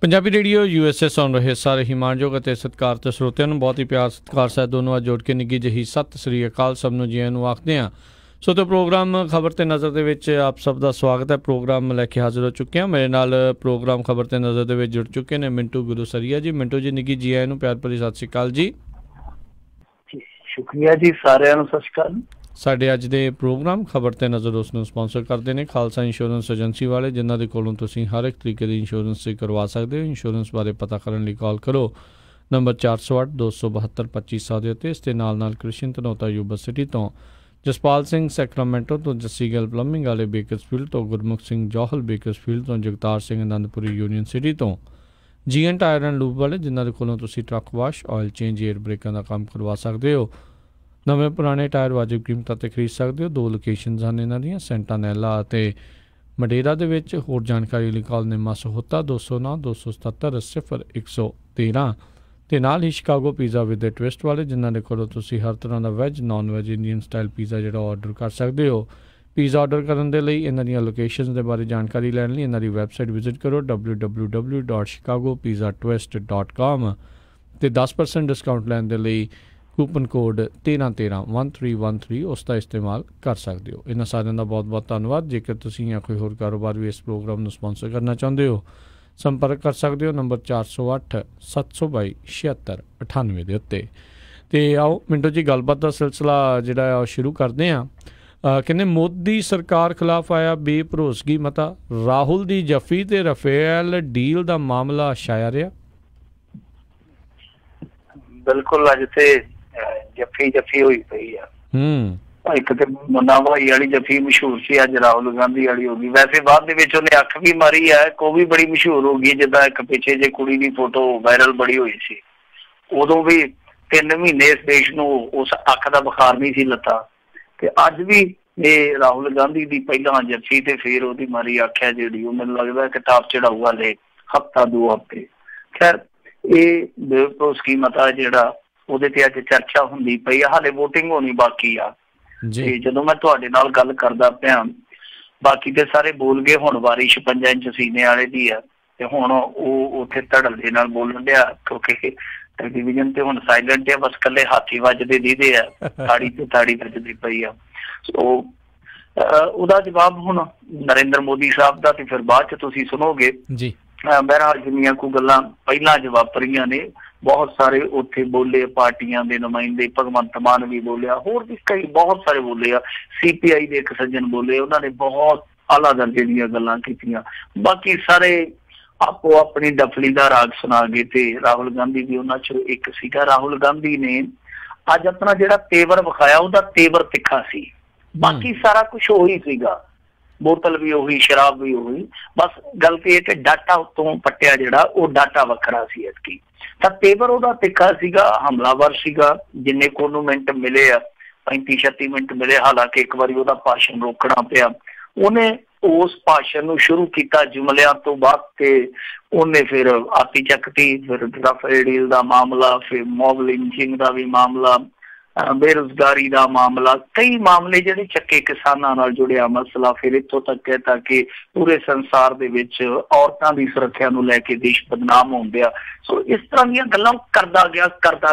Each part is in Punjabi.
ਪੰਜਾਬੀ ਰੇਡੀਓ USA ਸੁਣ ਰਹੇ ਸਾਰੇ ਹਿਮਾਨਯੋਗ ਅਤੇ ਸਤਿਕਾਰਤ ਸਰੋਤਿਆਂ ਨੂੰ ਬਹੁਤ ਹੀ ਪਿਆਰ ਸਤਿਕਾਰ ਸਾਹਿਬ ਦੋਨੋਂ ਅੱਜ ਜੋੜ ਕੇ ਨਿੱਘੀ ਜਿਹੀ ਸਤਿ ਸ੍ਰੀ ਅਕਾਲ ਸਭ ਨੂੰ ਜੀਆਂ ਨੂੰ ਆਖਦੇ ਹਾਂ। ਸੋ ਤੇ ਪ੍ਰੋਗਰਾਮ ਖਬਰ ਤੇ ਨਜ਼ਰ ਦੇ ਵਿੱਚ ਆਪ ਸਭ ਦਾ ਸਵਾਗਤ ਹੈ। ਪ੍ਰੋਗਰਾਮ ਲੈ ਕੇ ਹਾਜ਼ਰ ਹੋ ਚੁੱਕੇ ਹਾਂ। ਮੇਰੇ ਨਾਲ ਪ੍ਰੋਗਰਾਮ ਖਬਰ ਤੇ ਨਜ਼ਰ ਦੇ ਵਿੱਚ ਜੁੜ ਚੁੱਕੇ ਨੇ ਮਿੰਟੂ ਗੁਰੂਸਰੀਆ ਜੀ। ਮਿੰਟੂ ਜੀ ਨਿੱਘੀ ਜੀ ਆਇਆਂ ਨੂੰ ਪਿਆਰ ਭਰੀ ਸਤਿ ਸ੍ਰੀ ਅਕਾਲ ਜੀ। ਸ਼ੁਕਰੀਆ ਜੀ, ਸਾਰਿਆਂ ਨੂੰ ਸਤਿ ਸ਼੍ਰੀ ਅਕਾਲ। ਸਾਡੇ ਅੱਜ ਦੇ ਪ੍ਰੋਗਰਾਮ ਖਬਰ ਤੇ ਨਜ਼ਰ ਉਸ ਨੂੰ ਸਪਾਂਸਰ ਕਰਦੇ ਨੇ ਖਾਲਸਾ ਇੰਸ਼ੋਰੈਂਸ ਏਜੰਸੀ ਵਾਲੇ, ਜਿਨ੍ਹਾਂ ਦੇ ਕੋਲੋਂ ਤੁਸੀਂ ਹਰ ਇੱਕ ਤਰੀਕੇ ਦੀ ਇੰਸ਼ੋਰੈਂਸ ਕਰਵਾ ਸਕਦੇ ਹੋ। ਇੰਸ਼ੋਰੈਂਸ ਬਾਰੇ ਪਤਾ ਕਰਨ ਲਈ ਕਾਲ ਕਰੋ ਨੰਬਰ 408-272-2500 ਦੇ ਉੱਤੇ। ਇਸ ਦੇ ਨਾਲ ਕ੍ਰਿਸ਼ਨ ਧਨੋਤਾ ਯੂਬਾ ਸਿਟੀ ਤੋਂ, ਜਸਪਾਲ ਸਿੰਘ ਸੈਕਰਾਮੈਂਟੋ ਤੋਂ, ਜੱਸੀ ਗਿੱਲ ਪਲੰਬਿੰਗ ਵਾਲੇ ਬੇਕਰਸਫੀਲਡ ਤੋਂ, ਗੁਰਮੁਖ ਸਿੰਘ ਜੌਹਲ ਬੇਕਰਸਫੀਲਡ ਤੋਂ, ਜਗਤਾਰ ਸਿੰਘ ਅਨੰਦਪੁਰੀ ਯੂਨੀਅਨ ਸਿਟੀ ਤੋਂ, GN ਟਾਇਰ ਐਂਡ ਲੂਬ ਵਾਲੇ, ਜਿਨ੍ਹਾਂ ਦੇ ਕੋਲੋਂ ਤੁਸੀਂ truck wash, oil change, air ਬ੍ਰੇਕਾਂ ਦਾ ਕੰਮ ਕਰਵਾ ਸਕਦੇ ਹੋ। ਨਵੇਂ ਪੁਰਾਣੇ ਟਾਇਰ ਵਾਜਿਬ ਕੀਮਤਾਂ 'ਤੇ ਖਰੀਦ ਸਕਦੇ ਹੋ। 2 ਲੋਕੇਸ਼ਨਸ ਹਨ ਇਹਨਾਂ ਦੀਆਂ, ਸੈਂਟਾਨੈਲਾ ਅਤੇ ਮਡੇਰਾ ਦੇ ਵਿੱਚ। ਹੋਰ ਜਾਣਕਾਰੀ ਲਈ ਕਾਲ ਨਿੰਮਾ ਸਹੋਤਾ 209-277-0113 ਅਤੇ ਨਾਲ ਹੀ ਸ਼ਿਕਾਗੋ ਪੀਜ਼ਾ ਵਿਦ ਟਵਿਸਟ ਵਾਲੇ, ਜਿਨ੍ਹਾਂ ਦੇ ਕੋਲੋਂ ਤੁਸੀਂ ਹਰ ਤਰ੍ਹਾਂ ਦਾ veg, non veg, Indian style pizza ਜਿਹੜਾ ਆਰਡਰ ਕਰ ਸਕਦੇ ਹੋ। ਪੀਜ਼ਾ ਆਰਡਰ ਕਰਨ ਦੇ ਲਈ ਇਹਨਾਂ ਦੀਆਂ ਲੋਕੇਸ਼ਨਸ ਦੇ ਬਾਰੇ ਜਾਣਕਾਰੀ ਲੈਣ ਲਈ ਇਹਨਾਂ ਦੀ ਵੈਬਸਾਈਟ ਵਿਜ਼ਿਟ ਕਰੋ www.chicagopizzatwist.com ਅਤੇ 10% ਡਿਸਕਾਊਂਟ ਲੈਣ ਦੇ ਲਈ ਕੂਪਨ ਕੋਡ 1313-1313 ਉਸ ਦਾ ਇਸਤੇਮਾਲ ਕਰ ਸਕਦੇ ਹੋ। ਇਹਨਾਂ ਸਾਰਿਆਂ ਦਾ ਬਹੁਤ ਬਹੁਤ ਧੰਨਵਾਦ। ਜੇਕਰ ਤੁਸੀਂ ਜਾਂ ਕੋਈ ਹੋਰ ਕਾਰੋਬਾਰ ਵੀ ਇਸ ਪ੍ਰੋਗਰਾਮ ਨੂੰ ਸਪਾਂਸਰ ਕਰਨਾ ਚਾਹੁੰਦੇ ਹੋ, ਸੰਪਰਕ ਕਰ ਸਕਦੇ ਹੋ ਨੰਬਰ 408-722-7698 ਦੇ ਉੱਤੇ। ਅਤੇ ਆਓ ਮਿੰਟੋ ਜੀ ਗੱਲਬਾਤ ਦਾ ਸਿਲਸਿਲਾ ਜਿਹੜਾ ਉਹ ਸ਼ੁਰੂ ਕਰਦੇ ਹਾਂ। ਕਹਿੰਦੇ ਮੋਦੀ ਸਰਕਾਰ ਖਿਲਾਫ ਆਇਆ ਬੇਭਰੋਸਗੀ ਮਤਾ, ਰਾਹੁਲ ਦੀ ਜੱਫੀ ਤੇ ਰਫੇਲ ਡੀਲ ਦਾ ਮਾਮਲਾ ਛਾਇਆ ਰਿਹਾ। ਬਿਲਕੁਲ, ਅੱਜ ਤੇ ਜੱਫੀ ਹੋਈ ਪਈ ਆ। ਇੱਕ ਤੇ ਮੁੰਨਾ ਭਾਈ ਵਾਲੀ ਜੱਫੀ ਮਸ਼ਹੂਰ ਸੀ, ਅੱਜ ਰਾਹੁਲ ਗਾਂਧੀ ਵਾਲੀ ਹੋ ਗਈ। ਵੈਸੇ ਬਾਅਦ ਦੇ ਵਿੱਚ ਉਹਨੇ ਅੱਖ ਵੀ ਮਾਰੀ ਹੈ, ਉਹ ਵੀ ਬੜੀ ਮਸ਼ਹੂਰ ਹੋ ਗਈ। ਜਿੱਦਾਂ ਇੱਕ ਪਿੱਛੇ ਜੇ ਕੁੜੀ ਦੀ ਫੋਟੋ ਵਾਇਰਲ ਬੜੀ ਹੋਈ ਸੀ, ਉਦੋਂ ਵੀ 3 ਮਹੀਨੇ ਇਸ ਦੇਸ਼ ਨੂੰ ਉਸ ਅੱਖ ਦਾ ਬੁਖਾਰ ਨਹੀਂ ਸੀ ਲੱਥਾ। ਤੇ ਅੱਜ ਵੀ ਇਹ ਰਾਹੁਲ ਗਾਂਧੀ ਦੀ ਪਹਿਲਾਂ ਜੱਫੀ ਤੇ ਫਿਰ ਉਹਦੀ ਮਾਰੀ ਅੱਖ ਹੈ ਜਿਹੜੀ, ਉਹ ਮੈਨੂੰ ਲੱਗਦਾ ਕਿਤਾਬ ਚੜਾਊਗਾ ਲੈ ਹਫ਼ਤਾ 2 ਹਫ਼ਤੇ। ਖੈਰ, ਇਹ ਬੇਭਰੋਸਗੀ ਮਤਾ ਜਿਹੜਾ ਉਹਦੇ ਤੇ ਅੱਜ ਚਰਚਾ ਹੁੰਦੀ ਪਈ ਆ, ਹਾਲੇ ਵੋਟਿੰਗ ਹੋਣੀ ਬਾਕੀ ਆ। ਤੇ ਜਦੋਂ ਮੈਂ ਤੁਹਾਡੇ ਨਾਲ ਗੱਲ ਕਰਦਾ ਪਿਆ, ਬਾਕੀ ਤੇ ਸਾਰੇ ਬੋਲ ਗਏ, ਹੁਣ ਵਾਰੀ 56 ਇੰਚ ਸੀਨੇ ਵਾਲੇ ਦੀ ਆ। ਤੇ ਹੁਣ ਉਹ ਉੱਥੇ ਧੜਲ ਦੇ ਨਾਲ ਬੋਲਣ ਡਿਆ, ਕਿਉਂਕਿ ਟੈਲੀਵਿਜ਼ਨ ਤੇ ਹੁਣ ਸਾਇਲੈਂਟ ਆ, ਬਸ ਇਕੱਲੇ ਹਾਥੀ ਵੱਜਦੇ ਦੀਦੇ ਆ, ਤਾੜੀ ਤੇ ਤਾੜੀ ਵੱਜਦੀ ਪਈ ਆ। ਉਹਦਾ ਜਵਾਬ ਹੁਣ ਨਰਿੰਦਰ ਮੋਦੀ ਸਾਹਿਬ ਦਾ ਤੇ ਫਿਰ ਬਾਅਦ ਚ ਤੁਸੀਂ ਸੁਣੋਗੇ ਜੀ। ਬਹਿਰਹਾਲ ਜਿੰਨੀਆਂ ਕੁ ਗੱਲਾਂ ਪਹਿਲਾਂ ਚ ਵਾਪਰੀਆਂ ਨੇ, ਬਹੁਤ ਸਾਰੇ ਉੱਥੇ ਬੋਲੇ, ਪਾਰਟੀਆਂ ਦੇ ਨੁਮਾਇੰਦੇ, ਭਗਵੰਤ ਮਾਨ ਵੀ ਬੋਲਿਆ, ਹੋਰ ਵੀ ਕਈ ਬਹੁਤ ਸਾਰੇ ਬੋਲੇ ਆ। CPI ਦੇ ਇੱਕ ਸੱਜਣ ਬੋਲੇ, ਉਹਨਾਂ ਨੇ ਬਹੁਤ ਆਲਾ ਦਰਜੇ ਦੀਆਂ ਗੱਲਾਂ ਕੀਤੀਆਂ। ਬਾਕੀ ਸਾਰੇ ਆਪੋ ਆਪਣੀ ਡਫਲੀ ਦਾ ਰਾਗ ਸੁਣਾ ਗਏ ਤੇ ਰਾਹੁਲ ਗਾਂਧੀ ਵੀ ਉਹਨਾਂ ਚੋਂ ਇੱਕ ਸੀਗਾ। ਰਾਹੁਲ ਗਾਂਧੀ ਨੇ ਅੱਜ ਆਪਣਾ ਜਿਹੜਾ ਤੇਵਰ ਵਿਖਾਇਆ, ਉਹਦਾ ਤੇਵਰ ਤਿੱਖਾ ਸੀ। ਬਾਕੀ ਸਾਰਾ ਕੁਛ ਉਹੀ ਸੀਗਾ, ਬੋਤਲ ਵੀ ਉਹੀ, ਸ਼ਰਾਬ ਵੀ ਉਹੀ। ਬਸ ਗੱਲ ਤੇ ਇਹ ਕਿ ਡਾਟਾ ਉੱਤੋਂ ਪੱਟਿਆ ਜਿਹੜਾ, ਉਹ ਡਾਟਾ ਵੱਖਰਾ ਸੀ ਐਤਕੀ। ਤਾਂ ਤੇਵਰ ਉਹਦਾ ਤਿੱਖਾ ਸੀਗਾ, ਹਮਲਾਵਰ ਸੀਗਾ। ਜਿੰਨੇ ਕੋ ਉਹਨੂੰ ਮਿੰਟ ਮਿਲੇ ਆ, 35-36 ਮਿੰਟ ਮਿਲੇ। ਹਾਲਾਂਕਿ ਇੱਕ ਵਾਰੀ ਉਹਦਾ ਭਾਸ਼ਣ ਰੋਕਣਾ ਪਿਆ। ਉਹਨੇ ਉਸ ਭਾਸ਼ਣ ਨੂੰ ਸ਼ੁਰੂ ਕੀਤਾ ਜੁਮਲਿਆਂ ਤੋਂ ਬਾਅਦ, ਤੇ ਉਹਨੇ ਫਿਰ ਆਤੀ ਚੱਕਤੀ, ਫਿਰ ਰਫੇਲ ਡੀਲ ਦਾ ਮਾਮਲਾ, ਫਿਰ ਮੌਬ ਲਿੰਚਿੰਗ ਦਾ ਵੀ ਮਾਮਲਾ, ਬੇਰੁਜ਼ਗਾਰੀ ਦਾ ਮਾਮਲਾ, ਕਈ ਮਾਮਲੇ ਜਿਹੜੇ ਚੱਕੇ, ਕਿਸਾਨਾਂ ਨਾਲ ਜੁੜਿਆ ਮਸਲਾ, ਫਿਰ ਇੱਥੋਂ ਤੱਕ ਕਹਿਤਾ ਕਿ ਪੂਰੇ ਸੰਸਾਰ ਦੇ ਵਿੱਚ ਔਰਤਾਂ ਦੀ ਸੁਰੱਖਿਆ ਨੂੰ ਲੈ ਕੇ ਦੇਸ਼ ਬਦਨਾਮ ਹੋਣ ਡਿਆ। ਸੋ ਇਸ ਤਰ੍ਹਾਂ ਦੀਆਂ ਗੱਲਾਂ ਕਰਦਾ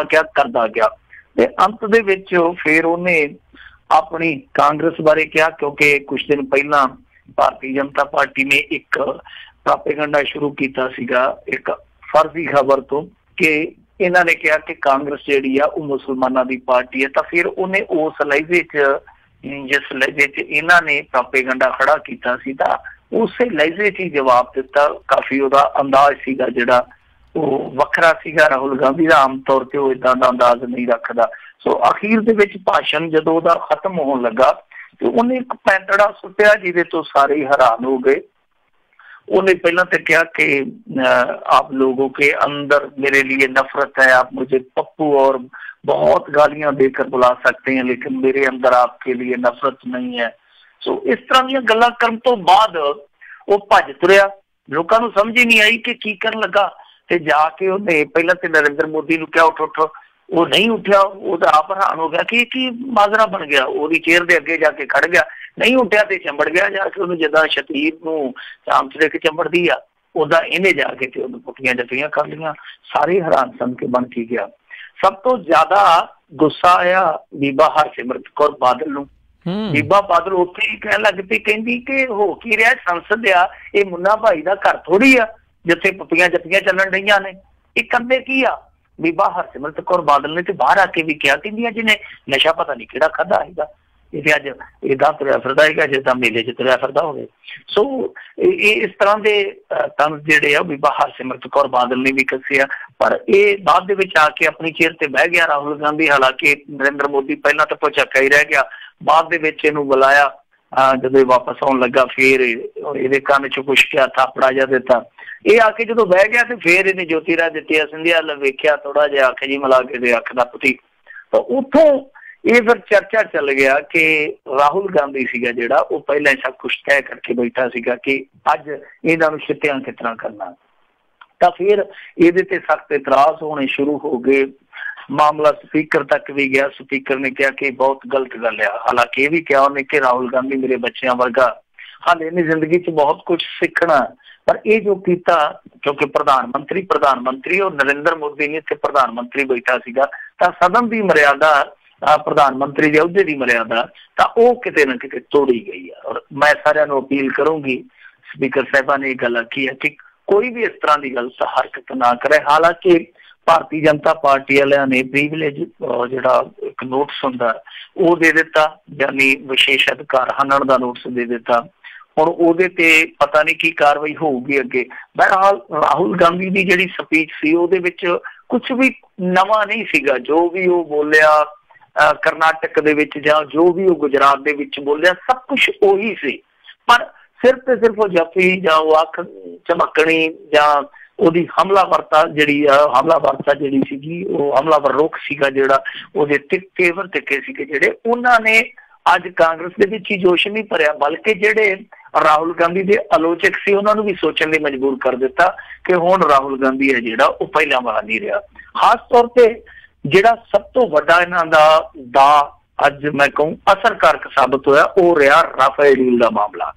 ਗਿਆ ਤੇ ਅੰਤ ਦੇ ਵਿੱਚ ਫਿਰ ਉਹਨੇ ਆਪਣੀ ਕਾਂਗਰਸ ਬਾਰੇ ਕਿਹਾ, ਕਿਉਂਕਿ ਕੁਛ ਦਿਨ ਪਹਿਲਾਂ ਭਾਰਤੀ ਜਨਤਾ ਪਾਰਟੀ ਨੇ ਇੱਕ ਪ੍ਰਾਪੇਗੰਡਾ ਸ਼ੁਰੂ ਕੀਤਾ ਸੀਗਾ ਇੱਕ ਫਰਜ਼ੀ ਖਬਰ ਤੋਂ, ਕਿ ਇਹਨਾਂ ਨੇ ਕਿਹਾ ਕਿ ਕਾਂਗਰਸ ਜਿਹੜੀ ਆ ਉਹ ਮੁਸਲਮਾਨਾਂ ਦੀ ਪਾਰਟੀ ਹੈ। ਤਾਂ ਫਿਰ ਉਹਨੇ ਉਸ ਲਹਿਜੇ 'ਚ, ਜਿਸ ਲਹਿਜੇ 'ਚ ਇਹਨਾਂ ਨੇ ਪ੍ਰਾਪੇਗੰਡਾ ਖੜਾ ਕੀਤਾ ਸੀ, ਤਾਂ ਉਸੇ ਲਹਿਜੇ 'ਚ ਹੀ ਜਵਾਬ ਦਿੱਤਾ। ਕਾਫੀ ਉਹਦਾ ਅੰਦਾਜ਼ ਸੀਗਾ ਜਿਹੜਾ ਉਹ ਵੱਖਰਾ ਸੀਗਾ। ਰਾਹੁਲ ਗਾਂਧੀ ਦਾ ਆਮ ਤੌਰ ਤੇ ਉਹ ਏਦਾਂ ਦਾ ਅੰਦਾਜ਼ ਨਹੀਂ ਰੱਖਦਾ। ਸੋ ਅਖੀਰ ਦੇ ਵਿੱਚ ਭਾਸ਼ਣ ਜਦੋਂ ਉਹਦਾ ਖਤਮ ਹੋਣ ਲੱਗਾ ਤੇ ਉਹਨੇ ਇੱਕ ਪੈਂਤੜਾ ਸੁੱਟਿਆ ਜਿਹਦੇ ਤੋਂ ਸਾਰੇ ਹੀ ਹੈਰਾਨ ਹੋ ਗਏ। ਉਹਨੇ ਪਹਿਲਾਂ तो क्या कि आप लोगों के अंदर मेरे लिए नफरत है, आप मुझे पप्पू और बहुत गालियां देकर बुला सकते हैं, लेकिन मेरे अंदर आपके लिए नफरत नहीं है। सो इस तरह ਦੀਆਂ ਗੱਲਾਂ ਕਰਨ ਤੋਂ ਬਾਅਦ ਉਹ ਭੱਜ ਤੁਰਿਆ। ਲੋਕਾਂ ਨੂੰ ਸਮਝ ਹੀ ਨਹੀਂ ਆਈ ਕਿ ਕੀ ਕਰਨ ਲੱਗਾ। ਤੇ ਜਾ ਕੇ ਉਹਨੇ ਪਹਿਲਾਂ ਤੇ ਨਰਿੰਦਰ ਮੋਦੀ ਨੂੰ ਕਿਹਾ ਉੱਠ। ਉਹ ਨਹੀਂ ਉੱਠਿਆ। ਉਹਦਾ ਆਪ ਹੈਰਾਨ ਹੋ ਗਿਆ ਕਿ ਕੀ ਮਾਜਰਾ ਬਣ ਗਿਆ। ਉਹਦੀ ਚੇਅਰ ਦੇ ਅੱਗੇ ਜਾ ਕੇ ਖੜ ਗਿਆ, ਨਹੀਂ ਉੱਠਿਆ ਤੇ ਚੰਬੜ ਗਿਆ ਜਾ ਕੇ ਉਹਨੂੰ, ਜਿੱਦਾਂ ਸ਼ਤੀਰ ਨੂੰ ਚਾਂਚੜੇ ਕੇ ਚੰਬੜਦੀ ਆ ਉਹਦਾ ਇਹਨੇ ਜਾ ਕੇ ਤੇ ਉਹਨੂੰ ਪੁੱਟੀਆਂ ਜੱਟੀਆਂ ਕਰ ਲਈਆਂ। ਸਾਰੇ ਹੈਰਾਨ ਸਨ ਕਿ ਬਣ ਕੀ ਗਿਆ। ਸਭ ਤੋਂ ਜ਼ਿਆਦਾ ਗੁੱਸਾ ਆਇਆ ਬੀਬਾ ਹਰਸਿਮਰਤ ਕੌਰ ਬਾਦਲ ਨੂੰ। ਬੀਬਾ ਬਾਦਲ ਉੱਥੇ ਹੀ ਕਹਿਣ ਲੱਗ ਪਈ, ਕਹਿੰਦੀ ਕਿ ਹੋ ਕੀ ਰਿਹਾ ਸੰਸਦ ਆ, ਇਹ ਮੁੰਨਾ ਭਾਈ ਦਾ ਘਰ ਥੋੜੀ ਆ ਜਿੱਥੇ ਪੁੱਟੀਆਂ ਜੱਟੀਆਂ ਚੱਲਣ ਡਈਆਂ ਨੇ, ਇਹ ਕਰਦੇ ਕੀ ਆ। ਬੀਬਾ ਹਰਸਿਮਰਤ ਕੌਰ ਬਾਦਲ ਨੇ ਤੇ ਬਾਹਰ ਆ ਕੇ ਵੀ ਕਿਹਾ, ਕਹਿੰਦੀ ਜਿਹਨੇ ਨਸ਼ਾ ਪਤਾ ਨਹੀਂ ਕਿਹੜਾ ਖਾਧਾ ਹੈਗਾ, ਇਹ ਅੱਜ ਏਦਾਂ ਤੁਰਿਆ ਫਿਰਦਾ ਹੈਗਾ ਜਿੱਦਾਂ ਮੇਲੇ 'ਚ ਤੁਰਿਆ ਫਿਰਦਾ ਹੋਵੇ। ਸੋ ਇਹ ਇਸ ਤਰ੍ਹਾਂ ਦੇ ਤੰਜ਼ ਜਿਹੜੇ ਆ ਬੀਬਾ ਹਰਸਿਮਰਤ ਕੌਰ ਬਾਦਲ ਨੇ ਵੀ ਕੱਸੇ ਆ। ਪਰ ਇਹ ਬਾਅਦ ਦੇ ਵਿੱਚ ਆ ਕੇ ਆਪਣੀ ਚੇਅਰ ਤੇ ਬਹਿ ਗਿਆ ਰਾਹੁਲ ਗਾਂਧੀ। ਹਾਲਾਂਕਿ ਨਰਿੰਦਰ ਮੋਦੀ ਪਹਿਲਾਂ ਤਾਂ ਭੁਚੱਕਾ ਹੀ ਰਹਿ ਗਿਆ, ਬਾਅਦ ਦੇ ਵਿੱਚ ਇਹਨੂੰ ਬੁਲਾਇਆ। ਜਦੋਂ ਇਹ ਵਾਪਸ ਆਉਣ ਲੱਗਾ ਫੇਰ ਇਹਦੇ ਕੰਨ 'ਚ ਕੁਛ ਕਿਹਾ, ਥਾਪੜਾ ਜਿਹਾ ਦਿੱਤਾ। ਇਹ ਆ ਕੇ ਜਦੋਂ ਬਹਿ ਗਿਆ ਤੇ ਫੇਰ ਇਹਨੇ ਜੋਤੀ ਰਾਜ ਦਿੱਤੀ, ਸਿੰਧੀਆ ਵੱਲ ਵੇਖਿਆ, ਥੋੜਾ ਜਿਹਾ ਅੱਖ ਜੀ ਮਿਲਾ ਕੇ ਦੇ ਅੱਖ ਦਾ ਪੁੱਤੀ। ਤਾਂ ਉੱਥੋਂ ਇਹ ਫਿਰ ਚਰਚਾ ਚੱਲ ਗਿਆ ਕਿ ਰਾਹੁਲ ਗਾਂਧੀ ਸੀਗਾ ਜਿਹੜਾ ਉਹ ਪਹਿਲਾਂ ਸਭ ਕੁਛ ਤੈਅ ਕਰਕੇ ਬੈਠਾ ਸੀਗਾ ਕਿ ਅੱਜ ਇਹਨਾਂ ਨੂੰ ਛਿੱਤਿਆਂ ਕਿਸ ਤਰ੍ਹਾਂ ਕਰਨਾ। ਤਾਂ ਫਿਰ ਇਹਦੇ ਤੇ ਸਖਤ ਇਤਰਾਜ਼ ਹੋਣੇ ਸ਼ੁਰੂ ਹੋ ਗਏ। ਮਾਮਲਾ ਸਪੀਕਰ ਤੱਕ ਵੀ ਗਿਆ। ਸਪੀਕਰ ਨੇ ਕਿਹਾ ਕਿ ਬਹੁਤ ਗਲਤ ਗੱਲ ਆ। ਹਾਲਾਂਕਿ ਇਹ ਵੀ ਕਿਹਾ ਉਹਨੇ ਕਿ ਰਾਹੁਲ ਗਾਂਧੀ ਮੇਰੇ ਬੱਚਿਆਂ ਵਰਗਾ, ਹਾਲੇ ਇਹਨੇ ਜ਼ਿੰਦਗੀ 'ਚ ਬਹੁਤ ਕੁਛ ਸਿੱਖਣਾ। ਪਰ ਇਹ ਜੋ ਕੀਤਾ, ਕਿਉਂਕਿ ਪ੍ਰਧਾਨ ਮੰਤਰੀ ਔਰ ਨਰਿੰਦਰ ਮੋਦੀ ਨੇ ਇੱਥੇ ਪ੍ਰਧਾਨ ਮੰਤਰੀ ਬੈਠਾ ਸੀਗਾ, ਤਾਂ ਸਦਨ ਦੀ ਮਰਿਆਦਾ, ਪ੍ਰਧਾਨ ਮੰਤਰੀ ਦੇ ਅਹੁਦੇ ਦੀ ਮਰਿਆਦਾ ਤਾਂ ਉਹ ਕਿਤੇ ਨਾ ਕਿਤੇ ਤੋੜੀ ਗਈ ਆ। ਔਰ ਮੈਂ ਸਾਰਿਆਂ ਨੂੰ ਅਪੀਲ ਕਰੂੰਗੀ, ਸਪੀਕਰ ਸਾਹਿਬਾਂ ਨੇ ਇਹ ਗੱਲ ਆਖੀ ਹੈ ਕਿ ਕੋਈ ਵੀ ਇਸ ਤਰ੍ਹਾਂ ਦੀ ਗਲਤ ਹਰਕਤ ਨਾ ਕਰੇ। ਹਾਲਾਂਕਿ ਭਾਰਤੀ ਜਨਤਾ ਪਾਰਟੀ ਵਾਲਿਆਂ ਨੇ ਪ੍ਰੀਵਿਲੇਜ ਜਿਹੜਾ ਇੱਕ ਨੋਟਿਸ ਹੁੰਦਾ ਉਹ ਦੇ ਦਿੱਤਾ, ਯਾਨੀ ਵਿਸ਼ੇਸ਼ ਅਧਿਕਾਰ ਹੰਨਣ ਦਾ ਨੋਟਿਸ ਦੇ ਦਿੱਤਾ। ਹੁਣ ਉਹਦੇ ਤੇ ਪਤਾ ਨਹੀਂ ਕੀ ਕਾਰਵਾਈ ਹੋਊਗੀ ਅੱਗੇ। ਬਹਰਹਾਲ ਰਾਹੁਲ ਗਾਂਧੀ ਦੀ ਜਿਹੜੀ ਸਪੀਚ ਸੀ ਉਹਦੇ ਵਿੱਚ ਕੁਛ ਵੀ ਨਵਾਂ ਨਹੀਂ ਸੀਗਾ। ਜੋ ਵੀ ਉਹ ਬੋਲਿਆ ਕਰਨਾਟਕ ਦੇ ਵਿੱਚ ਜਾਂ ਜੋ ਵੀ ਉਹ ਗੁਜਰਾਤ ਦੇ ਵਿੱਚ ਬੋਲਿਆ, ਸਭ ਕੁਛ ਉਹੀ ਸੀ। ਪਰ ਸਿਰਫ ਤੇ ਸਿਰਫ ਉਹ ਜੱਫੀ ਜਾਂ ਉਹ ਅੱਖ ਝਮਕਣੀ ਜਾਂ ਉਹਦੀ ਹਮਲਾਵਰਤਾ ਜਿਹੜੀ ਸੀਗੀ, ਉਹ ਹਮਲਾਵਰ ਰੁਖ ਸੀਗਾ ਜਿਹੜਾ ਉਹਦੇ ਤੇਵਰ ਤਿੱਖੇ ਸੀਗੇ ਜਿਹੜੇ, ਉਹਨਾਂ ਨੇ ਅੱਜ ਕਾਂਗਰਸ ਦੇ ਵਿੱਚ ਹੀ ਜੋਸ਼ ਨਹੀਂ ਭਰਿਆ, ਬਲਕਿ ਜਿਹੜੇ ਰਾਹੁਲ ਗਾਂਧੀ ਦੇ ਆਲੋਚਕ ਸੀ ਉਹਨਾਂ ਨੂੰ ਵੀ ਸੋਚਣ ਲਈ ਮਜਬੂਰ ਕਰ ਦਿੱਤਾ ਕਿ ਹੁਣ ਰਾਹੁਲ ਗਾਂਧੀ ਹੈ ਜਿਹੜਾ ਉਹ ਪਹਿਲਾਂ ਵਾਲਾ ਨਹੀਂ ਰਿਹਾ। ਖਾਸ ਤੌਰ ਤੇ ਜਿਹੜਾ ਸਭ ਤੋਂ ਵੱਡਾ ਇਹਨਾਂ ਦਾ ਅੱਜ ਮੈਂ ਕਹੂੰ ਅਸਰਕਾਰਕ ਸਾਬਤ ਹੋਇਆ ਉਹ ਰਿਹਾ ਰਾਫੇਲ ਡੀਲ ਦਾ ਮਾਮਲਾ।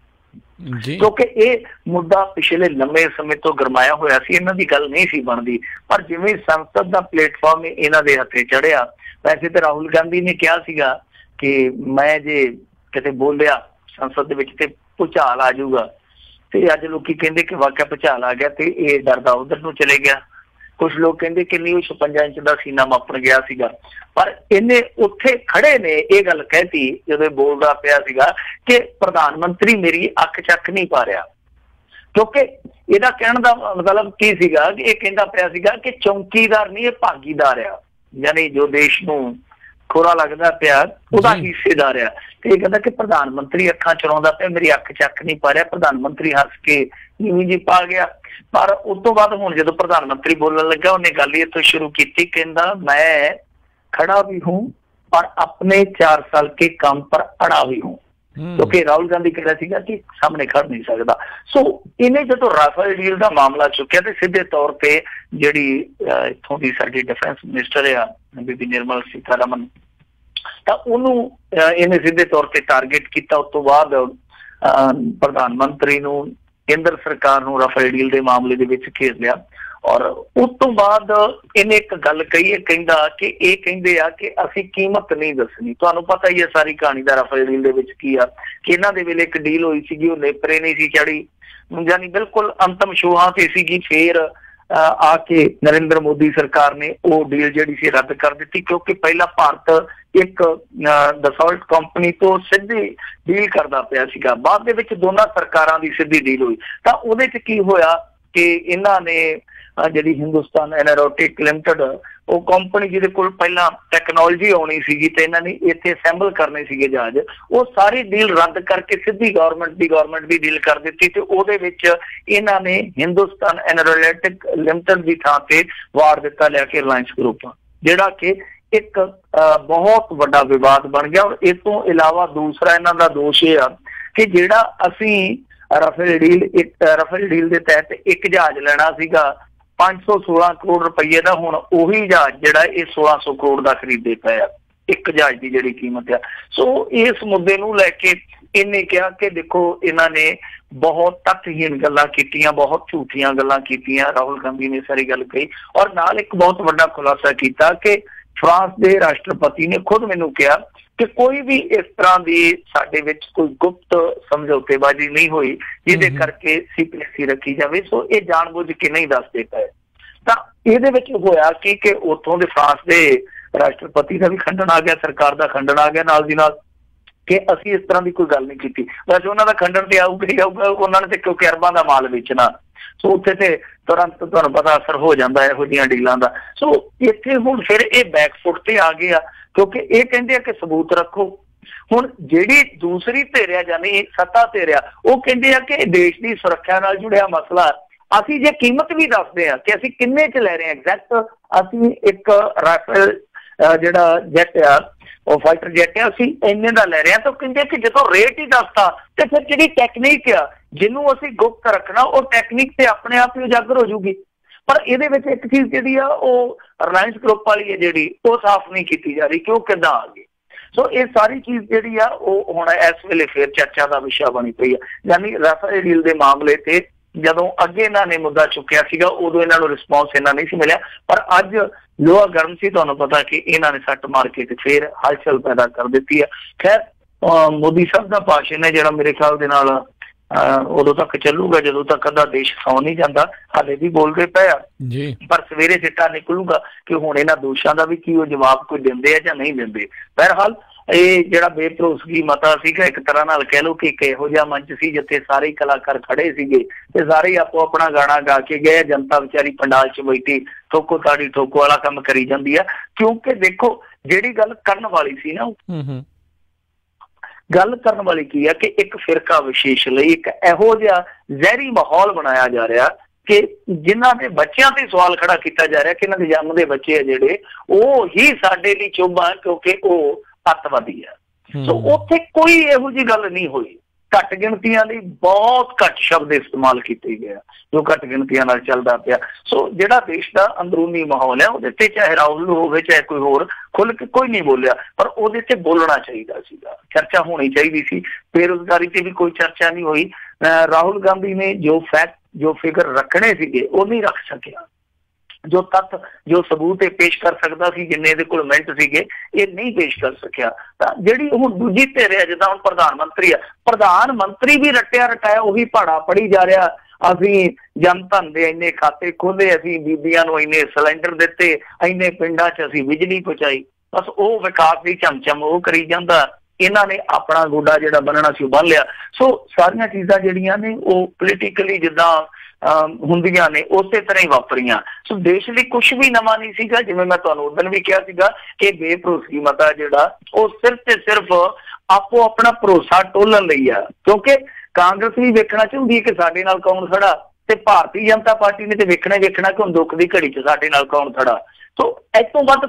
ਕਿਉਂਕਿ ਇਹ ਮੁੱਦਾ ਪਿਛਲੇ ਲੰਮੇ ਸਮੇਂ ਤੋਂ ਗਰਮਾਇਆ ਹੋਇਆ ਸੀ, ਇਹਨਾਂ ਦੀ ਗੱਲ ਨਹੀਂ ਸੀ ਬਣਦੀ। ਪਰ ਜਿਵੇਂ ਸੰਸਦ ਦਾ ਪਲੇਟਫਾਰਮ ਇਹਨਾਂ ਦੇ ਹੱਥੇ ਚੜਿਆ, ਵੈਸੇ ਤਾਂ ਰਾਹੁਲ ਗਾਂਧੀ ਨੇ ਕਿਹਾ ਸੀਗਾ ਕਿ ਮੈਂ ਜੇ ਕਿਤੇ ਬੋਲਿਆ ਸੰਸਦ ਦੇ ਵਿੱਚ ਤੇ ਭੁਚਾਲ ਆ ਜਾਊਗਾ, ਤੇ ਅੱਜ ਲੋਕੀ ਕਹਿੰਦੇ ਕਿ ਵਾਕਿਆ ਭੁਚਾਲ ਆ ਗਿਆ ਤੇ ਇਹ ਡਰਦਾ ਉਧਰ ਨੂੰ ਚਲੇ ਗਿਆ। ਕੁਛ ਲੋਕ ਕਹਿੰਦੇ ਕਿ ਨਹੀਂ, ਉਹ 56 ਇੰਚ ਦਾ ਸੀਨਾ ਮਾਪਣ ਗਿਆ ਸੀਗਾ। ਪਰ ਇਹਨੇ ਉੱਥੇ ਖੜੇ ਨੇ ਇਹ ਗੱਲ ਕਹਿਤੀ ਜਦੋਂ ਬੋਲਦਾ ਪਿਆ ਸੀਗਾ ਕਿ ਪ੍ਰਧਾਨ ਮੰਤਰੀ ਮੇਰੀ ਅੱਖ ਚੱਕ ਨਹੀਂ ਪਾ ਰਿਹਾ। ਕਿਉਂਕਿ ਇਹਦਾ ਕਹਿਣ ਦਾ ਮਤਲਬ ਕੀ ਸੀਗਾ ਕਿ ਇਹ ਕਹਿੰਦਾ ਪਿਆ ਸੀਗਾ ਕਿ ਚੌਂਕੀਦਾਰ ਨਹੀਂ, ਇਹ ਭਾਗੀਦਾਰ ਆ, ਯਾਨੀ ਜੋ ਦੇਸ਼ ਨੂੰ ਖੋਰਾ ਲੱਗਦਾ ਪਿਆ ਉਹਦਾ ਹਿੱਸੇਦਾਰ ਆ। ਤੇ ਇਹ ਕਹਿੰਦਾ ਕਿ ਪ੍ਰਧਾਨ ਮੰਤਰੀ ਅੱਖਾਂ ਚੁਰਾਉਂਦਾ ਪਿਆ, ਮੇਰੀ ਅੱਖ ਚੱਕ ਨਹੀਂ ਪਾ ਰਿਹਾ। ਪ੍ਰਧਾਨ ਮੰਤਰੀ ਹੱਸ ਕੇ ਨੀਵੀਂ ਜੀ ਪਾ ਗਿਆ। ਪਰ ਉਸ ਤੋਂ ਬਾਅਦ ਹੁਣ ਜਦੋਂ ਪ੍ਰਧਾਨ ਮੰਤਰੀ ਬੋਲਣ ਲੱਗਾ, ਉਹਨੇ ਗੱਲ ਇਹ ਤੋਂ ਸ਼ੁਰੂ ਕੀਤੀ, ਕਹਿੰਦਾ ਮੈਂ खड़ा भी हूँ और अपने 4 साल के काम पर अड़ा भी हूँ। क्योंकि राहुल गांधी कह रहा ਸੀਗਾ ਕਿ ਸਾਹਮਣੇ ਖੜ ਨਹੀਂ ਸਕਦਾ। ਸੋ ਇਹਨੇ ਜਦੋਂ ਰਾਫੇਲ ਡੀਲ ਦਾ ਮਾਮਲਾ ਚੁੱਕਿਆ ਤੇ ਸਿੱਧੇ ਤੌਰ ਤੇ ਜਿਹੜੀ ਇੱਥੋਂ ਦੀ ਸਾਡੀ ਡਿਫੈਂਸ ਮਿਨਿਸਟਰ ਆ ਬੀਬੀ ਨਿਰਮਲ ਸੀਤਾਰਮਨ, ਤਾਂ ਉਹਨੂੰ ਇਹਨੇ ਸਿੱਧੇ ਤੌਰ ਤੇ ਟਾਰਗੇਟ ਕੀਤਾ। ਉਸ ਤੋਂ ਬਾਅਦ ਪ੍ਰਧਾਨ ਮੰਤਰੀ ਨੂੰ, ਕੇਂਦਰ ਸਰਕਾਰ ਨੂੰ ਰਾਫੇਲ ਡੀਲ ਦੇ ਮਾਮਲੇ ਦੇ ਵਿੱਚ ਘੇਰ ਲਿਆ। ਔਰ ਉਸ ਤੋਂ ਬਾਅਦ ਇਹਨੇ ਇੱਕ ਗੱਲ ਕਹੀ ਹੈ, ਕਹਿੰਦਾ ਕਿ ਇਹ ਕਹਿੰਦੇ ਆ ਕਿ ਅਸੀਂ ਕੀਮਤ ਨਹੀਂ ਦੱਸਣੀ। ਤੁਹਾਨੂੰ ਪਤਾ ਹੀ ਹੈ ਸਾਰੀ ਕਹਾਣੀ ਦਾ ਰਾਫੇਲ ਡੀਲ ਦੇ ਵਿੱਚ ਕੀ ਆ ਕਿ ਇਹਨਾਂ ਦੇ ਵੇਲੇ ਇੱਕ ਡੀਲ ਹੋਈ ਸੀਗੀ, ਉਹ ਨੇਪਰੇ ਨਹੀਂ ਸੀ ਚੜੀ, ਯਾਨੀ ਬਿਲਕੁਲ ਅੰਤਮ ਛੋਹਾਂ ਤੇ ਸੀਗੀ। ਫੇਰ ਆ ਕੇ ਨਰਿੰਦਰ ਮੋਦੀ ਸਰਕਾਰ ਨੇ ਉਹ ਡੀਲ ਜਿਹੜੀ ਸੀ ਰੱਦ ਕਰ ਦਿੱਤੀ, ਕਿਉਂਕਿ ਪਹਿਲਾਂ ਭਾਰਤ ਇੱਕ ਦਸੌਲਟ ਕੰਪਨੀ ਤੋਂ ਸਿੱਧੀ ਡੀਲ ਕਰਦਾ ਪਿਆ ਸੀਗਾ। ਬਾਅਦ ਦੇ ਵਿੱਚ ਦੋਨਾਂ ਸਰਕਾਰਾਂ ਦੀ ਸਿੱਧੀ ਡੀਲ ਹੋਈ। ਤਾਂ ਉਹਦੇ 'ਚ ਕੀ ਹੋਇਆ ਕਿ ਇਹਨਾਂ ਨੇ ਜਿਹੜੀ ਹਿੰਦੁਸਤਾਨ ਐਰੋਨੌਟਿਕ ਲਿਮਟਿਡ, ਉਹ ਕੰਪਨੀ ਜਿਹਦੇ ਕੋਲ ਪਹਿਲਾਂ ਟੈਕਨੋਲੋਜੀ ਆਉਣੀ ਸੀਗੀ ਤੇ ਇਹਨਾਂ ਨੇ ਇੱਥੇ ਅਸੈਂਬਲ ਕਰਨੇ ਸੀਗੇ ਜਹਾਜ਼, ਉਹ ਸਾਰੀ ਡੀਲ ਰੱਦ ਕਰਕੇ ਸਿੱਧੀ ਗਵਰਨਮੈਂਟ ਦੀ ਡੀਲ ਕਰ ਦਿੱਤੀ। ਤੇ ਉਹਦੇ ਵਿੱਚ ਇਹਨਾਂ ਨੇ ਹਿੰਦੁਸਤਾਨ ਐਰੋਨੌਟਿਕ ਲਿਮਟਿਡ ਦੀ ਥਾਂ ਤੇ ਵਾਰ ਦਿੱਤਾ ਲਿਆ ਕੇ ਰਿਲਾਇੰਸ ਗਰੁੱਪ, ਜਿਹੜਾ ਕਿ ਇੱਕ ਬਹੁਤ ਵੱਡਾ ਵਿਵਾਦ ਬਣ ਗਿਆ। ਔਰ ਇਸ ਤੋਂ ਇਲਾਵਾ ਦੂਸਰਾ ਇਹਨਾਂ ਦਾ ਦੋਸ਼ ਇਹ ਆ ਕਿ ਜਿਹੜਾ ਅਸੀਂ ਰਾਫੇਲ ਡੀਲ ਦੇ ਤਹਿਤ ਇੱਕ ਜਹਾਜ਼ ਲੈਣਾ ਸੀਗਾ 516 ਕਰੋੜ ਰੁਪਈਏ ਦਾ, ਹੁਣ ਉਹੀ ਜਹਾਜ਼ ਜਿਹੜਾ ਇਹ 1600 ਕਰੋੜ ਦਾ ਖਰੀਦੇ ਪਏ ਆ, ਇੱਕ ਜਹਾਜ਼ ਦੀ ਜਿਹੜੀ ਕੀਮਤ ਆ। ਸੋ ਇਸ ਮੁੱਦੇ ਨੂੰ ਲੈ ਕੇ ਇਹਨੇ ਕਿਹਾ ਕਿ ਦੇਖੋ ਇਹਨਾਂ ਨੇ ਬਹੁਤ ਤੱਥਹੀਣ ਗੱਲਾਂ ਕੀਤੀਆਂ, ਬਹੁਤ ਝੂਠੀਆਂ ਗੱਲਾਂ ਕੀਤੀਆਂ। ਰਾਹੁਲ ਗਾਂਧੀ ਨੇ ਸਾਰੀ ਗੱਲ ਕਹੀ ਔਰ ਨਾਲ ਇੱਕ ਬਹੁਤ ਵੱਡਾ ਖੁਲਾਸਾ ਕੀਤਾ ਕਿ ਫਰਾਂਸ ਦੇ ਰਾਸ਼ਟਰਪਤੀ ਨੇ ਖੁਦ ਮੈਨੂੰ ਕਿਹਾ ਕਿ ਕੋਈ ਵੀ ਇਸ ਤਰ੍ਹਾਂ ਦੀ ਸਾਡੇ ਵਿੱਚ ਕੋਈ ਗੁਪਤ ਸਮਝੌਤੇਬਾਜ਼ੀ ਨਹੀਂ ਹੋਈ ਜਿਹਦੇ ਕਰਕੇ ਸੀਕ੍ਰੇਸੀ ਰੱਖੀ ਜਾਵੇ, ਸੋ ਇਹ ਜਾਣਬੁੱਝ ਕੇ ਨਹੀਂ ਦੱਸਦੇ ਪਏ। ਤਾਂ ਇਹਦੇ ਵਿੱਚ ਹੋਇਆ ਕਿ ਉੱਥੋਂ ਦੇ ਫਰਾਂਸ ਦੇ ਰਾਸ਼ਟਰਪਤੀ ਦਾ ਵੀ ਖੰਡਨ ਆ ਗਿਆ, ਸਰਕਾਰ ਦਾ ਖੰਡਨ ਆ ਗਿਆ ਨਾਲ ਦੀ ਨਾਲ ਕਿ ਅਸੀਂ ਇਸ ਤਰ੍ਹਾਂ ਦੀ ਕੋਈ ਗੱਲ ਨਹੀਂ ਕੀਤੀ। ਵੈਸੇ ਉਹਨਾਂ ਦਾ ਖੰਡਨ ਤੇ ਆਊਗਾ ਹੀ ਆਊਗਾ, ਉਹਨਾਂ ਨੇ ਤੇ ਕਿਉਂਕਿ ਅਰਬਾਂ ਦਾ ਮਾਲ ਵੇਚਣਾ, ਸੋ ਉੱਥੇ ਤੇ ਤੁਰੰਤ ਤੁਹਾਨੂੰ ਪਤਾ ਅਸਰ ਹੋ ਜਾਂਦਾ ਇਹੋ ਜਿਹੀਆਂ ਡੀਲਾਂ ਦਾ। ਸੋ ਇੱਥੇ ਹੁਣ ਫਿਰ ਇਹ ਬੈਕਫੁੱਟ ਤੇ ਆ ਗਏ ਆ ਕਿਉਂਕਿ ਇਹ ਕਹਿੰਦੇ ਆ ਕਿ ਸਬੂਤ ਰੱਖੋ। ਹੁਣ ਜਿਹੜੀ ਦੂਸਰੀ ਧਿਰ ਆ ਜਾਨੀ ਸੱਤਾ ਧਿਰ ਆ, ਉਹ ਕਹਿੰਦੇ ਆ ਕਿ ਦੇਸ਼ ਦੀ ਸੁਰੱਖਿਆ ਨਾਲ ਜੁੜਿਆ ਮਸਲਾ, ਅਸੀਂ ਜੇ ਕੀਮਤ ਵੀ ਦੱਸਦੇ ਆ ਕਿ ਅਸੀਂ ਕਿੰਨੇ ਚ ਲੈ ਰਹੇ ਹਾਂ ਐਗਜ਼ੈਕਟ, ਅਸੀਂ ਇੱਕ ਰਾਫੇਲ ਜਿਹੜਾ ਜੈਟ ਆ ਉਹ ਫਾਈਟਰ ਜੈਟ ਆ ਅਸੀਂ ਇੰਨੇ ਦਾ ਲੈ ਰਹੇ ਹਾਂ, ਤਾਂ ਕਹਿੰਦੇ ਕਿ ਜਦੋਂ ਰੇਟ ਹੀ ਦੱਸਤਾ ਤੇ ਫਿਰ ਜਿਹੜੀ ਟੈਕਨੀਕ ਆ ਜਿਹਨੂੰ ਅਸੀਂ ਗੁਪਤ ਰੱਖਣਾ ਉਹ ਟੈਕਨੀਕ ਤੇ ਆਪਣੇ ਆਪ ਹੀ ਉਜਾਗਰ ਹੋ ਜੂਗੀ। ਪਰ ਇਹਦੇ ਵਿੱਚ ਇੱਕ ਚੀਜ਼ ਜਿਹੜੀ ਆ ਉਹ ਰਿਲਾਇੰਸ ਗਰੁੱਪ ਵਾਲੀ ਹੈ ਜਿਹੜੀ ਉਹ ਸਾਫ਼ ਨਹੀਂ ਕੀਤੀ ਜਾ ਰਹੀ ਕਿ ਉਹ ਕਿੱਦਾਂ ਆ ਗਈ। ਸੋ ਇਹ ਸਾਰੀ ਚੀਜ਼ ਜਿਹੜੀ ਆ ਉਹ ਹੁਣ ਇਸ ਵੇਲੇ ਫਿਰ ਚਰਚਾ ਦਾ ਵਿਸ਼ਾ ਬਣੀ ਪਈ ਆ। ਯਾਨੀ ਰਾਫੇਲ ਡੀਲ ਦੇ ਮਾਮਲੇ ਤੇ ਜਦੋਂ ਅੱਗੇ ਇਹਨਾਂ ਨੇ ਮੁੱਦਾ ਚੁੱਕਿਆ ਸੀਗਾ ਉਦੋਂ ਇਹਨਾਂ ਨੂੰ ਰਿਸਪੌਂਸ ਇੰਨਾ ਨਹੀਂ ਸੀ ਮਿਲਿਆ, ਪਰ ਅੱਜ ਲੋਹਾ ਗਰਮ ਸੀ। ਤੁਹਾਨੂੰ ਪਤਾ ਕਿ ਇਹਨਾਂ ਨੇ ਸੱਟ ਮਾਰ ਕੇ ਤੇ ਫਿਰ ਹਲਚਲ ਪੈਦਾ ਕਰ ਦਿੱਤੀ ਹੈ। ਖੈਰ ਮੋਦੀ ਸਾਹਿਬ ਦਾ ਭਾਸ਼ਣ ਹੈ ਜਿਹੜਾ ਮੇਰੇ ਖਿਆਲ ਦੇ ਨਾਲ ਉਦੋਂ ਤੱਕ ਚੱਲੂਗਾ ਜਦੋਂ ਤੱਕ ਅੱਧਾ ਦੇਸ਼ ਸੌ ਨਹੀਂ ਜਾਂਦਾ, ਹਾਲੇ ਵੀ ਬੋਲਦੇ ਪਏ ਆ ਜੀ, ਪਰ ਸਵੇਰੇ ਸਿੱਟਾ ਨਿਕਲੂਗਾ ਕਿ ਹੁਣ ਇਹਨਾਂ ਦੋਸ਼ਾਂ ਦਾ ਵੀ ਕੀ ਉਹ ਜਵਾਬ ਕੋਈ ਦਿੰਦੇ ਆ ਜਾਂ ਨਹੀਂ ਦਿੰਦੇ। ਬਹਰਹਾਲ ਇਹ ਜਿਹੜਾ ਬੇਭਰੋਸਗੀ ਮਤਾ ਸੀਗਾ ਇੱਕ ਤਰ੍ਹਾਂ ਨਾਲ ਕਹਿ ਲਓ ਕਿ ਇੱਕ ਇਹੋ ਜਿਹਾ ਮੰਚ ਸੀ ਜਿੱਥੇ ਸਾਰੇ ਕਲਾਕਾਰ ਖੜੇ ਸੀਗੇ ਤੇ ਸਾਰੇ ਹੀ ਆਪੋ ਆਪਣਾ ਗਾਣਾ ਗਾ ਕੇ ਗਏ, ਜਨਤਾ ਵਿਚਾਰੀ ਪੰਡਾਲ ਚ ਬੈਠੀ ਠੋਕੋ ਤਾੜੀ ਠੋਕੋ ਵਾਲਾ ਕੰਮ ਕਰੀ ਜਾਂਦੀ ਆ। ਕਿਉਂਕਿ ਦੇਖੋ ਜਿਹੜੀ ਗੱਲ ਕਰਨ ਵਾਲੀ ਸੀ ਨਾ, ਗੱਲ ਕਰਨ ਵਾਲੀ ਕੀ ਆ ਕਿ ਇੱਕ ਫਿਰਕਾ ਵਿਸ਼ੇਸ਼ ਲਈ ਇੱਕ ਇਹੋ ਜਿਹਾ ਜ਼ਹਿਰੀ ਮਾਹੌਲ ਬਣਾਇਆ ਜਾ ਰਿਹਾ ਕਿ ਜਿਨ੍ਹਾਂ ਦੇ ਬੱਚਿਆਂ ਤੇ ਸਵਾਲ ਖੜਾ ਕੀਤਾ ਜਾ ਰਿਹਾ ਕਿ ਇਹਨਾਂ ਦੇ ਜੰਮਦੇ ਬੱਚੇ ਆ ਜਿਹੜੇ ਉਹ ਹੀ ਸਾਡੇ ਲਈ ਚੋਭਾ ਕਿਉਂਕਿ ਉਹ ਅੱਤਵਾਦੀ ਆ। ਸੋ ਉੱਥੇ ਕੋਈ ਇਹੋ ਜਿਹੀ ਗੱਲ ਨਹੀਂ ਹੋਈ। ਘੱਟ ਗਿਣਤੀਆਂ ਲਈ ਬਹੁਤ ਘੱਟ ਸ਼ਬਦ ਇਸਤੇਮਾਲ ਕੀਤੇ ਗਏ ਜੋ ਘੱਟ ਗਿਣਤੀਆਂ ਨਾਲ ਚੱਲਦਾ ਪਿਆ। ਸੋ ਜਿਹੜਾ ਦੇਸ਼ ਦਾ ਅੰਦਰੂਨੀ ਮਾਹੌਲ ਹੈ ਉਹਦੇ ਤੇ ਚਾਹੇ ਰਾਹੁਲ ਹੋਵੇ ਚਾਹੇ ਕੋਈ ਹੋਰ ਖੁੱਲ ਕੇ ਕੋਈ ਨਹੀਂ ਬੋਲਿਆ, ਪਰ ਉਹਦੇ ਤੇ ਬੋਲਣਾ ਚਾਹੀਦਾ ਸੀਗਾ, ਚਰਚਾ ਹੋਣੀ ਚਾਹੀਦੀ ਸੀ। ਬੇਰੁਜ਼ਗਾਰੀ ਤੇ ਵੀ ਕੋਈ ਚਰਚਾ ਨਹੀਂ ਹੋਈ। ਰਾਹੁਲ ਗਾਂਧੀ ਨੇ ਜੋ ਫੈਕਟ ਜੋ ਫਿਗਰ ਰੱਖਣੇ ਸੀਗੇ ਉਹ ਨਹੀਂ ਰੱਖ ਸਕਿਆ, ਜੋ ਤੱਥ ਜੋ ਸਬੂਤ ਇਹ ਪੇਸ਼ ਕਰ ਸਕਦਾ ਸੀ ਜਿੰਨੇ ਇਹਦੇ ਕੋਲ ਮਿੰਟ ਸੀਗੇ ਇਹ ਨਹੀਂ ਪੇਸ਼ ਕਰ ਸਕਿਆ। ਤਾਂ ਜਿਹੜੀ ਹੁਣ ਦੂਜੀ ਧਿਰ ਆ ਜਿੱਦਾਂ ਹੁਣ ਪ੍ਰਧਾਨ ਮੰਤਰੀ ਆ, ਪ੍ਰਧਾਨ ਮੰਤਰੀ ਵੀ ਰੱਟਿਆ ਰਟਾਇਆ ਉਹੀ ਪਹਾੜਾ ਪੜੀ ਜਾ ਰਿਹਾ। ਅਸੀਂ ਜਨ ਧਨ ਦੇ ਇੰਨੇ ਖਾਤੇ ਖੋਲੇ, ਅਸੀਂ ਬੀਬੀਆਂ ਨੂੰ ਇੰਨੇ ਸਿਲੰਡਰ ਦਿੱਤੇ, ਇੰਨੇ ਪਿੰਡਾਂ 'ਚ ਅਸੀਂ ਬਿਜਲੀ ਪਹੁੰਚਾਈ, ਬਸ ਉਹ ਵਿਕਾਸ ਦੀ ਚਮਚਮ ਉਹ ਕਰੀ ਜਾਂਦਾ। ਇਹਨਾਂ ਨੇ ਆਪਣਾ ਗੋਡਾ ਜਿਹੜਾ ਬੰਨਣਾ ਸੀ ਉਹ ਬੰਨ ਲਿਆ। ਸੋ ਸਾਰੀਆਂ ਚੀਜ਼ਾਂ ਜਿਹੜੀਆਂ ਨੇ ਉਹ ਪੋਲੀਟੀਕਲੀ ਜਿੱਦਾਂ ਹੁੰਦੀਆਂ ਨੇ ਉਸੇ ਤਰ੍ਹਾਂ ਹੀ ਵਾਪਰੀਆਂ। ਸੋ ਦੇਸ਼ ਲਈ ਕੁਛ ਵੀ ਨਵਾਂ ਨਹੀਂ ਸੀਗਾ। ਜਿਵੇਂ ਮੈਂ ਤੁਹਾਨੂੰ ਉਦੋਂ ਵੀ ਕਿਹਾ ਸੀਗਾ ਕਿ ਬੇਭਰੋਸਗੀ ਮਤਾ ਜਿਹੜਾ ਉਹ ਸਿਰਫ ਤੇ ਸਿਰਫ ਆਪੋ ਆਪਣਾ ਭਰੋਸਾ ਟੋਲਣ ਲਈ ਆ, ਕਿਉਂਕਿ ਕਾਂਗਰਸ ਵੀ ਵੇਖਣਾ ਚਾਹੁੰਦੀ ਹੈ ਕਿ ਸਾਡੇ ਨਾਲ ਕੌਣ ਖੜਾ, ਤੇ ਭਾਰਤੀ ਜਨਤਾ ਪਾਰਟੀ ਨੇ ਤੇ ਵੇਖਣਾ ਕਿ ਹੁਣ ਦੁੱਖ ਦੀ ਘੜੀ 'ਚ ਸਾਡੇ ਨਾਲ ਕੌਣ ਖੜਾ। ਸੋ ਇਸ ਤੋਂ ਵੱਧ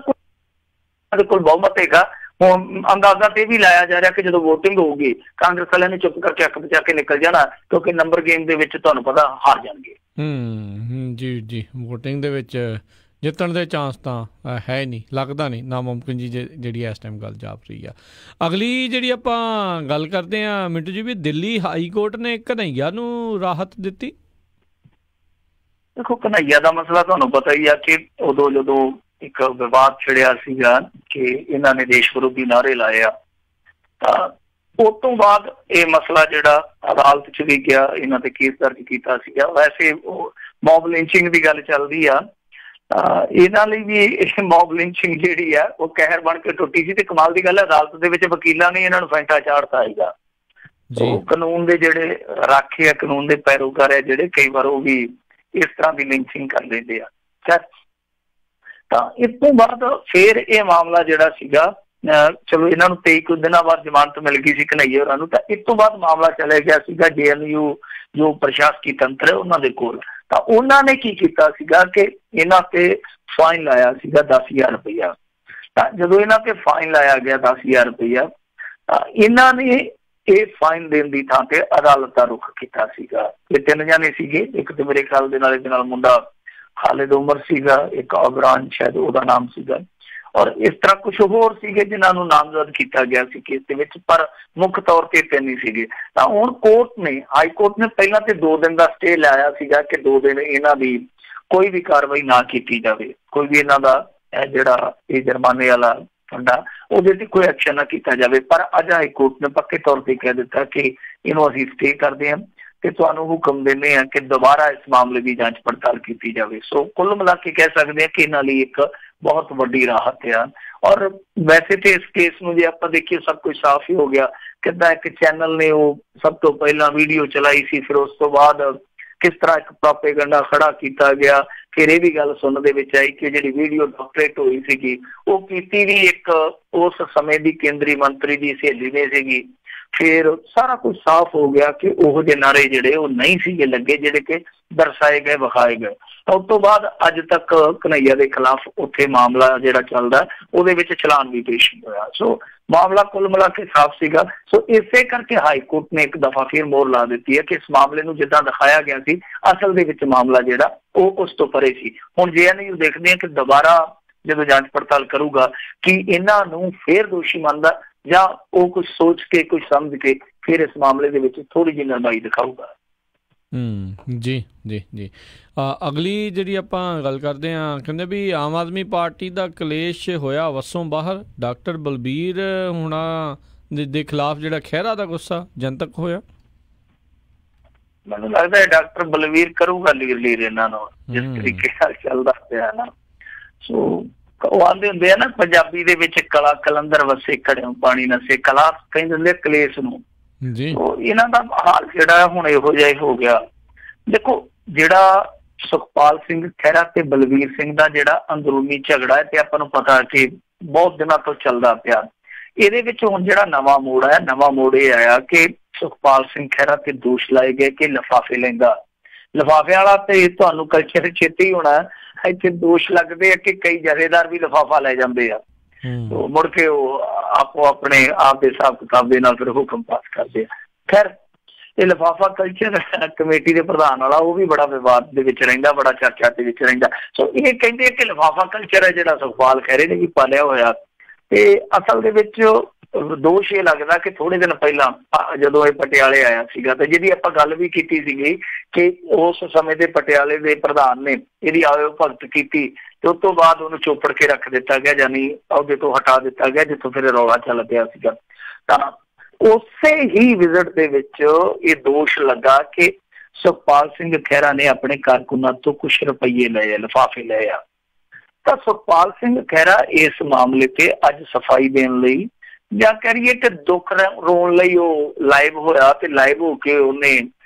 ਕੋਈ ਬਹੁਮਤ ਹੈਗਾ। ਹੁਣ ਅੰਦਾਜ਼ਾ ਤੇ ਵੀ ਲਾਇਆ ਜਾ ਰਿਹਾ ਕਿ ਜਦੋਂ ਵੋਟਿੰਗ ਹੋਊਗੀ ਕਾਂਗਰਸ ਵਾਲਿਆਂ ਨੇ ਚੁੱਪ ਕਰਕੇ ਅੱਖ ਬਚਾ ਕੇ ਨਿਕਲ ਜਾਣਾ, ਕਿਉਂਕਿ ਨੰਬਰ ਗੇਮ ਦੇ ਵਿੱਚ ਤੁਹਾਨੂੰ ਪਤਾ ਹਾਰ ਜਾਣਗੇ। ਜੀ ਵੋਟਿੰਗ ਦੇ ਵਿੱਚ ਜਿੱਤਣ ਦੇ ਚਾਂਸ ਤਾਂ ਹੈ ਨਹੀਂ, ਲੱਗਦਾ ਨਹੀਂ, ਨਾਮੁਮਕਿਨ ਜੀ ਜਿਹੜੀ ਇਸ ਟਾਈਮ ਗੱਲ ਜਾਪ ਰਹੀ ਆ। ਅਗਲੀ ਜਿਹੜੀ ਆਪਾਂ ਗੱਲ ਕਰਦੇ ਹਾਂ ਮਿੰਟੂ ਜੀ, ਵੀ ਦਿੱਲੀ ਹਾਈ ਕੋਰਟ ਨੇ ਕਨ੍ਹਈਆ ਨੂੰ ਰਾਹਤ ਦਿੱਤੀ। ਦੇਖੋ ਕਨ੍ਹਈਆ ਦਾ ਮਸਲਾ ਤੁਹਾਨੂੰ ਪਤਾ ਹੀ ਆ ਕਿ ਉਦੋਂ ਜਦੋਂ ਇੱਕ ਵਿਵਾਦ ਛਿੜਿਆ ਸੀਗਾ ਕਿ ਇਹਨਾਂ ਨੇ ਦੇਸ਼ ਵਿਰੋਧੀ ਨਾਅਰੇ ਲਾਏ ਆ, ਤਾਂ ਉਸ ਤੋਂ ਬਾਅਦ ਇਹ ਮਸਲਾ ਜਿਹੜਾ ਅਦਾਲਤ 'ਚ ਵੀ ਗਿਆ, ਇਹਨਾਂ ਤੇ ਕੇਸ ਦਰਜ ਕੀਤਾ ਸੀਗਾ। ਵੈਸੇ ਉਹ ਮੌਬ ਲਿੰਚਿੰਗ ਦੀ ਗੱਲ ਚੱਲਦੀ ਆ, ਇਹਨਾਂ ਲਈ ਵੀ ਇਹ ਮੌਬ ਲਿੰਚਿੰਗ ਜਿਹੜੀ ਆ ਉਹ ਕਹਿਰ ਬਣ ਕੇ ਟੁੱਟੀ ਸੀ। ਤੇ ਕਮਾਲ ਦੀ ਗੱਲ ਹੈ ਅਦਾਲਤ ਦੇ ਵਿੱਚ ਵਕੀਲਾਂ ਨੇ ਇਹਨਾਂ ਨੂੰ ਫੈਂਟਾ ਚਾੜਤਾ ਹੈਗਾ। ਕਾਨੂੰਨ ਦੇ ਜਿਹੜੇ ਰਾਖੇ ਆ, ਕਾਨੂੰਨ ਦੇ ਪੈਰੋਕਾਰ ਆ ਜਿਹੜੇ, ਕਈ ਵਾਰ ਉਹ ਵੀ ਇਸ ਤਰ੍ਹਾਂ ਦੀ ਲਿੰਚਿੰਗ ਕਰ ਦਿੰਦੇ ਆ। ਤਾਂ ਇਸ ਤੋਂ ਬਾਅਦ ਫਿਰ ਇਹ ਮਾਮਲਾ ਜਿਹੜਾ ਸੀਗਾ, ਚਲੋ ਇਹਨਾਂ ਨੂੰ 23 ਕੁ ਦਿਨਾਂ ਬਾਅਦ ਜ਼ਮਾਨਤ ਮਿਲ ਗਈ ਸੀ ਕਨ੍ਹਈਆ ਹੋਰਾਂ ਨੂੰ, ਤਾਂ ਇਸ ਤੋਂ ਬਾਅਦ ਮਾਮਲਾ ਚਲਿਆ ਗਿਆ ਸੀਗਾ JNU ਜੋ ਪ੍ਰਸ਼ਾਸਕੀ ਤੰਤਰ ਹੈ ਉਹਨਾਂ ਦੇ ਕੋਲ। ਤਾਂ ਉਹਨਾਂ ਨੇ ਕੀ ਕੀਤਾ ਸੀਗਾ ਕਿ ਇਹਨਾਂ ਤੇ ਫਾਈਨ ਲਾਇਆ ਸੀਗਾ 10,000 ਰੁਪਇਆ। ਤਾਂ ਜਦੋਂ ਇਹਨਾਂ ਤੇ ਫਾਈਨ ਲਾਇਆ ਗਿਆ 10,000 ਰੁਪਇਆ, ਤਾਂ ਇਹਨਾਂ ਨੇ ਇਹ ਫਾਈਨ ਦੇਣ ਦੀ ਥਾਂ ਤੇ ਅਦਾਲਤ ਦਾ ਰੁਖ ਕੀਤਾ ਸੀਗਾ। ਇਹ 3 ਜਾਣੇ ਸੀਗੇ, ਇੱਕ ਤੇ ਮੇਰੇ ਖਿਆਲ ਦੇ ਨਾਲ ਇਹਦੇ ਨਾਲ ਮੁੰਡਾ ਖਾਲਿਦ ਉਮਰ ਸੀਗਾ, ਇੱਕ ਅਬਰਾਨ ਸ਼ਾਇਦ ਉਹਦਾ ਨਾਮ ਸੀਗਾ, ਔਰ ਇਸ ਤਰ੍ਹਾਂ ਕੁਝ ਹੋਰ ਸੀਗੇ ਜਿਨ੍ਹਾਂ ਨੂੰ ਨਾਮਜ਼ਦ ਕੀਤਾ ਗਿਆ ਸੀ ਕੇਸ ਦੇ ਵਿੱਚ, ਪਰ ਮੁੱਖ ਤੌਰ ਤੇ 3 ਹੀ ਸੀਗੇ। ਤਾਂ ਹੁਣ ਕੋਰਟ ਨੇ, ਹਾਈ ਕੋਰਟ ਨੇ ਪਹਿਲਾਂ ਤੇ 2 ਦਿਨ ਦਾ ਸਟੇ ਲਾਇਆ ਸੀਗਾ ਕਿ 2 ਦਿਨ ਇਹਨਾਂ ਦੀ ਕੋਈ ਵੀ ਕਾਰਵਾਈ ਨਾ ਕੀਤੀ ਜਾਵੇ, ਕੋਈ ਵੀ ਇਹਨਾਂ ਦਾ ਜਿਹੜਾ ਇਹ ਜੁਰਮਾਨੇ ਵਾਲਾ ਫੰਡਾ ਉਹਦੇ ਤੇ ਕੋਈ ਐਕਸ਼ਨ ਨਾ ਕੀਤਾ ਜਾਵੇ। ਪਰ ਅੱਜ ਹਾਈ ਕੋਰਟ ਨੇ ਪੱਕੇ ਤੌਰ ਤੇ ਕਹਿ ਦਿੱਤਾ ਕਿ ਇਹਨੂੰ ਅਸੀਂ ਸਟੇ ਕਰਦੇ ਹਾਂ ਤੇ ਤੁਹਾਨੂੰ ਹੁਕਮ ਦਿੰਦੇ ਹਾਂ ਕਿ ਦੁਬਾਰਾ ਇਸ ਮਾਮਲੇ ਦੀ ਜਾਂਚ ਪੜਤਾਲ ਕੀਤੀ ਜਾਵੇ। ਸੋ ਕੁੱਲ ਮਿਲਾ ਕੇ ਕਹਿ ਸਕਦੇ ਹਾਂ ਕਿ ਇਹਨਾਂ ਲਈ ਇੱਕ ਬਹੁਤ ਵੱਡੀ ਰਾਹਤ ਆ। ਔਰ ਵੈਸੇ ਤੇ ਇਸ ਕੇਸ ਨੂੰ ਜੇ ਆਪਾਂ ਦੇਖੀਏ ਸਭ ਕੁਝ ਸਾਫ਼ ਹੀ ਹੋ ਗਿਆ। ਕਿੱਦਾਂ ਇੱਕ ਚੈਨਲ ਨੇ ਉਹ ਸਭ ਤੋਂ ਪਹਿਲਾਂ ਵੀਡੀਓ ਚਲਾਈ ਸੀ, ਫਿਰ ਉਸ ਤੋਂ ਬਾਅਦ ਕਿਸ ਤਰ੍ਹਾਂ ਇੱਕ ਪ੍ਰੋਪੇਗੈਂਡਾ ਖੜਾ ਕੀਤਾ ਗਿਆ। ਫਿਰ ਇਹ ਵੀ ਗੱਲ ਸੁਣਨ ਦੇ ਵਿੱਚ ਆਈ ਕਿ ਜਿਹੜੀ ਵੀਡੀਓ ਡਾਕਟਰੇਟ ਹੋਈ ਸੀਗੀ ਉਹ ਕੀਤੀ ਵੀ ਇੱਕ ਉਸ ਸਮੇਂ ਦੀ ਕੇਂਦਰੀ ਮੰਤਰੀ ਦੀ ਸਹੇਲੀ ਨੇ ਸੀਗੀ। ਫਿਰ ਸਾਰਾ ਕੁਝ ਸਾਫ਼ ਹੋ ਗਿਆ ਕਿ ਉਹੋ ਜਿਹੇ ਨਾਰੇ ਜਿਹੜੇ ਉਹ ਨਹੀਂ ਸੀਗੇ ਲੱਗੇ ਜਿਹੜੇ ਕਿ ਦਰਸਾਏ ਗਏ, ਵਿਖਾਏ ਗਏ। ਉਸ ਤੋਂ ਬਾਅਦ ਅੱਜ ਤੱਕ ਕਨ੍ਹਈਆ ਦੇ ਖਿਲਾਫ ਉੱਥੇ ਮਾਮਲਾ ਜਿਹੜਾ ਚੱਲਦਾ ਉਹਦੇ ਵਿੱਚ ਚਲਾਨ ਵੀ ਪੇਸ਼ ਹੋਇਆ। ਸੋ ਮਾਮਲਾ ਕੁੱਲ ਮਿਲਾ ਕੇ ਸਾਫ਼ ਸੀਗਾ। ਸੋ ਇਸੇ ਕਰਕੇ ਹਾਈ ਕੋਰਟ ਨੇ ਇੱਕ ਦਫਾ ਫਿਰ ਮੋਹਰ ਲਾ ਦਿੱਤੀ ਹੈ ਕਿ ਇਸ ਮਾਮਲੇ ਨੂੰ ਜਿੱਦਾਂ ਦਿਖਾਇਆ ਗਿਆ ਸੀ ਅਸਲ ਦੇ ਵਿੱਚ ਮਾਮਲਾ ਜਿਹੜਾ ਉਹ ਉਸ ਤੋਂ ਪਰੇ ਸੀ। ਹੁਣ JNU ਦੇਖਦੇ ਹਾਂ ਕਿ ਦੁਬਾਰਾ ਜਦੋਂ ਜਾਂਚ ਪੜਤਾਲ ਕਰੂਗਾ ਕਿ ਇਹਨਾਂ ਨੂੰ ਫਿਰ ਦੋਸ਼ੀ ਮੰਨਦਾ ਜਾਂ ਉਹ ਕੁਝ ਸੋਚ ਕੇ ਕੁਝ ਸਮਝ ਕੇ ਫਿਰ ਇਸ ਮਾਮਲੇ ਦੇ ਵਿੱਚ ਥੋੜੀ ਜਿਹੀ ਨਰਮਾਈ ਦਿਖਾਊਗਾ। ਜੀ ਜੀ ਜੀ ਅਗਲੀ ਜਿਹੜੀ ਆਪਾਂ ਗੱਲ ਕਰਦੇ ਹਾਂ, ਕਹਿੰਦੇ ਵੀ ਆਮ ਆਦਮੀ ਪਾਰਟੀ ਦਾ ਕਲੇਸ਼ ਹੋਇਆ ਵੱਸੋਂ ਬਾਹਰ। ਡਾਕਟਰ ਬਲਬੀਰ ਹੁਣਾ ਦੇ ਖਿਲਾਫ ਜਿਹੜਾ ਖਹਿਰਾ ਦਾ ਗੁੱਸਾ ਜਨਤਕ ਹੋਇਆ। ਮੈਨੂੰ ਲੱਗਦਾ ਹੈ ਡਾਕਟਰ ਬਲਬੀਰ ਕਰੂਗਾ ਲੀਰ ਇਹਨਾਂ ਨੂੰ ਜਿਸ ਤਰੀਕੇ ਨਾਲ ਚੱਲਦਾ ਪਿਆ ਨਾ। ਸੋ ਉਹ ਆਂਦੇ ਹੁੰਦੇ ਆ ਨਾ ਪੰਜਾਬੀ ਦੇ ਵਿੱਚ ਕਲਾ ਕਲੰਦਰ ਵਸੇ ਘੜਿਓਂ ਪਾਣੀ ਨਸੇ, ਕਲਾ ਕਹਿੰਦੇ ਹੁੰਦੇ ਕਲੇਸ਼ ਨੂੰ। ਇਹਨਾਂ ਦਾ ਹਾਲ ਜਿਹੜਾ ਹੁਣ ਇਹੋ ਜਿਹਾ ਹੀ ਹੋ ਗਿਆ। ਦੇਖੋ ਜਿਹੜਾ ਸੁਖਪਾਲ ਸਿੰਘ ਖਹਿਰਾ ਤੇ ਬਲਬੀਰ ਸਿੰਘ ਦਾ ਜਿਹੜਾ ਅੰਦਰੂਨੀ ਝਗੜਾ ਹੈ ਤੇ ਆਪਾਂ ਨੂੰ ਪਤਾ ਕਿ ਬਹੁਤ ਦਿਨਾਂ ਤੋਂ ਚੱਲਦਾ ਪਿਆ। ਇਹਦੇ ਵਿੱਚ ਹੁਣ ਜਿਹੜਾ ਨਵਾਂ ਮੋੜ ਆਇਆ, ਨਵਾਂ ਮੋੜ ਇਹ ਆਇਆ ਕਿ ਸੁਖਪਾਲ ਸਿੰਘ ਖਹਿਰਾ ਤੇ ਦੋਸ਼ ਲਾਏ ਗਏ ਕਿ ਲਿਫਾਫੇ ਲੈਂਦਾ। ਲਿਫਾਫੇ ਵਾਲਾ ਤੇ ਤੁਹਾਨੂੰ ਕਲਚਰ ਚੇਤੇ ਹੀ ਹੋਣਾ, ਇੱਥੇ ਦੋਸ਼ ਲੱਗਦੇ ਆ ਕਿ ਕਈ ਜਥੇਦਾਰ ਵੀ ਲਿਫਾਫਾ ਲੈ ਜਾਂਦੇ ਆ, ਮੁੜ ਕੇ ਉਹ ਆਪੋ ਆਪਣੇ ਆਪ ਦੇ ਹਿਸਾਬ ਕਿਤਾਬ ਦੇ ਨਾਲ ਫਿਰ ਹੁਕਮ ਪਾਸ ਕਰਦੇ ਆ। ਖੈਰ ਇਹ ਲਿਫਾਫਾ ਕਲਚਰ ਕਮੇਟੀ ਦੇ ਪ੍ਰਧਾਨ ਵਾਲਾ ਉਹ ਵੀ ਬੜਾ ਵਿਵਾਦ ਦੇ ਵਿੱਚ ਰਹਿੰਦਾ, ਬੜਾ ਚਰਚਾ ਦੇ ਵਿੱਚ ਰਹਿੰਦਾ। ਸੋ ਇਹ ਕਹਿੰਦੇ ਕਿ ਲਿਫਾਫਾ ਕਲਚਰ ਹੈ ਜਿਹੜਾ ਸੁਖਪਾਲ ਖਹਿਰੇ ਨੇ ਵੀ ਪਾਲਿਆ ਹੋਇਆ। ਤੇ ਅਸਲ ਦੇ ਵਿੱਚ ਦੋਸ਼ ਇਹ ਲੱਗਦਾ ਕਿ ਥੋੜੇ ਦਿਨ ਪਹਿਲਾਂ ਜਦੋਂ ਇਹ ਪਟਿਆਲੇ ਆਇਆ ਸੀਗਾ ਤੇ ਜਿਹਦੀ ਆਪਾਂ ਗੱਲ ਵੀ ਕੀਤੀ ਸੀਗੀ ਕਿ ਉਸ ਸਮੇਂ ਦੇ ਪਟਿਆਲੇ ਦੇ ਪ੍ਰਧਾਨ ਨੇ ਇਹਦੀ ਆਇਓ ਭਗਤ ਕੀਤੀ ਤੇ ਉਸ ਤੋਂ ਬਾਅਦ ਉਹਨੂੰ ਚੋਪੜ ਕੇ ਰੱਖ ਦਿੱਤਾ ਗਿਆ, ਯਾਨੀ ਅਹੁਦੇ ਤੋਂ ਹਟਾ ਦਿੱਤਾ ਗਿਆ, ਜਿੱਥੋਂ ਫਿਰ ਰੌਲਾ ਚੱਲ ਪਿਆ ਸੀਗਾ। ਤਾਂ ਉਸੇ ਹੀ ਵਿਜ਼ਿਟ ਦੇ ਵਿੱਚ ਇਹ ਦੋਸ਼ ਲੱਗਾ ਕਿ ਸੁਖਪਾਲ ਸਿੰਘ ਖਹਿਰਾ ਨੇ ਆਪਣੇ ਕਾਰਕੁਨਾਂ ਤੋਂ ਕੁਛ ਰੁਪਈਏ ਲਏ, ਲਿਫਾਫੇ ਲਏ ਆ। ਤਾਂ ਸੁਖਪਾਲ ਸਿੰਘ ਖਹਿਰਾ ਇਸ ਮਾਮਲੇ ਤੇ ਅੱਜ ਸਫਾਈ ਦੇਣ ਲਈ ਜਾਂ ਕਰੀਏ ਕਿ ਦੁੱਖ ਰੋਣ ਲਈ ਉਹ ਲਾਈਵ ਹੋਇਆ ਤੇ ਲਾਈਵ ਹੋ ਕੇ ਉਹਨੇ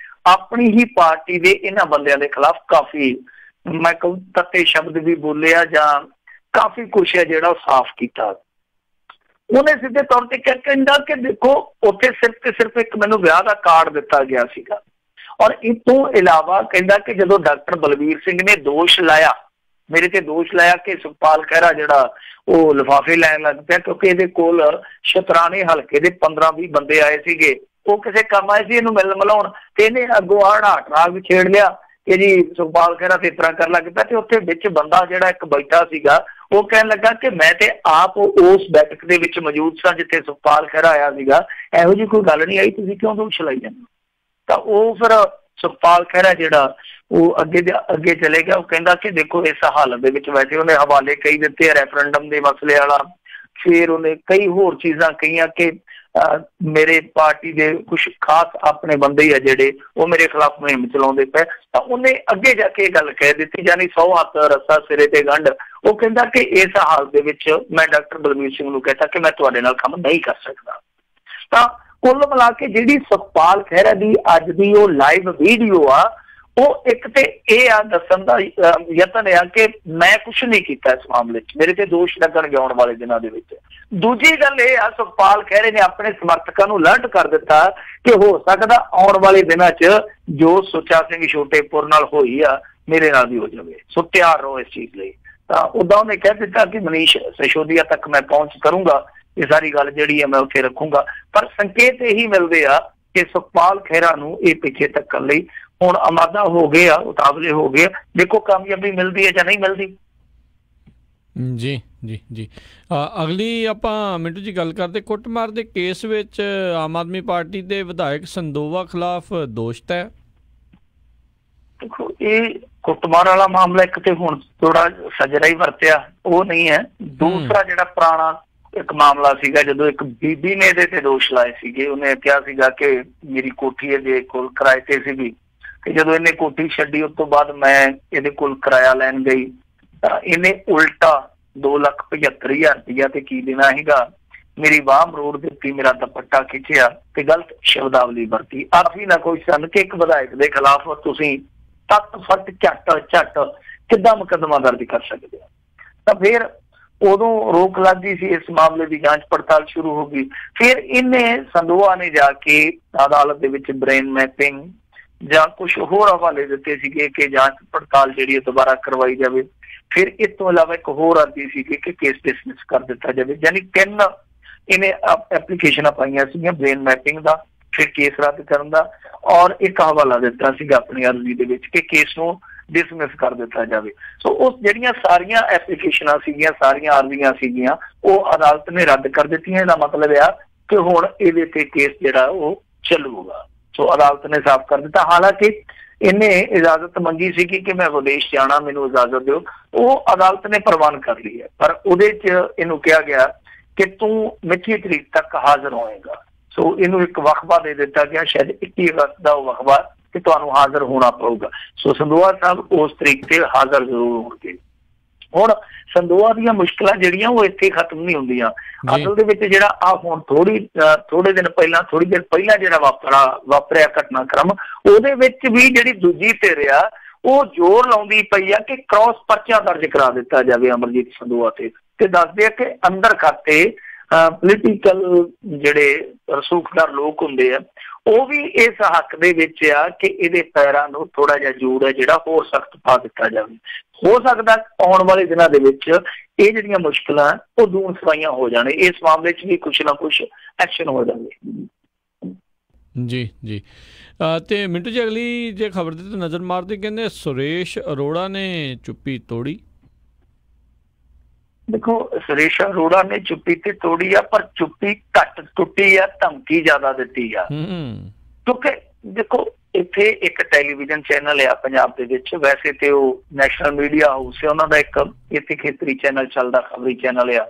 ਆਪਣੀ ਹੀ ਪਾਰਟੀ ਦੇ ਇਹਨਾਂ ਬੰਦਿਆਂ ਦੇ ਖਿਲਾਫ ਕਾਫੀ, ਮੈਂ ਕਹੂੰ ਤੱਤੇ ਸ਼ਬਦ ਵੀ ਬੋਲਿਆ ਜਾਂ ਕਾਫੀ ਕੁਛ ਹੈ ਜਿਹੜਾ ਉਹ ਸਾਫ਼ ਕੀਤਾ। ਉਹਨੇ ਸਿੱਧੇ ਤੌਰ ਤੇ ਕਹਿੰਦਾ ਕਿ ਦੇਖੋ ਉੱਥੇ ਸਿਰਫ ਤੇ ਸਿਰਫ ਇੱਕ ਮੈਨੂੰ ਵਿਆਹ ਦਾ ਕਾਰਡ ਦਿੱਤਾ ਗਿਆ ਸੀਗਾ। ਔਰ ਇਸ ਤੋਂ ਇਲਾਵਾ ਕਹਿੰਦਾ ਕਿ ਜਦੋਂ ਡਾਕਟਰ ਬਲਬੀਰ ਸਿੰਘ ਨੇ ਦੋਸ਼ ਲਾਇਆ, ਮੇਰੇ ਤੇ ਦੋਸ਼ ਲਾਇਆ ਕਿ ਸੁਖਪਾਲ ਖਹਿਰਾ ਜਿਹੜਾ ਉਹ ਲਿਫਾਫੇ ਲੈਣ ਲੱਗ ਪਿਆ ਕਿਉਂਕਿ ਇਹਦੇ ਕੋਲ ਸ਼ਤਰਾਣੇ ਹਲਕੇ ਦੇ 15-20 ਬੰਦੇ ਆਏ ਸੀਗੇ, ਉਹ ਕਿਸੇ ਕੰਮ ਆਏ ਸੀ ਇਹਨੂੰ ਮਿਲਣ ਮਿਲਾਉਣ, ਤੇ ਇਹਨੇ ਅੱਗੋਂ ਰਾਗ ਛੇੜ ਲਿਆ ਕਿ ਜੀ ਸੁਖਪਾਲ ਖਹਿਰਾ ਤੇ ਇਸ ਤਰ੍ਹਾਂ ਕਰਨ ਲੱਗ ਪਿਆ। ਤੇ ਉੱਥੇ ਵਿੱਚ ਬੰਦਾ ਜਿਹੜਾ ਇੱਕ ਬੈਠਾ ਸੀਗਾ ਉਹ ਕਹਿਣ ਲੱਗਾ ਕਿ ਮੈਂ ਤੇ ਆਪ ਉਸ ਬੈਠਕ ਦੇ ਵਿੱਚ ਮੌਜੂਦ ਸਾਂ ਜਿੱਥੇ ਸੁਖਪਾਲ ਖਹਿਰਾ ਆਇਆ ਸੀਗਾ, ਇਹੋ ਜਿਹੀ ਕੋਈ ਗੱਲ ਨਹੀਂ ਆਈ, ਤੁਸੀਂ ਕਿਉਂ ਦੋਸ਼ ਲਾਈ ਜਾਂਦੇ। ਤਾਂ ਉਹ ਫਿਰ ਸੁਖਪਾਲ ਖਹਿਰਾ ਜਿਹੜਾ ਉਹ ਅੱਗੇ ਚਲੇ ਗਿਆ। ਉਹ ਕਹਿੰਦਾ ਕਿ ਦੇਖੋ ਇਸ ਹਾਲਤ ਦੇ ਵਿੱਚ ਵੈਸੇ ਉਹਨੇ ਹਵਾਲੇ ਕਈ ਦਿੱਤੇ ਆ ਰੈਫਰੈਂਡਮ ਦੇ ਮਸਲੇ ਵਾਲਾ, ਫਿਰ ਉਹਨੇ ਕਈ ਹੋਰ ਚੀਜ਼ਾਂ ਕਹੀਆਂ ਕਿ ਮੇਰੇ ਪਾਰਟੀ ਦੇ ਕੁਛ ਖਾਸ ਆਪਣੇ ਬੰਦੇ ਹੀ ਆ ਜਿਹੜੇ ਉਹ ਮੇਰੇ ਖਿਲਾਫ ਮੁਹਿੰਮ ਚਲਾਉਂਦੇ ਪਏ। ਤਾਂ ਉਹਨੇ ਅੱਗੇ ਜਾ ਕੇ ਇਹ ਗੱਲ ਕਹਿ ਦਿੱਤੀ, ਯਾਨੀ 100 ਹੱਥ ਰੱਸਾ ਸਿਰੇ ਤੇ ਗੰਢ। ਉਹ ਕਹਿੰਦਾ ਕਿ ਇਸ ਹਾਲਤ ਦੇ ਵਿੱਚ ਮੈਂ ਡਾਕਟਰ ਬਲਬੀਰ ਸਿੰਘ ਨੂੰ ਕਹਿਤਾ ਕਿ ਮੈਂ ਤੁਹਾਡੇ ਨਾਲ ਕੰਮ ਨਹੀਂ ਕਰ ਸਕਦਾ। ਤਾਂ ਕੁੱਲ ਮਿਲਾ ਕੇ ਜਿਹੜੀ ਸੁਖਪਾਲ ਖਹਿਰਾ ਦੀ ਅੱਜ ਦੀ ਉਹ ਲਾਈਵ ਵੀਡੀਓ ਆ ਉਹ ਇੱਕ ਤੇ ਇਹ ਆ ਦੱਸਣ ਦਾ ਯਤਨ ਆ ਕਿ ਮੈਂ ਕੁਛ ਨਹੀਂ ਕੀਤਾ ਇਸ ਮਾਮਲੇ 'ਚ, ਮੇਰੇ ਤੇ ਦੋਸ਼ ਲੱਗਣਗੇ ਆਉਣ ਵਾਲੇ ਦਿਨਾਂ ਦੇ ਵਿੱਚ। ਦੂਜੀ ਗੱਲ ਇਹ ਆ ਸੁਖਪਾਲ ਖਹਿਰੇ ਨੇ ਆਪਣੇ ਸਮਰਥਕਾਂ ਨੂੰ ਅਲਰਟ ਕਰ ਦਿੱਤਾ ਕਿ ਹੋ ਸਕਦਾ ਆਉਣ ਵਾਲੇ ਦਿਨਾਂ 'ਚ ਜੋ ਸੁੱਚਾ ਸਿੰਘ ਛੋਟੇਪੁਰ ਨਾਲ ਹੋਈ ਆ ਮੇਰੇ ਨਾਲ ਵੀ ਹੋ ਜਾਵੇ, ਸੋ ਤਿਆਰ ਰਹੋ ਇਸ ਚੀਜ਼ ਲਈ। ਤਾਂ ਉਦਾਂ ਉਹਨੇ ਕਹਿ ਦਿੱਤਾ ਕਿ ਮਨੀਸ਼ ਸਿਸੋਦੀਆ ਤੱਕ ਮੈਂ ਪਹੁੰਚ ਕਰੂੰਗਾ, ਇਹ ਸਾਰੀ ਗੱਲ ਜਿਹੜੀ ਹੈ ਮੈਂ ਉੱਥੇ ਰੱਖੂੰਗਾ। ਪਰ ਸੰਕੇਤ ਇਹੀ ਮਿਲਦੇ ਆ ਕਿ ਸੁਖਪਾਲ ਖਹਿਰਾ ਨੂੰ ਇਹ ਪਿੱਛੇ ਧੱਕਣ ਲਈ ਹੁਣ ਆਮਾਦਾ ਹੋ ਗਏ ਆ, ਉਤਾਵਲੇ ਹੋ ਗਏ। ਦੇਖੋ ਕਾਮਯਾਬੀ ਮਿਲਦੀ ਹੈ ਜਾਂ ਨਹੀਂ ਮਿਲਦੀ। ਜੀ ਜੀ ਜੀ। ਅਗਲੀ ਆਪਾਂ ਮਿੰਟੂ ਜੀ ਗੱਲ ਕਰਦੇ, ਕੁੱਟਮਾਰ ਦੇ ਕੇਸ ਵਿੱਚ ਆਮ ਆਦਮੀ ਪਾਰਟੀ ਦੇ ਵਿਧਾਇਕ ਸੰਦੋਵਾ ਖਿਲਾਫ ਦੋਸ਼ ਤੈਅ। ਦੇਖੋ ਇਹ ਕੁੱਟਮਾਰ ਵਾਲਾ ਮਾਮਲਾ ਇੱਕ ਤੇ ਹੁਣ ਥੋੜਾ ਸਜਰਾ ਹੀ ਵਰਤਿਆ ਉਹ ਨਹੀਂ ਹੈ। ਦੂਸਰਾ ਜਿਹੜਾ ਪੁਰਾਣਾ ਇੱਕ ਮਾਮਲਾ ਸੀਗਾ, ਜਦੋਂ ਇੱਕ ਬੀਬੀ ਨੇ ਇਹਦੇ ਤੇ ਦੋਸ਼ ਲਾਏ ਸੀਗੇ, ਉਹਨੇ ਕਿਹਾ ਸੀਗਾ ਕਿ ਮੇਰੀ ਕੋਠੀ ਇਹਦੇ ਕੋਲ ਕਿਰਾਏ ਤੇ ਸੀਗੀ, ਤੇ ਜਦੋਂ ਇਹਨੇ ਕੋਠੀ ਛੱਡੀ ਉਸ ਤੋਂ ਬਾਅਦ ਮੈਂ ਇਹਦੇ ਕੋਲ ਕਿਰਾਇਆ ਲੈਣ ਗਈ ਤਾਂ ਇਹਨੇ ਉਲਟਾ 2,75,000 ਰੁਪਇਆ ਤੇ ਕੀ ਦੇਣਾ ਸੀਗਾ, ਮੇਰੀ ਬਾਹ ਮਰੋੜ ਦਿੱਤੀ, ਮੇਰਾ ਦੁਪੱਟਾ ਖਿੱਚਿਆ ਤੇ ਗਲਤ ਸ਼ਬਦਾਵਲੀ ਵਰਤੀ। ਆਫੀ ਨਾ ਕੋਈ ਸਨ ਕਿ ਇੱਕ ਵਿਧਾਇਕ ਦੇ ਖਿਲਾਫ ਤੁਸੀਂ ਤੱਤ ਫੱਟ ਝੱਟ ਕਿੱਦਾਂ ਮੁਕੱਦਮਾ ਦਰਜ ਕਰ ਸਕਦੇ ਹੋ। ਤਾਂ ਫਿਰ ਉਦੋਂ ਰੋਕ ਲੱਗ ਗਈ ਸੀ, ਇਸ ਮਾਮਲੇ ਦੀ ਜਾਂਚ ਪੜਤਾਲ ਸ਼ੁਰੂ ਹੋ ਗਈ। ਫਿਰ ਇਹਨੇ ਸੰਦੋਆ ਨੇ ਜਾ ਕੇ ਅਦਾਲਤ ਦੇ ਵਿੱਚ ਬ੍ਰੇਨ ਮੈਪਿੰਗ ਜਾਂ ਕੁਝ ਹੋਰ ਹਵਾਲੇ ਦਿੱਤੇ ਸੀਗੇ ਕਿ ਜਾਂਚ ਪੜਤਾਲ ਜਿਹੜੀ ਹੈ ਦੁਬਾਰਾ ਕਰਵਾਈ ਜਾਵੇ। ਫਿਰ ਇਸ ਤੋਂ ਇਲਾਵਾ ਇੱਕ ਹੋਰ ਅਰਜ਼ੀ ਸੀਗੀ ਕਿ ਕੇਸ ਡਿਸਮਿਸ ਕਰ ਦਿੱਤਾ ਜਾਵੇ। ਯਾਨੀ 3 ਇਹਨੇ ਐਪਲੀਕੇਸ਼ਨਾਂ ਪਾਈਆਂ ਸੀਗੀਆਂ, ਬ੍ਰੇਨ ਮੈਪਿੰਗ ਦਾ, ਫਿਰ ਕੇਸ ਰੱਦ ਕਰਨ ਦਾ, ਔਰ ਇੱਕ ਹਵਾਲਾ ਦਿੱਤਾ ਸੀਗਾ ਆਪਣੀ ਅਰਜ਼ੀ ਦੇ ਵਿੱਚ ਕਿ ਕੇਸ ਨੂੰ ਡਿਸਮਿਸ ਕਰ ਦਿੱਤਾ ਜਾਵੇ। ਸੋ ਉਸ ਜਿਹੜੀਆਂ ਸਾਰੀਆਂ ਐਪਲੀਕੇਸ਼ਨਾਂ ਸੀਗੀਆਂ, ਸਾਰੀਆਂ ਅਰਜ਼ੀਆਂ ਸੀਗੀਆਂ, ਉਹ ਅਦਾਲਤ ਨੇ ਰੱਦ ਕਰ ਦਿੱਤੀਆਂ। ਇਹਦਾ ਮਤਲਬ ਆ ਕਿ ਹੁਣ ਇਹਦੇ ਤੇ ਕੇਸ ਜਿਹੜਾ ਉਹ ਚੱਲੂਗਾ। ਸੋ ਅਦਾਲਤ ਨੇ ਸਾਫ਼ ਕਰ ਦਿੱਤਾ। ਹਾਲਾਂਕਿ ਇਹਨੇ ਇਜਾਜ਼ਤ ਮੰਗੀ ਸੀ ਕਿ ਮੈਂ ਵਿਦੇਸ਼ ਜਾਣਾ, ਮੈਨੂੰ ਇਜਾਜ਼ਤ ਦਿਓ, ਉਹ ਅਦਾਲਤ ਨੇ ਪ੍ਰਵਾਨ ਕਰ ਲਈ ਹੈ, ਪਰ ਉਹਦੇ 'ਚ ਇਹਨੂੰ ਕਿਹਾ ਗਿਆ ਕਿ ਤੂੰ ਮਿੱਥੀ ਤਰੀਕ ਤੱਕ ਹਾਜ਼ਰ ਹੋਏਗਾ। ਸੋ ਇਹਨੂੰ ਇੱਕ ਵਕਫਾ ਦੇ ਦਿੱਤਾ ਗਿਆ, ਸ਼ਾਇਦ 21 ਅਗਸਤ ਦਾ ਉਹ ਵਕਫਾ ਕਿ ਤੁਹਾਨੂੰ ਹਾਜ਼ਰ ਹੋਣਾ ਪਊਗਾ। ਸੋ ਸੰਦੋਆ ਸਾਹਿਬ ਉਸ ਤਰੀਕ ਤੇ ਹਾਜ਼ਰ ਜ਼ਰੂਰ ਹੋਣਗੇ। ਹੁਣ ਸੰਦੋਆ ਦੀਆਂ ਮੁਸ਼ਕਿਲਾਂ ਜਿਹੜੀਆਂ ਉਹ ਇੱਥੇ ਖਤਮ ਨਹੀਂ ਹੁੰਦੀਆਂ। ਅਸਲ ਦੇ ਵਿੱਚ ਜਿਹੜਾ ਆ ਹੁਣ ਥੋੜੇ ਦਿਨ ਪਹਿਲਾਂ ਜਿਹੜਾ ਵਾਪਰਿਆ ਘਟਨਾਕ੍ਰਮ, ਉਹਦੇ ਵਿੱਚ ਵੀ ਜਿਹੜੀ ਦੂਜੀ ਧਿਰ ਆ ਉਹ ਜ਼ੋਰ ਲਾਉਂਦੀ ਪਈ ਆ ਕਿ ਕ੍ਰਾਸ ਪਰਚਾ ਦਰਜ ਕਰਾ ਦਿੱਤਾ ਜਾਵੇ ਅਮਰਜੀਤ ਸੰਦੋਆ ਤੇ ਦੱਸਦੇ ਆ ਕਿ ਅੰਦਰ ਖਾਤੇ ਪੋਲੀਟੀਕਲ ਜਿਹੜੇ ਰਸੂਖਦਾਰ ਲੋਕ ਹੁੰਦੇ ਆ ਉਹ ਵੀ ਇਸ ਹੱਕ ਦੇ ਵਿੱਚ ਆ ਕਿ ਇਹਦੇ ਪੈਰਾਂ ਨੂੰ ਥੋੜਾ ਜਿਹਾ ਜੂੜ ਹੈ ਜਿਹੜਾ ਹੋਰ ਸਖਤ ਪਾ ਦਿੱਤਾ ਜਾਵੇ। ਹੋ ਸਕਦਾ ਆਉਣ ਵਾਲੇ ਦਿਨਾਂ ਦੇ ਵਿੱਚ ਇਹ ਜਿਹੜੀਆਂ ਮੁਸ਼ਕਿਲਾਂ ਉਹ ਦੂਰ ਸਫਾਈਆਂ ਹੋ ਜਾਣ, ਇਸ ਮਾਮਲੇ 'ਚ ਵੀ ਕੁਛ ਨਾ ਕੁਛ ਐਕਸ਼ਨ ਹੋ ਜਾਵੇ। ਜੀ ਜੀ। ਤੇ ਮਿੰਟੂ ਜੀ ਅਗਲੀ ਜੇ ਖਬਰ ਦੀ ਨਜ਼ਰ ਮਾਰਦੇ, ਕਹਿੰਦੇ ਸੁਰੇਸ਼ ਅਰੋੜਾ ਨੇ ਚੁੱਪੀ ਤੋੜੀ। ਦੇਖੋ ਸੁਰੇਸ਼ ਅਰੋੜਾ ਨੇ ਚੁੱਪੀ ਤੇ ਤੋੜੀ ਆ, ਪਰ ਚੁੱਪੀ ਘੱਟ ਟੁੱਟੀ ਆ, ਧਮਕੀ ਜ਼ਿਆਦਾ ਦਿੱਤੀ ਆ। ਕਿਉਂਕਿ ਦੇਖੋ ਇੱਥੇ ਇੱਕ ਟੈਲੀਵਿਜ਼ਨ ਚੈਨਲ ਆ ਪੰਜਾਬ ਦੇ ਵਿੱਚ, ਵੈਸੇ ਤੇ ਉਹ ਨੈਸ਼ਨਲ ਮੀਡੀਆ ਹਾਊਸ ਹੈ, ਉਹਨਾਂ ਦਾ ਇੱਕ ਇੱਥੇ ਖੇਤਰੀ ਚੈਨਲ ਚੱਲਦਾ, ਖਬਰੀ ਚੈਨਲ ਆ।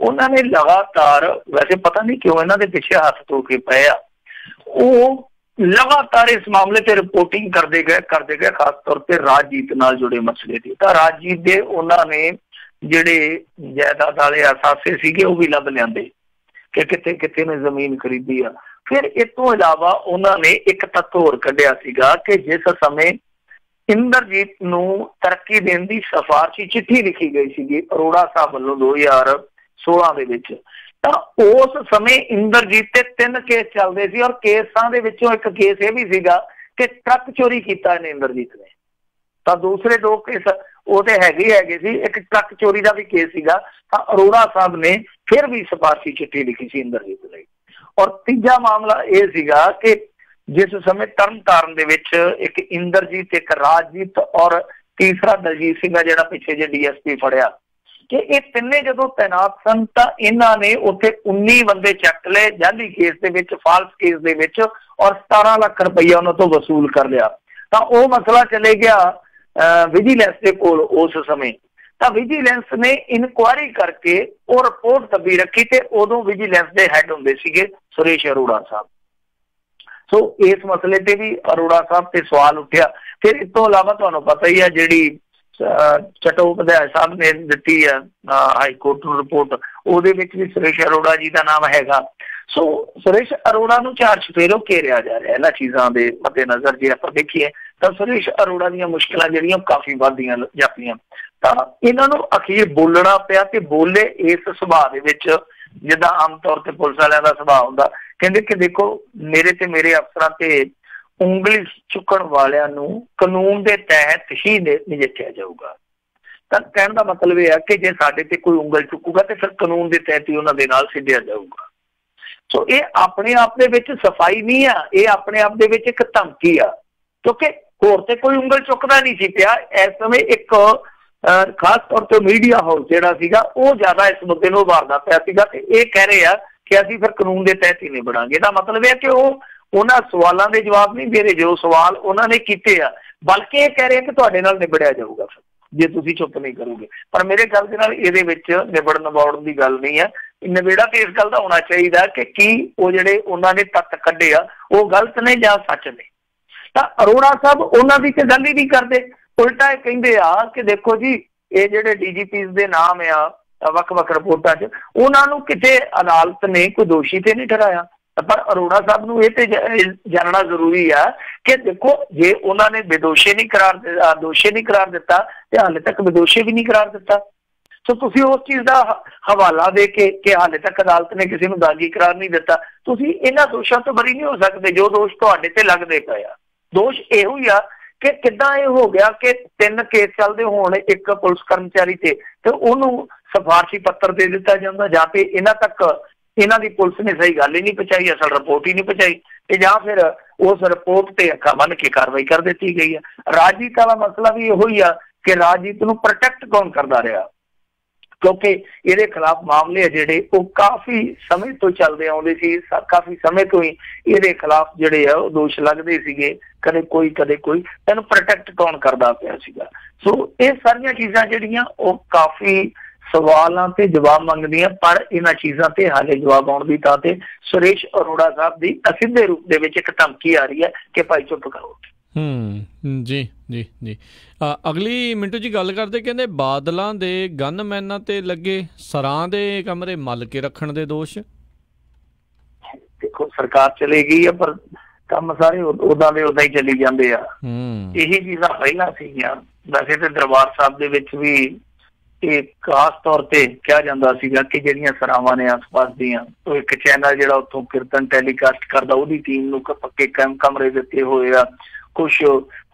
ਉਹਨਾਂ ਨੇ ਲਗਾਤਾਰ, ਵੈਸੇ ਪਤਾ ਨਹੀਂ ਕਿਉਂ ਇਹਨਾਂ ਦੇ ਪਿੱਛੇ ਹੱਥ ਧੋ ਕੇ ਪਏ ਆ, ਉਹ ਲਗਾਤਾਰ ਇਸ ਮਾਮਲੇ ਤੇ ਰਿਪੋਰਟਿੰਗ ਕਰਦੇ ਗਏ, ਖਾਸ ਤੌਰ ਤੇ ਰਾਜਜੀਤ ਨਾਲ ਜੁੜੇ ਮਸਲੇ ਦੀ। ਤਾਂ ਰਾਜਜੀਤ ਦੇ ਉਹਨਾਂ ਨੇ ਜਿਹੜੇ ਜਾਇਦਾਦ ਵਾਲੇ ਅਸਾਸੇ ਸੀਗੇ ਉਹ ਵੀ ਲੱਭ ਲਿਆਂਦੇ ਕਿ ਕਿਤੇ ਨੇ ਜ਼ਮੀਨ ਖਰੀਦੀ ਆ। ਫਿਰ ਇਸ ਤੋਂ ਇਲਾਵਾ ਉਹਨਾਂ ਨੇ ਇੱਕ ਤੱਥ ਹੋਰ ਕੱਢਿਆ ਸੀਗਾ ਕਿ ਜਿਸ ਸਮੇਂ ਇੰਦਰਜੀਤ ਨੂੰ ਤਰੱਕੀ ਦੇਣ ਦੀ ਸਿਫਾਰਸ਼ੀ ਚਿੱਠੀ ਲਿਖੀ ਗਈ ਸੀਗੀ ਅਰੋੜਾ ਸਾਹਿਬ ਵੱਲੋਂ 2016 ਦੇ ਵਿੱਚ, ਤਾਂ ਉਸ ਸਮੇਂ ਇੰਦਰਜੀਤ ਤੇ 3 ਕੇਸ ਚੱਲਦੇ ਸੀ, ਔਰ ਕੇਸਾਂ ਦੇ ਵਿੱਚੋਂ ਇੱਕ ਕੇਸ ਇਹ ਵੀ ਸੀਗਾ ਕਿ ਟਰੱਕ ਚੋਰੀ ਕੀਤਾ ਇਹਨੇ ਇੰਦਰਜੀਤ ਨੇ। ਤਾਂ ਦੂਸਰੇ 2 ਕੇਸ ਉਹ ਤੇ ਹੈਗੇ ਸੀ, ਇੱਕ ਟਰੱਕ ਚੋਰੀ ਦਾ ਵੀ ਕੇਸ ਸੀਗਾ। ਤਾਂ ਅਰੋੜਾ ਸਾਹਿਬ ਨੇ ਫਿਰ ਵੀ ਸਿਫਾਰਸ਼ੀ ਚਿੱਠੀ ਲਿਖੀ ਸੀ ਇੰਦਰਜੀਤ ਲਈ। ਔਰ ਤੀਜਾ ਮਾਮਲਾ ਇਹ ਸੀਗਾ ਕਿ ਜਿਸ ਸਮੇਂ ਤਰਨਤਾਰਨ ਦੇ ਵਿੱਚ ਇੱਕ ਇੰਦਰਜੀਤ, ਇੱਕ ਰਾਜਜੀਤ ਔਰ ਤੀਸਰਾ ਦਲਜੀਤ ਸਿੰਘ ਆ ਜਿਹੜਾ ਪਿੱਛੇ ਜੇ DSP ਫੜਿਆ, ਕਿ ਇਹ ਤਿੰਨੇ ਜਦੋਂ ਤੈਨਾਤ ਸਨ ਤਾਂ ਇਹਨਾਂ ਨੇ ਉੱਥੇ 19 ਬੰਦੇ ਚੱਕ ਲਏ ਜਾਲੀ ਕੇਸ ਦੇ ਵਿੱਚ, ਫਾਲਸ ਕੇਸ ਦੇ ਵਿੱਚ, ਔਰ 17 ਲੱਖ ਰੁਪਈਆ ਉਹਨਾਂ ਤੋਂ ਵਸੂਲ ਕਰ ਲਿਆ। ਤਾਂ ਉਹ ਮਸਲਾ ਚਲੇ ਗਿਆ ਵਿਜੀਲੈਂਸ ਦੇ ਕੋਲ ਉਸ ਸਮੇਂ। ਤਾਂ ਵਿਜੀਲੈਂਸ ਨੇ ਇਨਕੁਆਇਰੀ ਕਰਕੇ ਉਹ ਰਿਪੋਰਟ ਦੱਬੀ ਰੱਖੀ ਤੇ ਉਦੋਂ ਵਿਜੀਲੈਂਸ ਦੇ ਹੈਡ ਹੁੰਦੇ ਸੀਗੇ ਸੁਰੇਸ਼ ਅਰੋੜਾ ਸਾਹਿਬ। ਸੋ ਇਸ ਮਸਲੇ ਤੇ ਵੀ ਅਰੋੜਾ ਸਾਹਿਬ ਤੇ ਸਵਾਲ ਉੱਠਿਆ। ਫਿਰ ਇਸ ਤੋਂ ਇਲਾਵਾ ਤੁਹਾਨੂੰ ਪਤਾ ਹੀ ਆ ਜਿਹੜੀ ਚਟੋਪਾਧਿਆਏ ਸਾਹਿਬ ਨੇ ਦਿੱਤੀ ਆ ਹਾਈ ਕੋਰਟ ਨੂੰ ਰਿਪੋਰਟ, ਉਹਦੇ ਵਿੱਚ ਵੀ ਸੁਰੇਸ਼ ਅਰੋੜਾ ਜੀ ਦਾ ਨਾਮ ਹੈਗਾ। ਸੋ ਸੁਰੇਸ਼ ਅਰੋੜਾ ਨੂੰ 4 ਚੁਫੇਰੋਂ ਘੇਰਿਆ ਜਾ ਰਿਹਾ ਇਹਨਾਂ ਚੀਜ਼ਾਂ ਦੇ ਮੱਦੇ ਨਜ਼ਰ। ਜੇ ਆਪਾਂ ਦੇਖੀਏ ਤਾਂ ਸੁਰੇਸ਼ ਅਰੋੜਾ ਦੀਆਂ ਮੁਸ਼ਕਿਲਾਂ ਜਿਹੜੀਆਂ ਕਾਫੀ ਵੱਧਦੀਆਂ ਜਾਪੀਆਂ। ਤਾਂ ਇਹਨਾਂ ਨੂੰ ਅਖੀਰ ਬੋਲਣਾ ਪਿਆ ਤੇ ਬੋਲੇ ਇਸ ਸੁਭਾਅ ਦੇ ਵਿੱਚ ਜਿੱਦਾਂ ਆਮ ਤੌਰ ਤੇ ਪੁਲਿਸ ਵਾਲਿਆਂ ਦਾ ਸੁਭਾਅ ਹੁੰਦਾ। ਕਹਿੰਦੇ ਕਿ ਦੇਖੋ ਮੇਰੇ ਅਫਸਰਾਂ ਤੇ ਉਂਗਲੀ ਚੁੱਕਣ ਵਾਲਿਆਂ ਨੂੰ ਕਾਨੂੰਨ ਦੇ ਤਹਿਤ ਹੀ ਨਜਿੱਠਿਆ ਜਾਊਗਾ। ਤਾਂ ਕਹਿਣ ਦਾ ਮਤਲਬ ਇਹ ਆ ਕਿ ਜੇ ਸਾਡੇ ਤੇ ਕੋਈ ਉਂਗਲ ਚੁੱਕੂਗਾ ਤੇ ਫਿਰ ਕਾਨੂੰਨ ਦੇ ਤਹਿਤ ਹੀ ਉਹਨਾਂ ਦੇ ਨਾਲ ਸਿੱਧਿਆ ਜਾਊਗਾ। ਸੋ ਇਹ ਆਪਣੇ ਆਪ ਦੇ ਵਿੱਚ ਸਫਾਈ ਨਹੀਂ ਆ, ਇਹ ਆਪਣੇ ਆਪ ਦੇ ਵਿੱਚ ਇੱਕ ਧਮਕੀ ਆ, ਕਿਉਂਕਿ ਹੋਰ ਤੇ ਕੋਈ ਉਂਗਲ ਚੁੱਕਦਾ ਨਹੀਂ ਸੀ ਪਿਆ। ਇਸ ਸਮੇਂ ਇੱਕ ਖਾਸ ਤੌਰ ਤੇ ਮੀਡੀਆ ਹਾਊਸ ਜਿਹੜਾ ਸੀਗਾ ਉਹ ਜ਼ਿਆਦਾ ਇਸ ਮੁੱਦੇ ਨੂੰ ਉਭਾਰਦਾ ਪਿਆ ਸੀਗਾ ਤੇ ਇਹ ਕਹਿ ਰਹੇ ਆ ਕਿ ਅਸੀਂ ਫਿਰ ਕਾਨੂੰਨ ਦੇ ਤਹਿਤ ਹੀ ਨਿਬੜਾਂਗੇ। ਇਹਦਾ ਮਤਲਬ ਇਹ ਕਿ ਉਹ ਉਹਨਾਂ ਸਵਾਲਾਂ ਦੇ ਜਵਾਬ ਨਹੀਂ ਦੇ ਰਹੇ ਜੋ ਸਵਾਲ ਉਹਨਾਂ ਨੇ ਕੀਤੇ ਆ, ਬਲਕਿ ਇਹ ਕਹਿ ਰਹੇ ਕਿ ਤੁਹਾਡੇ ਨਾਲ ਨਿਬੜਿਆ ਜਾਊਗਾ ਜੇ ਤੁਸੀਂ ਚੁੱਪ ਨਹੀਂ ਕਰੋਗੇ। ਪਰ ਮੇਰੇ ਖਿਆਲ ਦੇ ਨਾਲ ਇਹਦੇ ਵਿੱਚ ਨਿਬੜਨ ਦੀ ਗੱਲ ਨਹੀਂ ਹੈ। ਨਿਬੇੜਾ ਤੇ ਇਸ ਗੱਲ ਦਾ ਹੋਣਾ ਚਾਹੀਦਾ ਕਿ ਕੀ ਉਹ ਜਿਹੜੇ ਉਹਨਾਂ ਨੇ ਤੱਤ ਕੱਢੇ ਆ ਉਹ ਗਲਤ ਨੇ ਜਾਂ ਸੱਚ ਨੇ। ਤਾਂ ਅਰੋੜਾ ਸਾਹਿਬ ਉਹਨਾਂ ਦੀ ਤੇ ਗੱਲ ਹੀ ਨਹੀਂ ਕਰਦੇ, ਉਲਟਾ ਇਹ ਕਹਿੰਦੇ ਆ ਕਿ ਦੇਖੋ ਜੀ ਇਹ ਜਿਹੜੇ DGPs ਦੇ ਨਾਮ ਆ ਵੱਖ-ਵੱਖ ਰਿਪੋਰਟਾਂ 'ਚ, ਉਹਨਾਂ ਨੂੰ ਕਿਤੇ ਅਦਾਲਤ ਨੇ ਕੋਈ ਦੋਸ਼ੀ ਤੇ ਨਹੀਂ ਠਹਿਰਾਇਆ। ਪਰ ਅਰੋੜਾ ਸਾਹਿਬ ਨੂੰ ਇਹ ਤੇ ਜਾਣਨਾ ਜ਼ਰੂਰੀ ਆ ਕਿ ਦੇਖੋ ਜੇ ਉਹਨਾਂ ਨੇ ਦੋਸ਼ੀ ਨਹੀਂ ਕਰਾਰ ਦਿੱਤਾ ਤੇ ਹਾਲੇ ਤੱਕ ਦੋਸ਼ੀ ਵੀ ਨਹੀਂ ਕਰਾਰ ਦਿੱਤਾ। ਸੋ ਤੁਸੀਂ ਉਸ ਚੀਜ਼ ਦਾ ਹਵਾਲਾ ਦੇ ਕੇ ਹਾਲੇ ਤੱਕ ਅਦਾਲਤ ਨੇ ਕਿਸੇ ਨੂੰ ਦਾਗੀ ਕਰਾਰ ਨਹੀਂ ਦਿੱਤਾ, ਤੁਸੀਂ ਇਹਨਾਂ ਦੋਸ਼ਾਂ ਤੋਂ ਬਰੀ ਨਹੀਂ ਹੋ ਸਕਦੇ ਜੋ ਦੋਸ਼ ਤੁਹਾਡੇ ਤੇ ਲੱਗਦੇ ਪਏ ਆ। ਦੋਸ਼ ਇਹੋ ਹੀ ਆ ਕਿ ਕਿੱਦਾਂ ਇਹ ਹੋ ਗਿਆ ਕਿ 3 ਕੇਸ ਚੱਲਦੇ ਹੋਣ ਇੱਕ ਪੁਲਿਸ ਕਰਮਚਾਰੀ ਤੇ ਉਹਨੂੰ ਸਿਫਾਰਸ਼ੀ ਪੱਤਰ ਦੇ ਦਿੱਤਾ ਜਾਂਦਾ, ਜਾਂ ਤੇ ਇਹਨਾਂ ਤੱਕ ਇਹਨਾਂ ਦੀ ਪੁਲਿਸ ਨੇ ਸਹੀ ਗੱਲ ਹੀ ਨਹੀਂ ਪਹੁੰਚਾਈ, ਅਸਲ ਰਿਪੋਰਟ ਹੀ ਨਹੀਂ ਪਹੁੰਚਾਈ, ਤੇ ਜਾਂ ਫਿਰ ਉਸ ਰਿਪੋਰਟ ਤੇ ਅੱਖਾਂ ਬੰਨ੍ਹ ਕੇ ਕਾਰਵਾਈ ਕਰ ਦਿੱਤੀ ਗਈ ਆ। ਰਾਜਨੀਤੀ ਦਾ ਮਸਲਾ ਵੀ ਇਹੋ ਹੀ ਆ ਕਿ ਰਾਜਨੀਤੀ ਨੂੰ ਪ੍ਰੋਟੈਕਟ ਕੌਣ ਕਰਦਾ ਰਿਹਾ, ਕਿਉਂਕਿ ਇਹਦੇ ਖਿਲਾਫ ਮਾਮਲੇ ਜਿਹੜੇ ਉਹ ਕਾਫੀ ਸਮੇਂ ਤੋਂ ਚੱਲਦੇ ਆਉਂਦੇ ਸੀ, ਕਾਫੀ ਸਮੇਂ ਤੋਂ ਹੀ ਇਹਦੇ ਖਿਲਾਫ ਜਿਹੜੇ ਆ ਉਹ ਦੋਸ਼ ਲੱਗਦੇ ਸੀਗੇ, ਕਦੇ ਕੋਈ ਇਹਨੂੰ ਪ੍ਰੋਟੈਕਟ ਕੌਣ ਕਰਦਾ ਪਿਆ ਸੀਗਾ। ਸੋ ਇਹ ਸਾਰੀਆਂ ਚੀਜ਼ਾਂ ਜਿਹੜੀਆਂ ਉਹ ਕਾਫੀ ਸਵਾਲਾਂ ਤੇ ਜਵਾਬ ਮੰਗਦੀਆਂ, ਪਰ ਇਹਨਾਂ ਚੀਜ਼ਾਂ ਤੇ ਹਾਲੇ ਜਵਾਬ ਆਉਣ ਦੀ ਥਾਂ ਤੇ ਸੁਰੇਸ਼ ਅਰੋੜਾ ਸਾਹਿਬ ਦੀ ਅਸਿੱਧੇ ਰੂਪ ਦੇ ਵਿੱਚ ਇੱਕ ਧਮਕੀ ਆ ਰਹੀ ਹੈ ਕਿ ਭਾਈ ਚੁੱਪ ਕਰੋ। ਜੀ ਜੀ ਜੀ ਅਗਲੀ ਮਿੰਟੂ ਜੀ ਗੱਲ ਕਰਦੇ, ਕਹਿੰਦੇ ਬਾਦਲਾਂ ਦੇ ਗਨਮੈਨਾਂ ਤੇ ਲੱਗੇ ਸਰਾਂ ਦੇ ਕਮਰੇ ਮੱਲ ਕੇ ਰੱਖਣ ਦੇ ਦੋਸ਼। ਦੇਖੋ ਸਰਕਾਰ ਚਲੇ ਗਈ ਆ ਪਰ ਕੰਮ ਸਾਰੇ ਉਦਾਂ ਦੇ ਉਦਾਂ ਹੀ ਚੱਲੀ ਜਾਂਦੇ ਆ। ਇਹੀ ਚੀਜ਼ਾਂ ਪਹਿਲਾਂ ਸੀਗੀਆਂ। ਵੈਸੇ ਤੇ ਦਰਬਾਰ ਸਾਹਿਬ ਦੇ ਵਿੱਚ ਵੀ ਇਹ ਖਾਸ ਤੌਰ ਤੇ ਕਿਹਾ ਜਾਂਦਾ ਸੀਗਾ ਕਿ ਜਿਹੜੀਆਂ ਸਰਾਵਾਂ ਨੇ ਆਸ-ਪਾਸ ਦੀਆਂ, ਉਹ ਇੱਕ ਚੈਨਲ ਜਿਹੜਾ ਉੱਥੋਂ ਕੀਰਤਨ ਟੈਲੀਕਾਸਟ ਕਰਦਾ ਉਹਦੀ ਟੀਮ ਨੂੰ ਪੱਕੇ ਕਮਰੇ ਦਿੱਤੇ ਹੋਏ ਆ, ਕੁਛ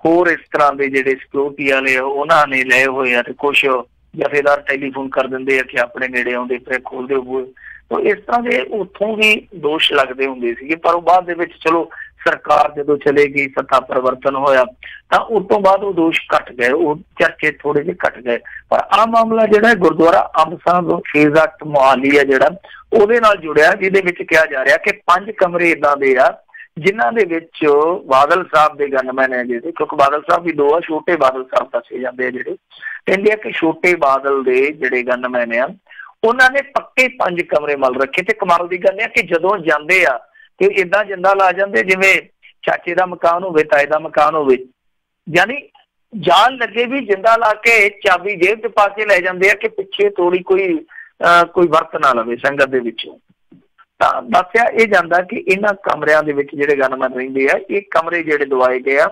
ਹੋਰ ਇਸ ਤਰ੍ਹਾਂ ਦੇ ਜਿਹੜੇ ਸਿਕਿਉਰਿਟੀ ਵਾਲੇ ਉਹਨਾਂ ਨੇ ਲਏ ਹੋਏ ਆ, ਤੇ ਕੁਛ ਜਥੇਦਾਰ ਟੈਲੀਫੋਨ ਕਰ ਦਿੰਦੇ ਆ ਕਿ ਆਪਣੇ ਨੇੜੇ ਆਉਂਦੇ ਪਏ ਖੋਲਦੇ ਹੋਏ। ਤਾਂ ਇਸ ਤਰ੍ਹਾਂ ਦੇ ਉੱਥੋਂ ਵੀ ਦੋਸ਼ ਲੱਗਦੇ ਹੁੰਦੇ ਸੀਗੇ। ਪਰ ਉਹ ਬਾਅਦ ਦੇ ਵਿੱਚ ਚਲੋ ਸਰਕਾਰ ਜਦੋਂ ਚਲੇ ਗਈ, ਸੱਤਾ ਪਰਿਵਰਤਨ ਹੋਇਆ, ਤਾਂ ਉਸ ਤੋਂ ਬਾਅਦ ਉਹ ਦੋਸ਼ ਘੱਟ ਗਏ, ਉਹ ਚਰਚੇ ਥੋੜੇ ਜਿਹੇ ਘੱਟ ਗਏ। ਪਰ ਆਹ ਮਾਮਲਾ ਜਿਹੜਾ ਗੁਰਦੁਆਰਾ ਅੰਬ ਸਾਹਿਬ ਫੇਜ਼ ਐਕਟ ਮੁਹਾਲੀ ਆ ਜਿਹੜਾ ਉਹਦੇ ਨਾਲ ਜੁੜਿਆ, ਜਿਹਦੇ ਵਿੱਚ ਕਿਹਾ ਜਾ ਰਿਹਾ ਕਿ 5 ਕਮਰੇ ਏਦਾਂ ਦੇ ਆ ਜਿਨ੍ਹਾਂ ਦੇ ਵਿੱਚ ਬਾਦਲ ਸਾਹਿਬ ਦੇ ਗਨਮੈਨ ਹੈ ਜਿਹੜੇ, ਕਿਉਂਕਿ ਬਾਦਲ ਸਾਹਿਬ ਵੀ 2 ਆ, ਛੋਟੇ ਬਾਦਲ ਸਾਹਿਬ ਦੱਸੇ ਜਾਂਦੇ ਆ ਜਿਹੜੇ, ਕਹਿੰਦੇ ਆ ਕਿ ਛੋਟੇ ਬਾਦਲ ਦੇ ਜਿਹੜੇ ਗਨਮੈਨ ਆ ਉਹਨਾਂ ਨੇ ਪੱਕੇ 5 ਕਮਰੇ ਮੱਲ ਰੱਖੇ। ਤੇ ਕਮਾਲ ਦੀ ਗੱਲ ਹੈ ਕਿ ਜਦੋਂ ਜਾਂਦੇ ਆ ਕਿ ਏਦਾਂ ਜਿੰਦਾ ਲਾ ਜਾਂਦੇ ਜਿਵੇਂ ਚਾਚੇ ਦਾ ਮਕਾਨ ਹੋਵੇ, ਤਾਏ ਦਾ ਮਕਾਨ ਹੋਵੇ, ਯਾਨੀ ਜਾਲ ਲੱਗੇ ਵੀ ਜਿੰਦਾ ਲਾ ਕੇ ਚਾਬੀ ਜੇਬ 'ਚ ਪਾ ਕੇ ਲੈ ਜਾਂਦੇ ਆ ਕਿ ਪਿੱਛੇ ਤੋੜੀ ਕੋਈ ਵਰਤ ਨਾ ਲਵੇ ਸੰਗਤ ਦੇ ਵਿੱਚੋਂ। ਤਾਂ ਦੱਸਿਆ ਇਹ ਜਾਂਦਾ ਕਿ ਇਹਨਾਂ ਕਮਰਿਆਂ ਦੇ ਵਿੱਚ ਜਿਹੜੇ ਗਨਮੈਨ ਰਹਿੰਦੇ ਆ, ਇਹ ਕਮਰੇ ਜਿਹੜੇ ਦਵਾਏ ਗਏ ਆ,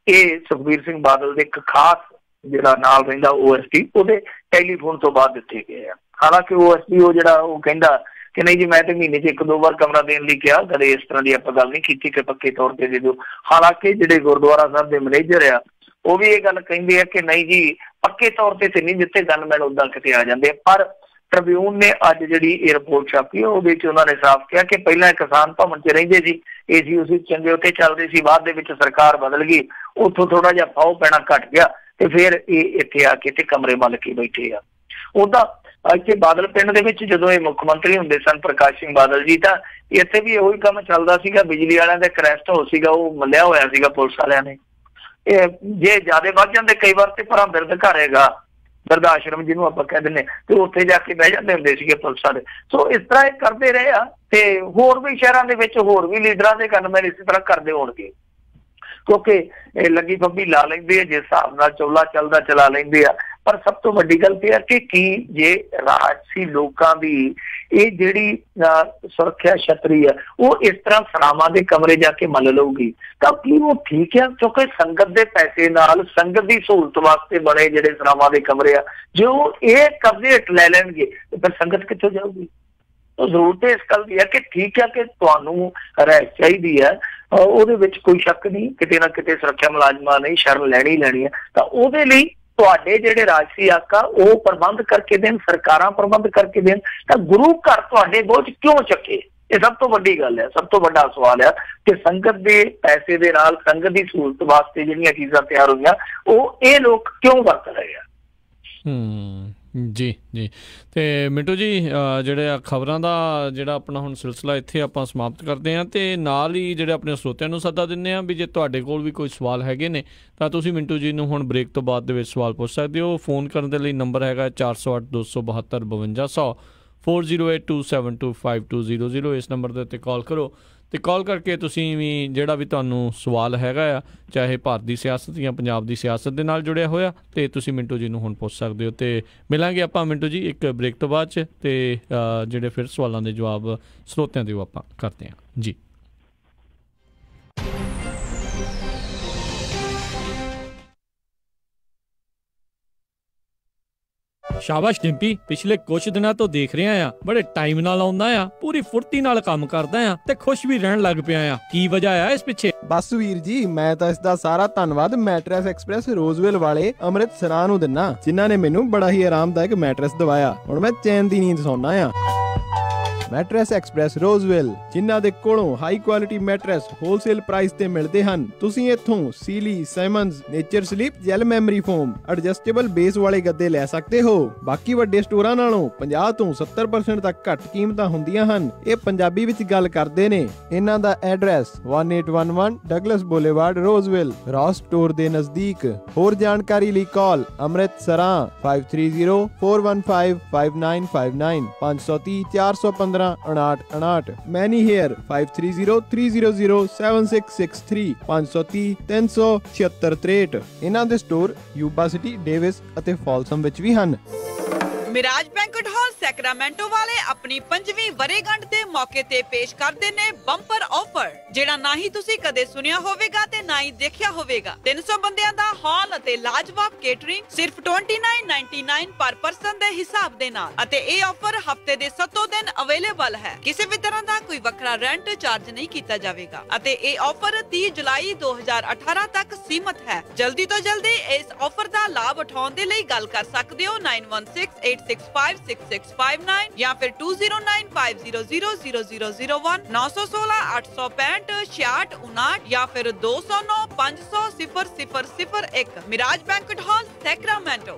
ਇਹ ਸੁਖਬੀਰ ਸਿੰਘ ਬਾਦਲ ਦੇ ਇੱਕ ਖਾਸ ਜਿਹੜਾ ਨਾਲ ਰਹਿੰਦਾ OSD ਉਹਦੇ ਟੈਲੀਫੋਨ ਤੋਂ ਬਾਅਦ ਦਿੱਤੇ ਗਏ ਆ। ਹਾਲਾਂਕਿ OSD ਉਹ ਜਿਹੜਾ ਉਹ ਕਹਿੰਦਾ ਕਿ ਨਹੀਂ ਜੀ ਮੈਂ ਤੇ ਮਹੀਨੇ 'ਚ 1-2 ਵਾਰ ਕਮਰਾ ਦੇਣ ਲਈ ਕਿਹਾ, ਕਦੇ ਇਸ ਤਰ੍ਹਾਂ ਦੀ ਆਪਾਂ ਗੱਲ ਨਹੀਂ ਕੀਤੀ ਕਿ ਪੱਕੇ ਤੌਰ ਤੇ ਦੇ ਦਿਓ। ਹਾਲਾਂਕਿ ਜਿਹੜੇ ਗੁਰਦੁਆਰਾ ਸਾਹਿਬ ਦੇ ਮੈਨੇਜਰ ਆ ਉਹ ਵੀ ਇਹ ਗੱਲ ਕਹਿੰਦੇ ਆ ਕਿ ਨਹੀਂ ਜੀ ਪੱਕੇ ਤੌਰ ਤੇ ਨਹੀਂ ਦਿੱਤੇ, ਗਨਮੈਨ ਉੱਦਾਂ ਕਿਤੇ ਆ ਜਾਂਦੇ ਆ। ਪਰ ਟ੍ਰਿਬਿਊਨ ਨੇ ਅੱਜ ਜਿਹੜੀ ਇਹ ਰਿਪੋਰਟ ਛਾਪੀ ਉਹਦੇ 'ਚ ਉਹਨਾਂ ਨੇ ਸਾਫ਼ ਕਿਹਾ ਕਿ ਪਹਿਲਾਂ ਕਿਸਾਨ ਭਵਨ 'ਚ ਰਹਿੰਦੇ ਸੀ, AC ਉਸੇ ਚੰਗੇ ਉੱਥੇ ਚੱਲਦੇ ਸੀ, ਬਾਅਦ ਦੇ ਵਿੱਚ ਸਰਕਾਰ ਬਦਲ ਗਈ, ਉੱਥੋਂ ਥੋੜਾ ਜਿਹਾ ਫਾਉ ਪੈਣਾ ਘੱਟ ਗਿਆ ਤੇ ਫਿਰ ਇਹ ਇੱਥੇ ਆ ਕੇ ਤੇ ਕਮਰੇ ਮੱਲ ਕੇ ਬੈਠੇ ਆ। ਉੱਦਾਂ ਇੱਥੇ ਬਾਦਲ ਪਿੰਡ ਦੇ ਵਿੱਚ ਜਦੋਂ ਇਹ ਮੁੱਖ ਮੰਤਰੀ ਹੁੰਦੇ ਸਨ ਪ੍ਰਕਾਸ਼ ਸਿੰਘ ਬਾਦਲ ਜੀ, ਤਾਂ ਇੱਥੇ ਵੀ ਇਹੋ ਹੀ ਕੰਮ ਚੱਲਦਾ ਸੀਗਾ। ਬਿਜਲੀ ਵਾਲਿਆਂ ਦਾ ਕਰੈਸਟ ਹਾਊਸ ਸੀਗਾ, ਉਹ ਮੱਲਿਆ ਹੋਇਆ ਸੀਗਾ ਪੁਲਿਸ ਵਾਲਿਆਂ ਨੇ। ਇਹ ਜੇ ਜ਼ਿਆਦਾ ਵੱਧ ਜਾਂਦੇ ਕਈ ਵਾਰ ਤੇ ਪਰਾਂ ਬਿਰਧ ਘਰ ਹੈਗਾ, ਬਿਰਧ ਆਸ਼ਰਮ ਜਿਹਨੂੰ ਆਪਾਂ ਕਹਿ ਦਿੰਦੇ, ਤੇ ਉੱਥੇ ਜਾ ਕੇ ਬਹਿ ਜਾਂਦੇ ਹੁੰਦੇ ਸੀਗੇ ਪੁਲਿਸ ਵਾਲੇ। ਸੋ ਇਸ ਤਰ੍ਹਾਂ ਇਹ ਕਰਦੇ ਰਹੇ ਆ ਤੇ ਹੋਰ ਵੀ ਸ਼ਹਿਰਾਂ ਦੇ ਵਿੱਚ ਹੋਰ ਵੀ ਲੀਡਰਾਂ ਦੇ ਗਨਮੈਨ ਇਸੇ ਤਰ੍ਹਾਂ ਕਰਦੇ ਹੋਣਗੇ, ਕਿਉਂਕਿ ਇਹ ਲੱਗੀ ਫੱਬੀ ਲਾ ਲੈਂਦੇ ਆ, ਜਿਸ ਹਿਸਾਬ ਨਾਲ ਚੌਲਾ ਚੱਲਦਾ ਚਲਾ ਲੈਂਦੇ ਆ। ਪਰ ਸਭ ਤੋਂ ਵੱਡੀ ਗੱਲ ਇਹ ਹੈ ਕਿ ਕੀ ਜੇ ਰਾਜਸੀ ਲੋਕਾਂ ਦੀ ਇਹ ਜਿਹੜੀ ਸੁਰੱਖਿਆ ਛਤਰੀ ਆ ਉਹ ਇਸ ਤਰ੍ਹਾਂ ਸਰਾਵਾਂ ਦੇ ਕਮਰੇ ਜਾ ਕੇ ਮੱਲ ਲਊਗੀ ਤਾਂ ਕੀ ਉਹ ਠੀਕ ਆ? ਕਿਉਂਕਿ ਸੰਗਤ ਦੇ ਪੈਸੇ ਨਾਲ ਸੰਗਤ ਦੀ ਸਹੂਲਤ ਵਾਸਤੇ ਬਣੇ ਜਿਹੜੇ ਸਰਾਵਾਂ ਦੇ ਕਮਰੇ ਆ, ਜੋ ਇਹ ਕਬਜ਼ੇ ਹੇਠ ਲੈ ਲੈਣਗੇ ਤੇ ਫਿਰ ਸੰਗਤ ਕਿੱਥੋਂ ਜਾਊਗੀ? ਤਾਂ ਜ਼ਰੂਰਤ ਇਸ ਗੱਲ ਦੀ ਹੈ ਕਿ ਠੀਕ ਹੈ ਕਿ ਤੁਹਾਨੂੰ ਰਹਿ ਚਾਹੀਦੀ ਹੈ, ਉਹਦੇ ਵਿੱਚ ਕੋਈ ਸ਼ੱਕ ਨਹੀਂ, ਕਿਤੇ ਨਾ ਕਿਤੇ ਸੁਰੱਖਿਆ ਮੁਲਾਜ਼ਮਾਂ ਨੇ ਸ਼ਰਨ ਲੈਣੀ ਹੈ। ਤਾਂ ਉਹਦੇ ਲਈ ਤੁਹਾਡੇ ਜਿਹੜੇ ਰਾਜਸੀ ਆਕਾ ਉਹ ਪ੍ਰਬੰਧ ਕਰਕੇ ਦੇਣ, ਸਰਕਾਰਾਂ ਪ੍ਰਬੰਧ ਕਰਕੇ ਦੇਣ, ਤਾਂ ਗੁਰੂ ਘਰ ਤੁਹਾਡੇ ਬੋਝ ਕਿਉਂ ਚੱਕੇ? ਇਹ ਸਭ ਤੋਂ ਵੱਡੀ ਗੱਲ ਹੈ, ਸਭ ਤੋਂ ਵੱਡਾ ਸਵਾਲ ਹੈ ਕਿ ਸੰਗਤ ਦੇ ਪੈਸੇ ਦੇ ਨਾਲ ਸੰਗਤ ਦੀ ਸਹੂਲਤ ਵਾਸਤੇ ਜਿਹੜੀਆਂ ਚੀਜ਼ਾਂ ਤਿਆਰ ਹੋਈਆਂ ਉਹ ਇਹ ਲੋਕ ਕਿਉਂ ਵਰਤ ਰਹੇ ਆ? ਜੀ ਜੀ। ਤੇ ਮਿੰਟੂ ਜੀ, ਜਿਹੜੇ ਖਬਰਾਂ ਦਾ ਜਿਹੜਾ ਆਪਣਾ ਹੁਣ ਸਿਲਸਿਲਾ ਇੱਥੇ ਆਪਾਂ ਸਮਾਪਤ ਕਰਦੇ ਹਾਂ, ਤੇ ਨਾਲ ਹੀ ਜਿਹੜੇ ਆਪਣੇ ਸਰੋਤਿਆਂ ਨੂੰ ਸੱਦਾ ਦਿੰਦੇ ਹਾਂ ਵੀ ਜੇ ਤੁਹਾਡੇ ਕੋਲ ਵੀ ਕੋਈ ਸਵਾਲ ਹੈਗੇ ਨੇ ਤਾਂ ਤੁਸੀਂ ਮਿੰਟੂ ਜੀ ਨੂੰ ਹੁਣ ਬ੍ਰੇਕ ਤੋਂ ਬਾਅਦ ਦੇ ਵਿੱਚ ਸਵਾਲ ਪੁੱਛ ਸਕਦੇ ਹੋ। ਫੋਨ ਕਰਨ ਦੇ ਲਈ ਨੰਬਰ ਹੈਗਾ 408 272 5200, 4082725200। ਇਸ ਨੰਬਰ ਦੇ ਉੱਤੇ ਕਾਲ ਕਰੋ ਅਤੇ ਕਾਲ ਕਰਕੇ ਤੁਸੀਂ ਵੀ ਜਿਹੜਾ ਵੀ ਤੁਹਾਨੂੰ ਸਵਾਲ ਹੈਗਾ ਆ, ਚਾਹੇ ਭਾਰਤ ਦੀ ਸਿਆਸਤ ਜਾਂ ਪੰਜਾਬ ਦੀ ਸਿਆਸਤ ਦੇ ਨਾਲ ਜੁੜਿਆ ਹੋਇਆ, ਅਤੇ ਤੁਸੀਂ ਮਿੰਟੂ ਜੀ ਨੂੰ ਹੁਣ ਪੁੱਛ ਸਕਦੇ ਹੋ। ਅਤੇ ਮਿਲਾਂਗੇ ਆਪਾਂ ਮਿੰਟੂ ਜੀ ਇੱਕ ਬ੍ਰੇਕ ਤੋਂ ਬਾਅਦ 'ਚ, ਅਤੇ ਜਿਹੜੇ ਫਿਰ ਸਵਾਲਾਂ ਦੇ ਜਵਾਬ ਸਰੋਤਿਆਂ ਦੇ ਉਹ ਆਪਾਂ ਕਰਦੇ ਹਾਂ ਜੀ। ਸ਼ਾਬਾਸ਼ ਡਿੰਪੀ, ਪਿਛਲੇ ਕੁਝ ਦਿਨਾਂ ਤੋਂ ਦੇਖ ਰਿਹਾ ਆ ਬੜੇ ਟਾਈਮ ਨਾਲ ਆਉਂਦਾ ਆ, ਪੂਰੀ ਫੁਰਤੀ ਨਾਲ ਕੰਮ ਕਰਦਾ ਆ ਤੇ ਖੁਸ਼ ਵੀ ਰਹਿਣ ਲੱਗ ਪਿਆ ਆ। ਕੀ ਵਜ੍ਹਾ ਆ ਇਸ ਪਿੱਛੇ? ਬਸ ਵੀਰ ਜੀ, ਮੈਂ ਤਾਂ ਇਸ ਦਾ ਸਾਰਾ ਧੰਨਵਾਦ ਮੈਟਰੈਸ ਐਕਸਪ੍ਰੈਸ ਰੋਜ਼ਵਿਲ ਵਾਲੇ ਅੰਮ੍ਰਿਤਸਰਾਂ ਨੂੰ ਦਿੰਨਾ, ਜਿਨ੍ਹਾਂ ਨੇ ਮੈਨੂੰ ਬੜਾ ਹੀ ਆਰਾਮਦਾਇਕ ਮੈਟਰੈਸ ਦਵਾਇਆ। ਹੁਣ ਮੈਂ ਚੈਨ ਦੀ ਨੀਂਦ ਸੌਂਦਾ ਆ। ਮੈਟਰੈਸ ਐਕਸਪ੍ਰੈਸ ਰੋਜ਼ਵਿਲ, ਜਿਨ੍ਹਾਂ ਦੇ ਕੋਲੋਂ high quality mattress wholesale price ਤੇ ਮਿਲਦੇ ਹਨ। ਤੁਸੀਂ ਇੱਥੋਂ Sealy, Simmons, nature sleep, gel memory foam, adjustable base ਵਾਲੇ ਗੱਦੇ ਲੈ ਸਕਦੇ ਹੋ। ਬਾਕੀ ਵੱਡੇ ਸਟੋਰਾਂ ਨਾਲੋਂ 50 ਤੋਂ 70% ਤੱਕ ਘੱਟ ਕੀਮਤਾਂ ਹੁੰਦੀਆਂ ਹਨ। ਇਹ ਪੰਜਾਬੀ ਵਿੱਚ ਗੱਲ ਕਰਦੇ ਨੇ। ਇਹਨਾਂ ਦਾ ਐਡਰੈਸ 1811 ਡਗਲਸ ਬੁਲੇਵਾਰਡ, ਰੋਜ਼ਵਿਲ, ਰੌਸ ਸਟੋਰ ਦੇ ਨਜ਼ਦੀਕ। ਹੋਰ ਜਾਣਕਾਰੀ ਲਈ ਕਾਲ ਅੰਮ੍ਰਿਤਸਰਾਂ 5304155959, 530 415 5959। ਮੈਨੀ ਹੇਅਰ 5303007663, 530 37663। ਇਹਨਾਂ ਦੇ ਸਟੋਰ ਯੂਬਾ ਸਿਟੀ, ਡੇਵਿਸ ਅਤੇ ਫਾਲਸਮ ਵਿੱਚ ਵੀ ਹਨ। ਮਿਰਾਜ ਬੈਂਕਟ ਹਾਲ ਸੈਕਰਾਮੈਂਟੋ ਵਾਲੇ ਆਪਣੀ 5ਵੀਂ ਵਰ੍ਹੇਗੰਢ ਦੇ ਮੌਕੇ ਤੇ ਪੇਸ਼ ਕਰਦੇ ਨੇ ਬੰਪਰ ਆਫਰ, ਜਿਹੜਾ ਨਾ ਹੀ ਤੁਸੀਂ ਕਦੇ ਸੁਣਿਆ ਹੋਵੇਗਾ ਤੇ ਨਾ ਹੀ ਦੇਖਿਆ ਹੋਵੇਗਾ। 300 ਬੰਦਿਆਂ ਦਾ ਹਾਲ ਅਤੇ ਲਾਜਵਾਬ ਕੇਟਰਿੰਗ ਸਿਰਫ 29.99 ਪਰ ਪਰਸਨ ਦੇ ਹਿਸਾਬ ਦੇ ਨਾਲ, ਅਤੇ ਇਹ ਆਫਰ ਹਫਤੇ ਦੇ 7 ਦਿਨ ਅਵੇਲੇਬਲ ਹੈ। ਕਿਸੇ ਵੀ ਤਰ੍ਹਾਂ ਦਾ ਕੋਈ ਵੱਖਰਾ ਰੈਂਟ ਚਾਰਜ ਨਹੀਂ ਕੀਤਾ ਜਾਵੇਗਾ, ਅਤੇ ਇਹ ਆਫਰ 30 ਜੁਲਾਈ 2018 ਤੱਕ ਸੀਮਤ ਹੈ। ਜਲਦੀ ਤੋਂ ਜਲਦੀ ਇਸ ਆਫਰ ਦਾ ਲਾਭ ਉਠਾਉਣ ਦੇ ਲਈ ਗੱਲ ਕਰ ਸਕਦੇ ਹੋ 9168656659 ਜਾਂ ਫਿਰ 2095000001, 916 865 6659 ਜਾਂ ਫਿਰ 209 500 0001। Miraj banquet hall Sacramento.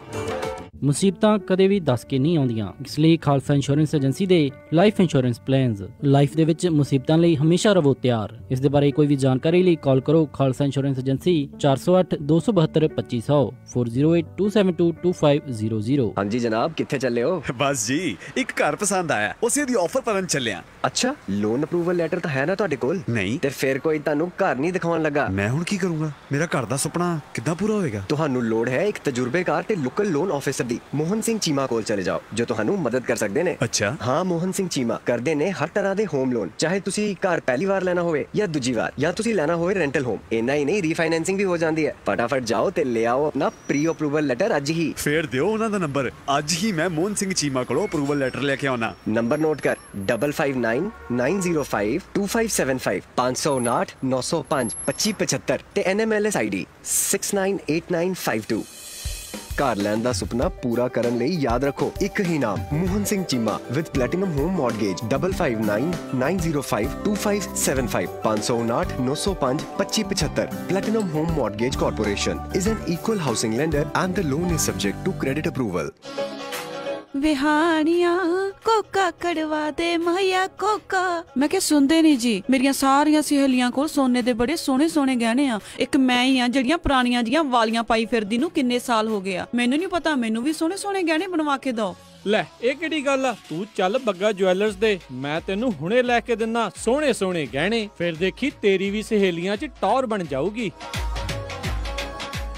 ਮੁਸੀਬਤਾਂ ਕਦੇ ਵੀ ਦੱਸ ਕੇ ਨਹੀਂ ਆਉਂਦੀਆਂ, ਇਸ ਲਈ ਖਾਲਸਾ ਇੰਸ਼ੋਰੈਂਸ ਏਜੰਸੀ ਦੇ ਲਾਈਫ ਇੰਸ਼ੋਰੈਂਸ ਪਲਾਨਸ ਲਾਈਫ ਦੇ ਵਿੱਚ ਮੁਸੀਬਤਾਂ ਲਈ ਹਮੇਸ਼ਾ ਰਹੋ ਤਿਆਰ। ਇਸ ਦੇ ਬਾਰੇ ਕੋਈ ਵੀ ਜਾਣਕਾਰੀ ਲਈ ਕਾਲ ਕਰੋ ਖਾਲਸਾ ਇੰਸ਼ੋਰੈਂਸ ਏਜੰਸੀ 408 272 2500, 408272 2500। ਹਾਂਜੀ ਜਨਾਬ, ਕਿੱਥੇ ਚੱਲੇ ਹੋ? ਬਸ ਜੀ, ਇੱਕ ਘਰ ਪਸੰਦ ਆਇਆ, ਉਸੇ ਦੀ ਆਫਰ ਕਰਨ ਚੱਲਿਆ। ਅੱਛਾ, ਲੋਨ ਅਪਰੂਵਲ ਲੈਟਰ ਤਾਂ ਹੈ ਨਾ ਤੁਹਾਡੇ ਕੋਲ? ਨਹੀਂ। ਤੇ ਫਿਰ ਕੋਈ ਤੁਹਾਨੂੰ ਘਰ ਨਹੀਂ ਦਿਖਾਉਣ ਲੱਗਾ? ਮੈਂ ਹੁਣ ਕੀ ਕਰੂੰਗਾ? ਮੇਰਾ ਘਰ ਦਾ ਸੁਪਨਾ ਕਿੱਦਾਂ ਪੂਰਾ ਹੋਏਗਾ? ਤੁਹਾਨੂੰ ਲੋੜ ਹੈ ਇੱਕ ਤਜਰਬੇਕਾਰ ਤੇ ਲੋਕਲ ਲੋਨ ਆਫਿਸਰ ਦੀ। ਮੋਹਨ ਸਿੰਘ ਚੀਮਾ ਕੋਲ ਚਲੇ ਜਾਓ, ਜੋ ਤੁਹਾਨੂੰ ਮਦਦ ਕਰ ਸਕਦੇ ਨੇ। ਅੱਛਾ। ਹਾਂ, ਮੋਹਨ ਸਿੰਘ ਚੀਮਾ ਕਰਦੇ ਨੇ ਹਰ ਤਰ੍ਹਾਂ ਦੇ ਹੋਮ ਲੋਨ, ਚਾਹੇ ਤੁਸੀਂ ਘਰ ਪਹਿਲੀ ਵਾਰ ਲੈਣਾ ਹੋਵੇ ਜਾਂ ਦੂਜੀ ਵਾਰ, ਜਾਂ ਤੁਸੀਂ ਲੈਣਾ ਹੋਵੇ ਰੈਂਟਲ ਹੋਮ। ਇੰਨਾ ਹੀ ਨਹੀਂ, ਰੀਫਾਈਨੈਂਸਿੰਗ ਵੀ ਹੋ ਜਾਂਦੀ ਹੈ। ਫਟਾਫਟ ਜਾਓ ਤੇ ਲੈ ਆਓ ਆਪਣਾ ਪ੍ਰੀ ਅਪਰੂਵਲ ਲੈਟਰ ਅੱਜ ਹੀ। ਫੇਰ ਦਿਓ ਉਹਨਾਂ ਦਾ ਨੰਬਰ, ਅੱਜ ਹੀ ਮੈਂ ਮੋਹਨ ਸਿੰਘ ਚੀਮਾ ਕੋਲੋਂ ਅਪਰੂਵਲ ਲੈਟਰ ਲੈ ਕੇ ਆਉਣਾ। ਨੰਬਰ ਨੋਟ ਕਰ 5599052575, 559 905 2575 ਤੇ NMLS ID 698952। ਘਰ ਲੈਣ ਦਾ ਸੁਪਨਾ ਪੂਰਾ ਕਰਨ ਲਈ ਯਾਦ ਰੱਖੋ ਇੱਕ ਹੀ ਨਾਮ, Mohan Singh Cheema with platinum home mortgage 5599052575, 559 905 2575। Platinum Home Mortgage Corporation is an equal housing lender and the loan is subject to credit approval. ਵਿਹਾਣੀਆਂ ਕੋਕਾ ਕੜਵਾ ਦੇ ਮਾਇਆ ਕੋਕਾ। ਮੈਂ ਕਿਹਾ ਸੁਣਦੇ ਨਹੀਂ ਜੀ, ਮੇਰੀਆਂ ਸਾਰੀਆਂ ਸਹੇਲੀਆਂ ਕੋਲ ਸੋਨੇ ਦੇ ਬੜੇ ਸੋਹਣੇ ਸੋਹਣੇ ਗਹਿਣੇ ਆ, ਇੱਕ ਮੈਂ ਹੀ ਆ ਜਿਹੜੀਆਂ ਪੁਰਾਣੀਆਂ ਜੀਆਂ ਵਾਲੀਆਂ ਪਾਈ ਫਿਰਦੀ ਨੂੰ ਕਿੰਨੇ ਸਾਲ ਹੋ ਗਏ ਆ। ਮੈਨੂੰ ਨਹੀਂ ਪਤਾ, ਮੈਨੂੰ ਵੀ ਸੋਹਣੇ ਸੋਹਣੇ ਗਹਿਣੇ ਬਣਵਾ ਕੇ ਦਿਓ। ਲੈ, ਇਹ ਕਿਹੜੀ ਗੱਲ ਆ? ਤੂੰ ਚੱਲ ਬੱਗਾ ਜੁਐਲਰਸ ਦੇ, ਮੈਂ ਤੈਨੂੰ ਹੁਣੇ ਲੈ ਕੇ ਦਿੰਨਾ ਸੋਹਣੇ ਸੋਹਣੇ ਗਹਿਣੇ, ਫਿਰ ਦੇਖੀ ਤੇਰੀ ਵੀ ਸਹੇਲੀਆਂ 'ਚ ਟੌਰ ਬਣ ਜਾਊਗੀ।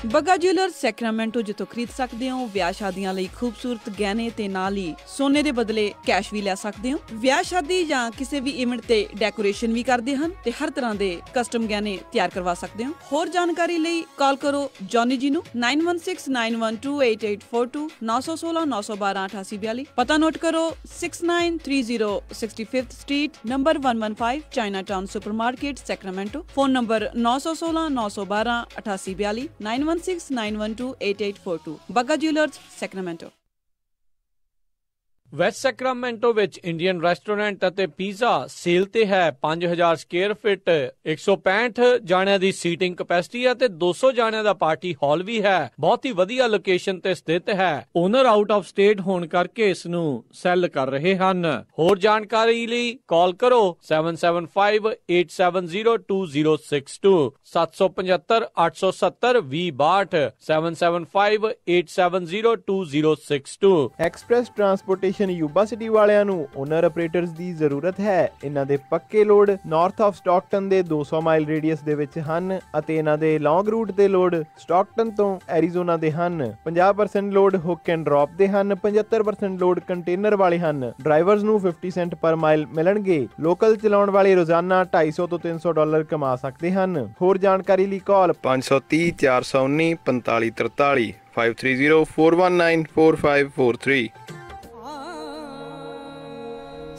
ਬੱਗਾ ਜੁਐਲਰਸ ਸੈਕਰਾਮੈਂਟੋ, ਜਿੱਥੋਂ ਖਰੀਦ ਸਕਦੇ ਹੋ ਵਿਆਹ ਸ਼ਾਦੀਆਂ ਲਈ ਖੂਬਸੂਰਤ ਗਹਿਣੇ ਤੇ ਨਾਲ ਹੀ ਸੋਨੇ ਦੇ ਬਦਲੇ ਕੈਸ਼ ਵੀ ਲੈ ਸਕਦੇ ਹੋ। ਵਿਆਹ ਸ਼ਾਦੀ ਜਾਂ ਕਿਸੇ ਵੀ ਇਵੈਂਟ ਤੇ ਡੈਕੋਰੇਸ਼ਨ ਵੀ ਕਰਦੇ ਹਨ ਤੇ ਹਰ ਤਰ੍ਹਾਂ ਦੇ ਕਸਟਮ ਗਹਿਣੇ ਤਿਆਰ ਕਰਵਾ ਸਕਦੇ ਹੋ। ਹੋਰ ਜਾਣਕਾਰੀ ਲਈ ਕਾਲ ਕਰੋ ਜੌਨੀ ਜੀ ਨੂੰ 9169128842, 916 912 8842। ਪਤਾ ਨੋਟ ਕਰੋ 6930 65th street, number 115, Chinatown supermarket, Sacramento. Phone number 916 912 8842, 9169128842। Bagga jewellers Sacramento. West Sacramento ਵਿੱਚ ਇੰਡੀਅਨ ਰੈਸਟੋਰੈਂਟ ਅਤੇ ਪੀਜ਼ਾ ਸੇਲ ਤੇ ਹੈ। 5000 ਸਕੁਅਰ ਫਿਟ 165 ਜਾਣਿਆਂ ਦੀ ਸੀਟਿੰਗ ਕਪੈਸਿਟੀ ਹੈ ਤੇ 200 ਜਾਣਿਆਂ ਦਾ ਪਾਰਟੀ ਹਾਲ ਵੀ ਹੈ। ਬਹੁਤ ਹੀ ਵਧੀਆ ਲੋਕੇਸ਼ਨ ਤੇ ਸਥਿਤ ਹੈ। ਓਨਰ ਆਊਟ ਆਫ ਸਟੇਟ ਹੋਣ ਕਰਕੇ ਇਸ ਨੂੰ ਸੈਲ ਕਰ ਰਹੇ ਹਨ। ਹੋਰ ਜਾਣਕਾਰੀ ਲਈ ਕਾਲ ਕਰੋ 7758702062 775 870 2062 7758702062। ਐਕਸਪ੍ਰੈਸ ਟਰਾਂਸਪੋਰਟੇਸ਼ਨ ਯੂਬਾ ਸਿਟੀ ਵਾਲਿਆਂ ਨੂੰ ਓਨਰ ਆਪਰੇਟਰਸ ਦੀ ਜ਼ਰੂਰਤ ਹੈ। ਇਹਨਾਂ ਦੇ ਪੱਕੇ ਲੋਡ ਨਾਰਥ ਆਫ ਸਟਾਕਟਨ ਦੇ 200 ਮਾਈਲ ਰੇਡੀਅਸ ਦੇ ਵਿੱਚ ਹਨ ਅਤੇ ਇਹਨਾਂ ਦੇ ਲੌਂਗ ਰੂਟ ਦੇ ਲੋਡ ਸਟਾਕਟਨ ਤੋਂ ਐਰੀਜ਼ੋਨਾ ਦੇ ਹਨ। 50% ਲੋਡ ਹੁੱਕ ਐਂਡ ਡ੍ਰੌਪ ਦੇ ਹਨ। 75% ਲੋਡ ਕੰਟੇਨਰ ਵਾਲੇ ਹਨ। ਡਰਾਈਵਰਸ ਨੂੰ 50 ਸੈਂਟ ਪਰ ਮਾਈਲ ਮਿਲਣਗੇ। ਲੋਕਲ ਚਲਾਉਣ ਵਾਲੇ ਰੋਜ਼ਾਨਾ $250 ਤੋਂ $300 ਕਮਾ ਸਕਦੇ ਹਨ। ਹੋਰ ਜਾਣਕਾਰੀ ਲਈ ਕਾਲ 530 419 4543 530 419 4543।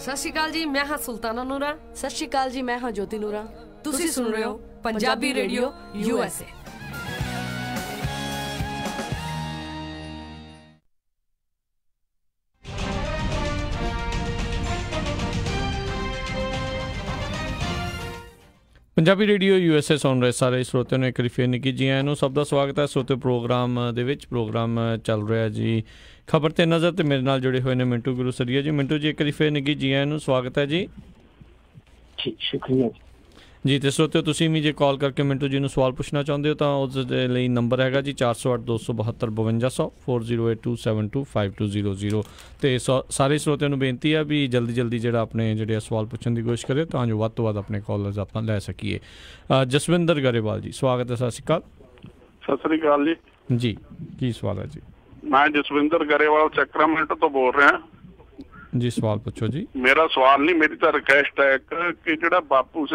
ਸਤਿ ਸ਼੍ਰੀ ਅਕਾਲ ਜੀ, ਮੈਂ ਹਾਂ ਸੁਲਤਾਨਾ ਨੂਰਾ। ਸਤਿ ਸ਼੍ਰੀ ਅਕਾਲ ਜੀ, ਮੈਂ ਹਾਂ ਜੋਤੀ ਨੂਰਾ। ਤੁਸੀਂ ਸੁਣ ਰਹੇ ਹੋ Punjabi radio USA। Punjabi radio USA ਸੁਣ ਰਹੇ ਸਾਰੇ ਸਰੋਤਿਆਂ ਨੂੰ ਇੱਕ ਵਾਰੀ ਫਿਰ ਨਿੱਘੀ ਜੀ ਆਇਆਂ ਨੂੰ। ਸਭ ਦਾ ਸਵਾਗਤ ਹੈ ਸਰੋਤੇ ਪ੍ਰੋਗਰਾਮ ਦੇ ਵਿੱਚ। ਪ੍ਰੋਗਰਾਮ ਚੱਲ ਰਿਹਾ ਜੀ ਖਬਰ ਤੇ ਨਜ਼ਰ ਤੇ ਮੇਰੇ ਨਾਲ ਜੁੜੇ ਹੋਏ ਨੇ ਮਿੰਟੂ ਗੁਰੂਸਰੀਆ ਜੀ। ਮਿੰਟੂ ਜੀ ਇੱਕ ਵਾਰੀ ਫਿਰ ਨਿੱਘੀ ਜੀ ਆਇਆਂ ਨੂੰ, ਸਵਾਗਤ ਹੈ ਜੀ। ਸ਼ੁਕਰੀਆ ਜੀ। ਤੇ ਸਰੋਤਿਓ ਤੁਸੀਂ ਵੀ ਜੇ ਕਾਲ ਕਰਕੇ ਮਿੰਟੂ ਜੀ ਨੂੰ ਸਵਾਲ ਪੁੱਛਣਾ ਚਾਹੁੰਦੇ ਹੋ ਤਾਂ ਉਸ ਦੇ ਲਈ ਨੰਬਰ ਹੈਗਾ ਜੀ 408 272 5200 4082725200। ਤੇ ਸਾਰੇ ਸਰੋਤਿਆਂ ਨੂੰ ਬੇਨਤੀ ਹੈ ਵੀ ਜਲਦੀ ਜਿਹੜਾ ਆਪਣੇ ਜਿਹੜੇ ਸਵਾਲ ਪੁੱਛਣ ਦੀ ਕੋਸ਼ਿਸ਼ ਕਰੇ ਤਾਂ ਜੋ ਵੱਧ ਤੋਂ ਵੱਧ ਆਪਣੇ ਕਾਲਰਸ ਆਪਾਂ ਲੈ ਸਕੀਏ। ਜਸਵਿੰਦਰ ਗਰੇਵਾਲ ਜੀ, ਸਵਾਗਤ ਹੈ। ਸਤਿ ਸ਼੍ਰੀ ਅਕਾਲ। ਸਤਿ ਸ਼੍ਰੀ ਅਕਾਲ ਜੀ। ਜੀ ਕੀ ਸਵਾਲ ਹੈ ਜੀ? ਮੈਂ ਜਸਵਿੰਦਰ ਗਰੇਵਾਲ ਸੈਕਰਾਮੈਂਟੋ ਤੋਂ ਬੋਲ ਰਿਹਾ ਜੀ। ਸਵਾਲ ਪੁੱਛੋ ਜੀ। ਮੇਰਾ ਸਵਾਲ ਨਹੀਂ, ਮੇਰੀ ਤਾਂ ਰਿਕਵੈਸਟ ਹੈ ਕਿ ਜਿਹੜਾ ਬਾਪੂ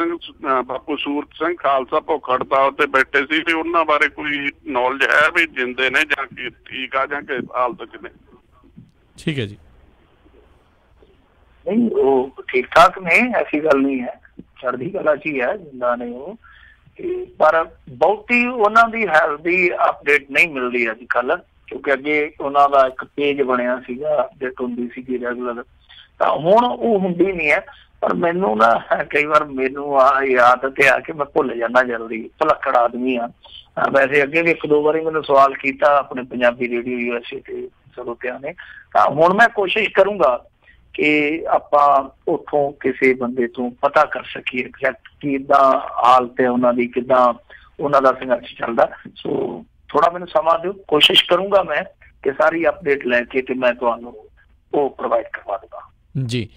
ਸੂਰਤ ਸਿੰਘ ਖਾਲਸਾ ਭੁੱਖ ਹੜਤਾਲ ਤੇ ਬੈਠੇ ਸੀ ਵੀ ਉਹਨਾਂ ਬਾਰੇ ਕੋਈ ਨੌਲੇਜ ਹੈ ਵੀ ਜਿੰਦੇ ਨੇ ਜਾਂ ਕਿ ਠੀਕ ਆ ਜਾਂ ਕਿ ਹਾਲਤ ਕਿਵੇਂ? ਠੀਕ ਹੈ ਜੀ। ਨਹੀਂ, ਉਹ ਠੀਕ ਠਾਕ ਨੇ, ਐਸੀ ਗੱਲ ਨਹੀਂ ਹੈ, ਚੜ੍ਹਦੀ ਕਲਾ 'ਚ ਹੀ ਹੈ ਜਿੰਦਾ ਨੇ ਉਹ। ਪਰ ਬਹੁਤੀ ਉਹਨਾਂ ਦੀ ਹੈਲਥ ਦੀ ਅਪਡੇਟ ਨਹੀਂ ਮਿਲਦੀ ਅੱਜ ਕੱਲ੍ਹ, ਕਿਉਂਕਿ ਅੱਗੇ ਉਹਨਾਂ ਦਾ ਇੱਕ ਪੇਜ ਬਣਿਆ ਸੀਗਾ, ਅਪਡੇਟ ਹੁੰਦੀ ਸੀਗੀ ਰੈਗੂਲਰ, ਤਾਂ ਹੁਣ ਉਹ ਹੁੰਦੀ ਨਹੀਂ ਹੈ। ਪਰ ਮੈਨੂੰ ਨਾ ਕਈ ਵਾਰ ਮੈਨੂੰ ਯਾਦ ਤੇ ਆ ਕੇ ਮੈਂ ਭੁੱਲ ਜਾਂਦਾ ਜਲਦੀ, ਭੁਲੱਕੜ ਆਦਮੀ ਆ। ਵੈਸੇ ਅੱਗੇ ਵੀ 1-2 ਵਾਰੀ ਮੈਨੂੰ ਸਵਾਲ ਕੀਤਾ ਆਪਣੇ ਪੰਜਾਬੀ ਰੇਡੀਓ USA ਤੇ ਸਰੋਤਿਆਂ ਨੇ, ਤਾਂ ਹੁਣ ਮੈਂ ਕੋਸ਼ਿਸ਼ ਕਰੂੰਗਾ ਕਿ ਆਪਾਂ ਉੱਥੋਂ ਕਿਸੇ ਬੰਦੇ ਤੋਂ ਪਤਾ ਕਰ ਸਕੀਏ ਐਗਜ਼ੈਕਟ ਕਿੱਦਾਂ ਹਾਲਤ ਹੈ ਉਹਨਾਂ ਦੀ, ਕਿੱਦਾਂ ਉਹਨਾਂ ਦਾ ਸੰਘਰਸ਼ ਚੱਲਦਾ। ਸੋ ਥੋੜਾ ਮੈਨੂੰ ਸਮਾਂ ਦਿਓ, ਕੋਸ਼ਿਸ਼ ਕਰੂੰਗਾ ਮੈਂ ਕਿ ਸਾਰੀ ਅਪਡੇਟ ਲੈ ਕੇ ਤੇ ਮੈਂ ਤੁਹਾਨੂੰ ਉਹ ਪ੍ਰੋਵਾਈਡ ਕਰਵਾ ਦੂੰਗਾ ਜੀ।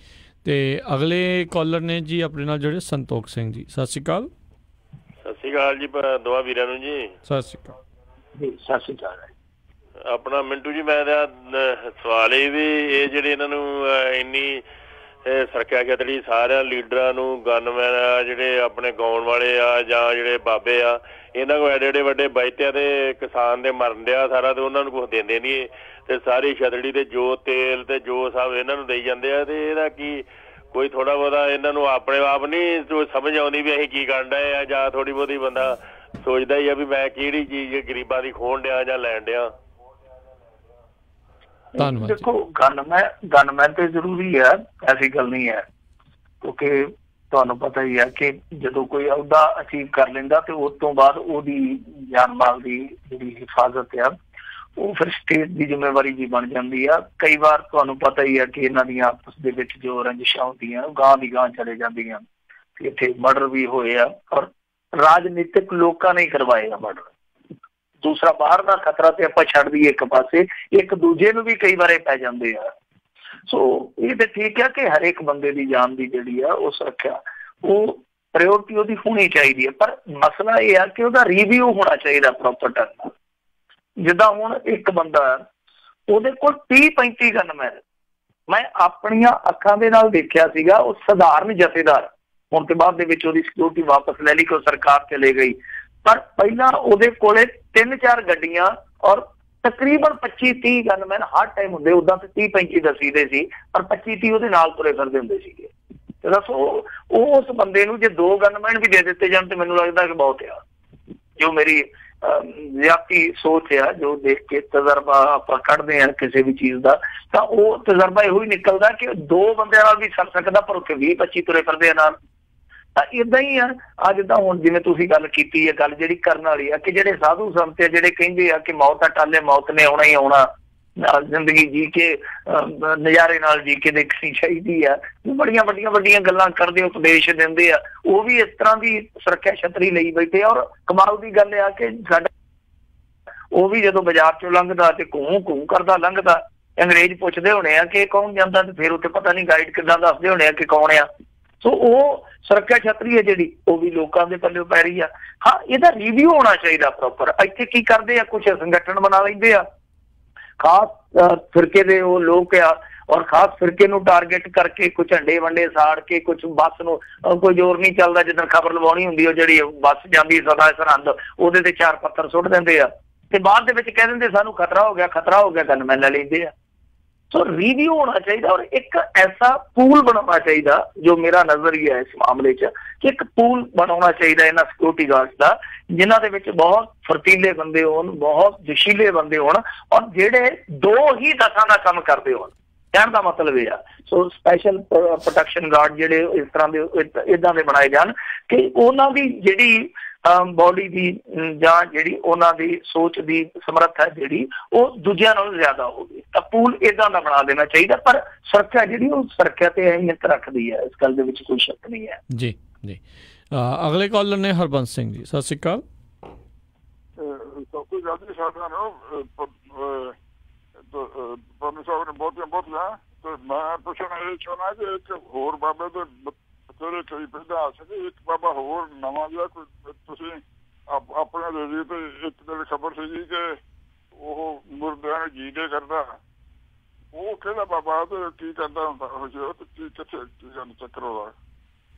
ਤੇ ਅਗਲੇ ਕਾਲਰ ਨੇ ਜੀ ਆਪਣੇ ਨਾਲ ਜਿਹੜੇ ਸੰਤੋਖ ਸਿੰਘ ਜੀ। ਸਤਿ ਸ਼੍ਰੀ ਅਕਾਲ। ਸਤਿ ਸ਼੍ਰੀ ਅਕਾਲ ਜੀ ਦੋਵਾਂ ਵੀਰਾਂ ਨੂੰ ਜੀ। ਸਤਿ ਸ਼੍ਰੀ ਅਕਾਲ ਜੀ। ਸਤਿ ਸ਼੍ਰੀ ਅਕਾਲ। ਆਪਣਾ ਮਿੰਟੂ ਜੀ, ਮੈਂ ਸਵਾਲ ਇਹ ਵੀ ਇਹ ਜਿਹੜੇ ਇਹਨਾਂ ਨੂੰ ਇੰਨੀ ਸੁਰੱਖਿਆ ਖੇਤਰੀ ਸਾਰਿਆਂ ਲੀਡਰਾਂ ਨੂੰ, ਗਨਮੈਨ ਆ ਜਿਹੜੇ ਆਪਣੇ ਗਾਉਣ ਵਾਲੇ ਆ ਜਾਂ ਜਿਹੜੇ ਬਾਬੇ ਆ, ਇਹਨਾਂ ਕੋਲ ਐਡੇ ਵੱਡੇ ਬਾਈਤਿਆਂ ਤੇ ਕਿਸਾਨ ਦੇ ਮਰਨ ਡਿਆ ਸਾਰਾ, ਤੇ ਉਹਨਾਂ ਨੂੰ ਕੁਛ ਦਿੰਦੇ ਨਹੀਂ ਤੇ ਸਾਰੀ ਛਤੜੀ ਤੇ ਜੋ ਤੇਲ ਤੇ ਜੋ ਸਭ ਇਹਨਾਂ ਨੂੰ ਦੇਈ ਜਾਂਦੇ ਆ। ਤੇ ਇਹਦਾ ਕੀ ਕੋਈ ਥੋੜਾ ਬਹੁਤਾ ਇਹਨਾਂ ਨੂੰ ਆਪਣੇ ਆਪ ਨਹੀਂ ਸਮਝ ਆਉਂਦੀ ਵੀ ਅਸੀਂ ਕੀ ਕਰਨ ਡਏ ਆ, ਜਾਂ ਥੋੜੀ ਬਹੁਤੀ ਬੰਦਾ ਸੋਚਦਾ ਹੀ ਆ ਵੀ ਮੈਂ ਕਿਹੜੀ ਚੀਜ਼ ਗਰੀਬਾਂ ਦੀ ਖੋਣ ਡਿਆ ਜਾਂ ਲੈਣ ਡਿਆ? ਧੰਨਵਾਦ। ਦੇਖੋ, ਗਨਮੈਨ ਤੇ ਜ਼ਰੂਰੀ ਹੈ, ਐਸੀ ਗੱਲ ਨਹੀਂ ਹੈ, ਕਿਉਂਕਿ ਤੁਹਾਨੂੰ ਪਤਾ ਹੀ ਹੈ ਕਿ ਜਦੋਂ ਕੋਈ ਅਹੁਦਾ ਅਚੀਵ ਕਰ ਲੈਂਦਾ ਤੇ ਉਸ ਤੋਂ ਬਾਅਦ ਉਹਦੀ ਜਾਨ ਮਾਲ ਦੀ ਜਿਹੜੀ ਹਿਫਾਜ਼ਤ ਆ ਉਹ ਫਿਰ ਸਟੇਟ ਦੀ ਜ਼ਿੰਮੇਵਾਰੀ ਵੀ ਬਣ ਜਾਂਦੀ ਆ। ਕਈ ਵਾਰ ਤੁਹਾਨੂੰ ਪਤਾ ਹੀ ਹੈ ਕਿ ਇਹਨਾਂ ਦੀਆਂ ਆਪਸ ਦੇ ਵਿੱਚ ਜੋ ਰੰਜਿਸ਼ਾਂ ਹੁੰਦੀਆਂ ਉਹ ਗਾਂਹ ਦੀ ਗਾਂਹ ਚਲੇ ਜਾਂਦੀਆਂ। ਇੱਥੇ ਮਰਡਰ ਵੀ ਹੋਏ ਆ ਔਰ ਰਾਜਨੀਤਿਕ ਲੋਕਾਂ ਨੇ ਕਰਵਾਏ ਆ ਮਰਡਰ। ਦੂਸਰਾ ਬਾਹਰ ਦਾ ਖਤਰਾ ਤੇ ਆਪਾਂ ਛੱਡ ਦਈਏ ਇੱਕ ਪਾਸੇ, ਇੱਕ ਦੂਜੇ ਨੂੰ ਵੀ ਕਈ ਵਾਰੇ ਪੈ ਜਾਂਦੇ ਆ। ਸੋ ਇਹ ਤੇ ਠੀਕ ਹੈ ਕਿ ਹਰੇਕ ਬੰਦੇ ਦੀ ਜਾਨ ਦੀ ਜਿਹੜੀ ਆ ਉਹ ਸੁਰੱਖਿਆ, ਉਹ ਪ੍ਰਾਇਓਰਟੀ ਉਹਦੀ ਹੋਣੀ ਚਾਹੀਦੀ ਹੈ। ਪਰ ਮਸਲਾ ਇਹ ਆ ਕਿ ਉਹਦਾ ਰਿਵਿਊ ਹੋਣਾ ਚਾਹੀਦਾ ਪ੍ਰੋਪਰ ਢੰਗ ਨਾਲ। ਜਿੱਦਾਂ ਹੁਣ ਇੱਕ ਬੰਦਾ ਉਹਦੇ ਕੋਲ 30-35 ਗਨਮੈਨ, ਮੈਂ ਆਪਣੀਆਂ ਅੱਖਾਂ ਦੇ ਨਾਲ ਦੇਖਿਆ ਸੀਗਾ। ਉਹ ਸਧਾਰਨ ਜਥੇਦਾਰ, ਹੁਣ ਤੇ ਬਾਅਦ ਦੇ ਵਿੱਚ ਉਹਦੀ ਸਿਕਿਉਰਿਟੀ ਵਾਪਸ ਲੈ ਲਈ ਕਿ ਸਰਕਾਰ ਚਲੇ ਗਈ, ਪਰ ਪਹਿਲਾਂ ਉਹਦੇ ਕੋਲੇ 3-4 ਗੱਡੀਆਂ ਔਰ ਤਕਰੀਬਨ 25-30 ਗਨਮੈਨ ਹਰ ਟਾਈਮ ਹੁੰਦੇ। ਉੱਦਾਂ ਤੇ 30-35 ਦੱਸੀਦੇ ਸੀ, ਪਰ 25-30 ਉਹਦੇ ਨਾਲ ਤੁਰੇ ਫਿਰਦੇ ਹੁੰਦੇ ਸੀਗੇ। ਤੇ ਦੱਸੋ ਉਸ ਬੰਦੇ ਨੂੰ ਜੇ 2 ਗਨਮੈਨ ਵੀ ਦੇ ਦਿੱਤੇ ਜਾਣ ਤੇ ਮੈਨੂੰ ਲੱਗਦਾ ਕਿ ਬਹੁਤ ਆ। ਜੋ ਮੇਰੀ ਜ਼ਿਆਤੀ ਸੋਚ ਆ ਜੋ ਦੇਖ ਕੇ ਤਜਰਬਾ ਆਪਾਂ ਕੱਢਦੇ ਹਾਂ ਕਿਸੇ ਵੀ ਚੀਜ਼ ਦਾ, ਤਾਂ ਉਹ ਤਜਰਬਾ ਇਹੋ ਹੀ ਨਿਕਲਦਾ ਕਿ 2 ਬੰਦਿਆਂ ਨਾਲ ਵੀ ਸਰ ਸਕਦਾ ਪਰ ਉੱਥੇ 20-25 ਤੁਰੇ ਫਿਰਦੇ ਨਾਲ। ਤਾਂ ਏਦਾਂ ਹੀ ਆ ਅੱਜ ਤਾਂ ਹੁਣ ਜਿਵੇਂ ਤੁਸੀਂ ਗੱਲ ਕੀਤੀ ਹੈ, ਗੱਲ ਜਿਹੜੀ ਕਰਨ ਵਾਲੀ ਆ ਕਿ ਜਿਹੜੇ ਸਾਧੂ ਸੰਤ ਆ ਜਿਹੜੇ ਕਹਿੰਦੇ ਆ ਕਿ ਮੌਤ ਆ ਟਾਲੇ, ਮੌਤ ਨੇ ਆਉਣਾ ਹੀ ਆਉਣਾ, ਜ਼ਿੰਦਗੀ ਜੀ ਕੇ ਨਜ਼ਾਰੇ ਨਾਲ ਜੀ ਕੇ ਦੇਖਣੀ ਚਾਹੀਦੀ ਆ, ਬੜੀਆਂ ਵੱਡੀਆਂ ਗੱਲਾਂ ਕਰਦੇ ਉਪਦੇਸ਼ ਦਿੰਦੇ ਆ, ਉਹ ਵੀ ਇਸ ਤਰ੍ਹਾਂ ਦੀ ਸੁਰੱਖਿਆ ਛਤਰੀ ਲਈ ਬੈਠੇ ਆ। ਔਰ ਕਮਾਲ ਦੀ ਗੱਲ ਆ ਕਿ ਸਾਡਾ ਉਹ ਵੀ ਜਦੋਂ ਬਾਜ਼ਾਰ ਚੋਂ ਲੰਘਦਾ ਤੇ ਘੂੰ ਕਰਦਾ ਲੰਘਦਾ, ਅੰਗਰੇਜ਼ ਪੁੱਛਦੇ ਹੋਣੇ ਆ ਕਿ ਕੌਣ ਜਾਂਦਾ, ਤੇ ਫਿਰ ਉੱਥੇ ਪਤਾ ਨਹੀਂ ਗਾਈਡ ਕਿੱਦਾਂ ਦੱਸਦੇ ਹੋਣੇ ਆ ਕਿ ਕੌਣ ਆ। ਸੋ ਉਹ ਸੁਰੱਖਿਆ ਛਤਰੀ ਹੈ ਜਿਹੜੀ, ਉਹ ਵੀ ਲੋਕਾਂ ਦੇ ਪੱਲੇ ਪੈ ਰਹੀ ਆ। ਹਾਂ, ਇਹਦਾ ਰਿਵਿਊ ਹੋਣਾ ਚਾਹੀਦਾ ਪ੍ਰੋਪਰ। ਇੱਥੇ ਕੀ ਕਰਦੇ ਆ, ਕੁਛ ਸੰਗਠਨ ਬਣਾ ਲੈਂਦੇ ਆ, ਖਾਸ ਫਿਰਕੇ ਦੇ ਉਹ ਲੋਕ ਆ, ਔਰ ਖਾਸ ਫਿਰਕੇ ਨੂੰ ਟਾਰਗੇਟ ਕਰਕੇ ਕੁਝ ਝੰਡੇ ਵੰਡੇ ਸਾੜ ਕੇ, ਕੁਝ ਬੱਸ ਨੂੰ ਕੋਈ ਜ਼ੋਰ ਨਹੀਂ ਚੱਲਦਾ, ਜਿੱਦਾਂ ਖਬਰ ਲਵਾਉਣੀ ਹੁੰਦੀ ਉਹ ਜਿਹੜੀ ਬੱਸ ਜਾਂਦੀ ਸਦਾ ਸਰਹੰਦ, ਉਹਦੇ ਤੇ 4 ਪੱਥਰ ਸੁੱਟ ਦਿੰਦੇ ਆ ਤੇ ਬਾਅਦ ਦੇ ਵਿੱਚ ਕਹਿ ਦਿੰਦੇ ਸਾਨੂੰ ਖਤਰਾ ਹੋ ਗਿਆ, ਗਨਮੈਨ ਲੈ ਲੈਂਦੇ ਆ। ਸੋ ਰਿਵਿਊ ਹੋਣਾ ਚਾਹੀਦਾ ਔਰ ਇੱਕ ਐਸਾ ਪੂਲ ਬਣਾਉਣਾ ਚਾਹੀਦਾ, ਜੋ ਮੇਰਾ ਨਜ਼ਰੀਆ ਹੈ ਇਸ ਮਾਮਲੇ 'ਚ, ਕਿ ਇੱਕ ਪੂਲ ਬਣਾਉਣਾ ਚਾਹੀਦਾ ਇਹਨਾਂ ਸਿਕਿਉਰਿਟੀ ਗਾਰਡਸ ਦਾ, ਜਿਨ੍ਹਾਂ ਦੇ ਵਿੱਚ ਬਹੁਤ ਫਰਤੀਲੇ ਬੰਦੇ ਹੋਣ, ਬਹੁਤ ਜਸ਼ੀਲੇ ਬੰਦੇ ਹੋਣ, ਔਰ ਜਿਹੜੇ 2 ਹੀ ਦਸਾਂ ਦਾ ਕੰਮ ਕਰਦੇ ਹੋਣ। ਕਹਿਣ ਦਾ ਮਤਲਬ ਇਹ ਆ। ਸੋ ਸਪੈਸ਼ਲ ਪ੍ਰੋਟੈਕਸ਼ਨ ਗਾਰਡ ਜਿਹੜੇ ਇਸ ਤਰ੍ਹਾਂ ਦੇ ਇੱਦਾਂ ਦੇ ਬਣਾਏ ਜਾਣ ਕਿ ਉਹਨਾਂ ਦੀ ਜਿਹੜੀ ਬੋਡੀ ਦੀ ਜਾਂ ਜਿਹੜੀ ਉਹਨਾਂ ਦੀ ਸੋਚ ਦੀ ਸਮਰੱਥਾ ਜਿਹੜੀ ਉਹ ਦੂਜਿਆਂ ਨਾਲੋਂ ਜ਼ਿਆਦਾ ਹੋਵੇ। ਤਾਂ ਪੂਲ ਏਦਾਂ ਦਾ ਬਣਾ ਦੇਣਾ ਚਾਹੀਦਾ, ਪਰ ਸੁਰੱਖਿਆ ਜਿਹੜੀ ਉਹ ਸੁਰੱਖਿਆ ਤੇ ਅਹਿਮੀਅਤ ਰੱਖਦੀ ਹੈ, ਇਸ ਗੱਲ ਦੇ ਵਿੱਚ ਕੋਈ ਸ਼ੱਕ ਨਹੀਂ ਹੈ। ਜੀ ਜੀ ਅਗਲੇ ਕਾਲਰ ਨੇ ਹਰਬੰਸ ਸਿੰਘ ਜੀ, ਸਤਿ ਸ਼੍ਰੀ ਅਕਾਲ। ਮੈਂ ਪੁੱਛਣਾ ਇਹ ਚਾਹੁੰਦਾ ਕਿ ਇੱਕ ਹੋਰ ਬਾਬੇ ਦੇ ਬਥੇਰੇ ਕਈ ਪਹਿਲਾਂ ਆ ਸਕੇ, ਇੱਕ ਬਾਬਾ ਹੋਰ ਨਵਾਂ ਜਿਹਾ ਕੋਈ ਤੁਸੀਂ ਆਪਣੇ ਰੇਡੀਓ ਤੇ ਇੱਕ ਦਿਨ ਖਬਰ ਸੀਗੀ ਕਿ ਉਹ ਮੁਰਦਿਆਂ ਨੂੰ ਜੀਂਦੇ ਕਰਦਾ, ਉਹ ਕਿਹੜਾ ਬਾਬਾ ਤੇ ਕੀ ਕਰਦਾ ਹੁੰਦਾ ਉਹ ਜੋ ਤੇ ਕੀ ਕਿੱਥੇ ਕੀ ਗੱਲ ਚੱਕਰ ਉਹਦਾ?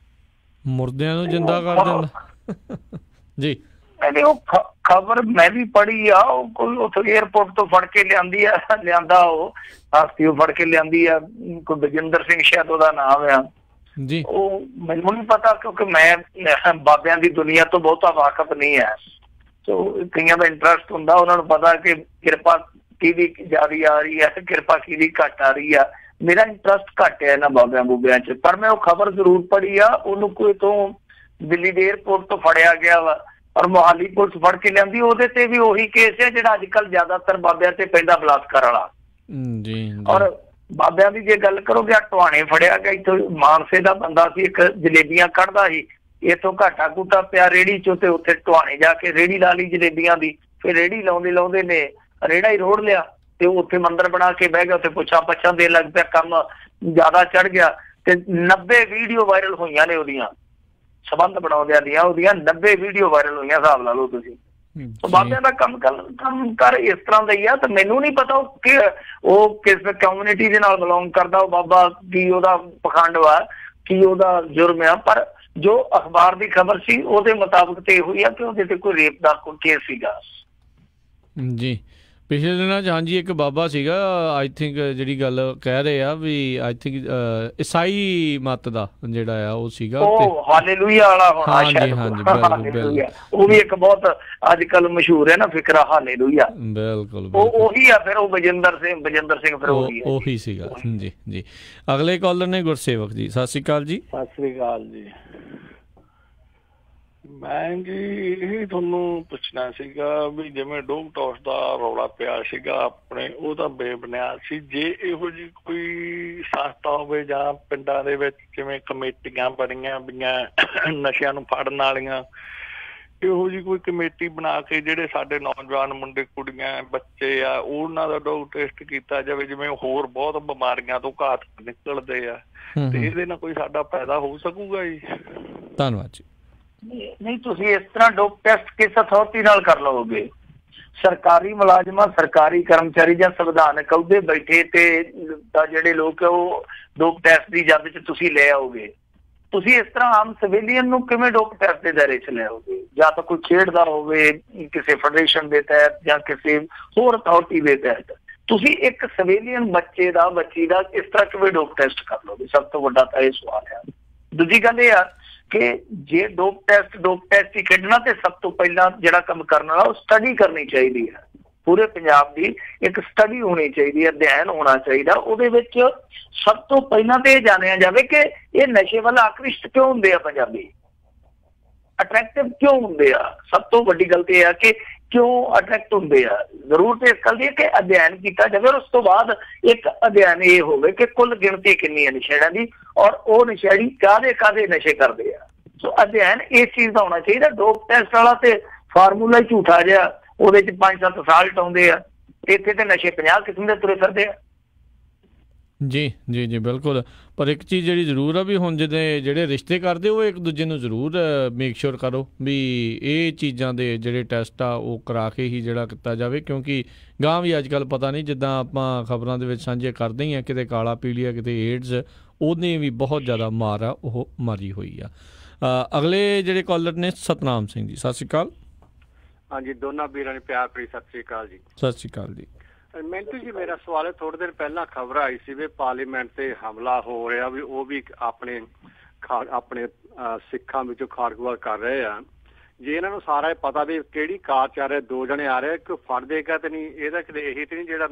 ਮੁਰਦਿਆਂ ਨੂੰ ਜਿੰਦਾ ਕਰ ਦਿੰਦਾ ਜੀ। ਕਹਿੰਦੇ ਉਹ ਖਬਰ ਮੈਂ ਵੀ ਪੜ੍ਹੀ ਆ, ਉਹ ਕੋਈ ਉੱਥੇ ਏਅਰਪੋਰਟ ਤੋਂ ਫੜ ਕੇ ਲਿਆਂਦਾ ਉਹ ਹਸਤੀ ਫੜ ਕੇ ਲਿਆਂਦੀ ਆ, ਕੋਈ ਬਜਿੰਦਰ ਸਿੰਘ ਸ਼ਾਇਦ ਉਹਦਾ ਨਾਮ ਆ ਜੀ। ਉਹ ਮੈਨੂੰ ਨਹੀਂ ਪਤਾ ਕਿਉਂਕਿ ਮੈਂ ਬਾਬਿਆਂ ਦੀ ਦੁਨੀਆ ਤੋਂ ਬਹੁਤਾ ਵਾਕਫ ਨਹੀਂ ਹੈ। ਸੋ ਕਈਆਂ ਦਾ ਇੰਟਰਸਟ ਹੁੰਦਾ, ਉਹਨਾਂ ਨੂੰ ਪਤਾ ਕਿ ਕਿਰਪਾ ਕਿਹਦੀ ਜ਼ਿਆਦਾ ਆ ਰਹੀ ਹੈ, ਕਿਰਪਾ ਕਿਹਦੀ ਘੱਟ ਆ ਰਹੀ ਆ। ਮੇਰਾ ਇੰਟਰਸਟ ਘੱਟ ਹੈ ਇਹਨਾਂ ਬਾਬਿਆਂ ਬੂਬਿਆਂ 'ਚ, ਪਰ ਮੈਂ ਉਹ ਖਬਰ ਜ਼ਰੂਰ ਪੜ੍ਹੀ ਆ। ਉਹਨੂੰ ਕੋਈ ਤੋਂ ਦਿੱਲੀ ਦੇ ਏਅਰਪੋਰਟ ਤੋਂ ਫੜਿਆ ਗਿਆ ਵਾ ਔਰ ਮੋਹਾਲੀ ਪੁਲਿਸ ਫੜ ਕੇ ਲਿਆਂਦੀ। ਉਹਦੇ ਤੇ ਵੀ ਉਹੀ ਕੇਸ ਹੈ ਜਿਹੜਾ ਅੱਜ ਕੱਲ੍ਹ ਜ਼ਿਆਦਾਤਰ ਬਾਬਿਆਂ ਤੇ ਪੈਂਦਾ, ਬਲਾਤਕਾਰ ਵਾਲਾ ਜੀ। ਔਰ ਬਾਬਿਆਂ ਦੀ ਜੇ ਗੱਲ ਕਰੋਗੇ, ਟਵਾਣੇ ਫੜਿਆ ਗਿਆ, ਇੱਥੋਂ ਮਾਨਸੇ ਦਾ ਬੰਦਾ ਸੀ, ਇੱਕ ਜਲੇਬੀਆਂ ਕੱਢਦਾ ਸੀ, ਇੱਥੋਂ ਘਾਟਾ ਕੂਟਾ ਪਿਆ ਰੇਹੜੀ 'ਚੋਂ ਤੇ ਉੱਥੇ ਟਵਾਣੇ ਜਾ ਕੇ ਰੇਹੜੀ ਲਾ ਲਈ ਜਲੇਬੀਆਂ ਦੀ। ਫਿਰ ਰੇਹੜੀ ਲਾਉਂਦੇ ਨੇ ਰੇਹੜਾ ਹੀ ਰੋੜ ਲਿਆ ਤੇ ਉੱਥੇ ਮੰਦਿਰ ਬਣਾ ਕੇ ਬਹਿ ਗਿਆ, ਉੱਥੇ ਪੁੱਛਾਂ ਦੇਣ ਲੱਗ ਪਿਆ, ਕੰਮ ਜ਼ਿਆਦਾ ਚੜ ਗਿਆ ਤੇ 90 ਵੀਡੀਓ ਵਾਇਰਲ ਹੋਈਆਂ ਨੇ ਉਹਦੀਆਂ, ਸੰਬੰਧ ਬਣਾਉਂਦਿਆਂ ਦੀਆਂ ਉਹਦੀਆਂ 90 ਵੀਡੀਓ ਵਾਇਰਲ ਹੋਈਆਂ, ਹਿਸਾਬ ਲਾ ਲਓ ਤੁਸੀਂ। ਬਾਬਿਆਂ ਦਾ ਕੰਮ ਕਰ ਇਸ ਤਰ੍ਹਾਂ ਦਾ ਹੀ ਆ। ਤੇ ਮੈਨੂੰ ਨਹੀਂ ਪਤਾ ਉਹ ਕਿਸ ਕਮਿਊਨਿਟੀ ਦੇ ਨਾਲ ਬਿਲੋਂਗ ਕਰਦਾ ਉਹ ਬਾਬਾ, ਕੀ ਉਹਦਾ ਪਖੰਡ ਵਾ, ਕੀ ਉਹਦਾ ਜੁਰਮ ਆ, ਪਰ ਜੋ ਅਖਬਾਰ ਦੀ ਖਬਰ ਸੀ ਉਹਦੇ ਮੁਤਾਬਕ ਤੇ ਇਹੋ ਹੀ ਆ ਕਿ ਉਹਦੇ ਤੇ ਕੋਈ ਰੇਪ ਦਾ ਕੋਈ ਕੇਸ ਸੀਗਾ ਜੀ। ਪਿਛਲੇ ਦਿਨਾਂ 'ਚ ਹਾਂਜੀ ਇੱਕ ਬਾਬਾ ਸੀਗਾ, ਆਈ ਥਿੰਕ ਜਿਹੜੀ ਗੱਲ ਕਹਿ ਰਹੇ ਆ ਵੀ ਆਈ ਥਿੰਕ ਈਸਾਈ ਮਤ ਦਾ ਜਿਹੜਾ ਆ ਉਹ ਸੀਗਾ, ਉਹ ਹਾਲੇਲੂਇਆ ਵਾਲਾ ਹੋਣਾ ਸ਼ਾਇਦ। ਹਾਂਜੀ, ਉਹ ਵੀ ਇੱਕ ਬਹੁਤ ਅੱਜ ਕੱਲ ਮਸ਼ਹੂਰ ਹੈ ਨਾ ਫਿਕਰਾ, ਹਾਲੇਲੂਇਆ। ਬਿਲਕੁਲ ਉਹੀ ਆ। ਫਿਰ ਉਹ ਬਜਿੰਦਰ ਸਿੰਘ ਫਿਰ ਉਹੀ ਸੀਗਾ ਜੀ ਜੀ। ਅਗਲੇ ਕਾਲਰ ਨੇ ਗੁਰਸੇਵਕ ਜੀ, ਸਤਿ ਸ਼੍ਰੀ ਅਕਾਲ ਜੀ। ਸਤਿ ਸ਼੍ਰੀ ਅਕਾਲ ਜੀ। ਮੈਂ ਜੀ ਇਹ ਤੁਹਾਨੂੰ ਪੁੱਛਣਾ ਸੀਗਾ ਵੀ ਜਿਵੇਂ ਡੋਪ ਟੋਸ ਦਾ ਰੌਲਾ ਪਿਆ ਸੀਗਾ ਆਪਣੇ, ਉਹ ਤਾਂ ਬੇਬੁਨਿਆਦ ਸੀ। ਜੇ ਇਹੋ ਜਿਹੀ ਕੋਈ ਸੰਸਥਾ ਹੋਵੇ ਜਾਂ ਪਿੰਡਾਂ ਦੇ ਵਿੱਚ ਜਿਵੇਂ ਕਮੇਟੀਆਂ ਬਣੀਆਂ ਵੀਆਂ ਨਸ਼ਿਆਂ ਨੂੰ ਫੜਨ ਵਾਲੀਆਂ, ਇਹੋ ਜਿਹੀ ਕੋਈ ਕਮੇਟੀ ਬਣਾ ਕੇ ਜਿਹੜੇ ਸਾਡੇ ਨੌਜਵਾਨ ਮੁੰਡੇ ਕੁੜੀਆਂ ਬੱਚੇ ਆ ਉਹਨਾਂ ਦਾ ਡੋਪ ਟੈਸਟ ਕੀਤਾ ਜਾਵੇ, ਜਿਵੇਂ ਹੋਰ ਬਹੁਤ ਬਿਮਾਰੀਆਂ ਤੋਂ ਘਾਤਕ ਨਿਕਲਦੇ ਆ, ਤੇ ਇਹਦੇ ਨਾਲ ਕੋਈ ਸਾਡਾ ਫਾਇਦਾ ਹੋ ਸਕੂਗਾ ਜੀ? ਧੰਨਵਾਦ ਜੀ। ਨਹੀਂ, ਤੁਸੀਂ ਇਸ ਤਰ੍ਹਾਂ ਡੋਪ ਟੈਸਟ ਕਿਸ ਅਥਾਰਟੀ ਨਾਲ ਕਰ ਲਓਗੇ? ਸਰਕਾਰੀ ਮੁਲਾਜ਼ਮਾਂ, ਸਰਕਾਰੀ ਕਰਮਚਾਰੀ ਜਾਂ ਸੰਵਿਧਾਨਕ ਅਹੁਦੇ ਬੈਠੇ ਤੇ ਜਿਹੜੇ ਲੋਕ ਉਹ ਡੋਪ ਟੈਸਟ ਦੀ ਜਦ 'ਚ ਤੁਸੀਂ ਲੈ ਆਓਗੇ। ਤੁਸੀਂ ਇਸ ਤਰ੍ਹਾਂ ਆਮ ਸਿਵਿਲੀਅਨ ਨੂੰ ਕਿਵੇਂ ਡੋਪ ਟੈਸਟ ਦੇ ਦਾਇਰੇ 'ਚ ਲੈ ਆਓਗੇ? ਜਾਂ ਤਾਂ ਕੋਈ ਖੇਡਦਾ ਹੋਵੇ ਕਿਸੇ ਫੈਡਰੇਸ਼ਨ ਦੇ ਤਹਿਤ ਜਾਂ ਕਿਸੇ ਹੋਰ ਅਥਾਰਟੀ ਦੇ ਤਹਿਤ। ਤੁਸੀਂ ਇੱਕ ਸਿਵਿਲੀਅਨ ਬੱਚੀ ਦਾ ਇਸ ਤਰ੍ਹਾਂ ਕਿਵੇਂ ਡੋਪ ਟੈਸਟ ਕਰ ਲਓਗੇ? ਸਭ ਤੋਂ ਵੱਡਾ ਤਾਂ ਇਹ ਸਵਾਲ ਹੈ। ਦੂਜੀ ਗੱਲ ਇਹ ਆ ਕਿ ਜੇ ਡੋਪ ਟੈਸਟ ਹੀ ਕੱਢਣਾ ਤੇ ਸਭ ਤੋਂ ਪਹਿਲਾਂ ਜਿਹੜਾ ਕੰਮ ਕਰਨ ਵਾਲਾ ਉਹ ਸਟੱਡੀ ਕਰਨੀ ਚਾਹੀਦੀ ਹੈ। ਪੂਰੇ ਪੰਜਾਬ ਦੀ ਇੱਕ ਸਟੱਡੀ ਹੋਣੀ ਚਾਹੀਦੀ ਹੈ, ਅਧਿਐਨ ਹੋਣਾ ਚਾਹੀਦਾ। ਉਹਦੇ ਵਿੱਚ ਸਭ ਤੋਂ ਪਹਿਲਾਂ ਤੇ ਇਹ ਜਾਣਿਆ ਜਾਵੇ ਕਿ ਇਹ ਨਸ਼ੇ ਵੱਲ ਆਕ੍ਰਿਸ਼ਟ ਕਿਉਂ ਹੁੰਦੇ ਆ, ਪੰਜਾਬੀ ਅਟਰੈਕਟਿਵ ਕਿਉਂ ਹੁੰਦੇ ਆ। ਸਭ ਤੋਂ ਵੱਡੀ ਗੱਲ ਤੇ ਇਹ ਆ ਕਿ ਕਿਉਂ ਅਟਰੈਕਟ ਹੁੰਦੇ ਆ। ਜ਼ਰੂਰਤ ਇਸ ਗੱਲ ਦੀ ਹੈ ਕਿ ਅਧਿਐਨ ਕੀਤਾ ਜਾਵੇ ਔਰ ਉਸ ਤੋਂ ਬਾਅਦ ਇੱਕ ਅਧਿਐਨ ਇਹ ਹੋਵੇ ਕਿ ਕੁੱਲ ਗਿਣਤੀ ਕਿੰਨੀ ਹੈ ਨਸ਼ੇੜੀਆਂ ਦੀ ਔਰ ਉਹ ਨਸ਼ੇੜੀ ਕਾਹਦੇ ਨਸ਼ੇ ਕਰਦੇ ਆ। ਸੋ ਅਧਿਐਨ ਇਸ ਚੀਜ਼ ਦਾ ਹੋਣਾ ਚਾਹੀਦਾ। ਡੋਪ ਟੈਸਟ ਵਾਲਾ ਤੇ ਫਾਰਮੂਲਾ ਹੀ ਝੂਠਾ ਜਿਹਾ, ਉਹਦੇ 'ਚ 5-7 ਸਾਲਟ ਆਉਂਦੇ ਆ, ਇੱਥੇ ਤੇ ਨਸ਼ੇ 50 ਕਿਸਮ ਦੇ ਤੁਰੇ ਫਿਰਦੇ ਆ। ਜੀ ਜੀ ਜੀ ਬਿਲਕੁਲ। ਪਰ ਇੱਕ ਚੀਜ਼ ਜਿਹੜੀ ਜ਼ਰੂਰ ਆ ਵੀ ਹੁਣ ਜਿਹੜੇ ਰਿਸ਼ਤੇ ਕਰਦੇ ਉਹ ਇੱਕ ਦੂਜੇ ਨੂੰ ਜ਼ਰੂਰ ਮੇਕ ਸ਼ੋਰ ਕਰੋ ਵੀ ਇਹ ਚੀਜ਼ਾਂ ਦੇ ਜਿਹੜੇ ਟੈਸਟ ਆ ਉਹ ਕਰਾ ਕੇ ਹੀ ਜਿਹੜਾ ਕੀਤਾ ਜਾਵੇ, ਕਿਉਂਕਿ ਗਾਂ ਵੀ ਅੱਜ ਕੱਲ੍ਹ ਪਤਾ ਨਹੀਂ, ਜਿੱਦਾਂ ਆਪਾਂ ਖਬਰਾਂ ਦੇ ਵਿੱਚ ਸਾਂਝੇ ਕਰਦੇ ਹੀ ਹਾਂ, ਕਿਤੇ ਕਾਲਾ ਪੀਲੀਆ, ਕਿਤੇ ਏਡਜ਼, ਉਹਨੇ ਵੀ ਬਹੁਤ ਜ਼ਿਆਦਾ ਮਾਰ ਆ ਉਹ ਮਾਰੀ ਹੋਈ ਆ। ਅਗਲੇ ਜਿਹੜੇ ਕਾਲਰ ਨੇ ਸਤਨਾਮ ਸਿੰਘ ਜੀ, ਸਤਿ ਸ਼੍ਰੀ ਅਕਾਲ। ਹਾਂਜੀ, ਦੋਨਾਂ ਵੀਰਾਂ ਨੂੰ ਪਿਆਰ ਭਰੀ ਸਤਿ ਸ਼੍ਰੀ ਅਕਾਲ ਜੀ। ਸਤਿ ਸ਼੍ਰੀ ਅਕਾਲ ਜੀ। ਮਿੰਟੂ ਜੀ, ਮੇਰਾ ਸਵਾਲ ਹੈ, ਥੋੜੇ ਦਿਨ ਪਹਿਲਾਂ ਖਬਰ ਆਈ ਸੀ ਵੀ ਪਾਰਲੀਮੈਂਟ ਤੇ ਹਮਲਾ ਹੋ ਰਿਹਾ, ਵੀ ਉਹ ਵੀ ਆਪਣੇ ਸਿੱਖਾਂ ਵਿੱਚੋਂ ਖਾੜਕੂਵਾਦ ਕਰ ਰਹੇ ਆ। ਜੇ ਇਹਨਾਂ ਨੂੰ ਸਾਰਾ ਪਤਾ ਵੀ ਕਿਹੜੀ ਕਾਰ ਚ ਆ ਰਿਹਾ, 2 ਜਣੇ ਆ ਰਹੇ, ਕੋਈ ਫੜ ਦੇਗਾ ਤੇ ਨਹੀਂ? ਇਹਦਾ ਕਿਤੇ ਇਹੀ ਤੇ ਨਹੀਂ ਜਿਹੜਾ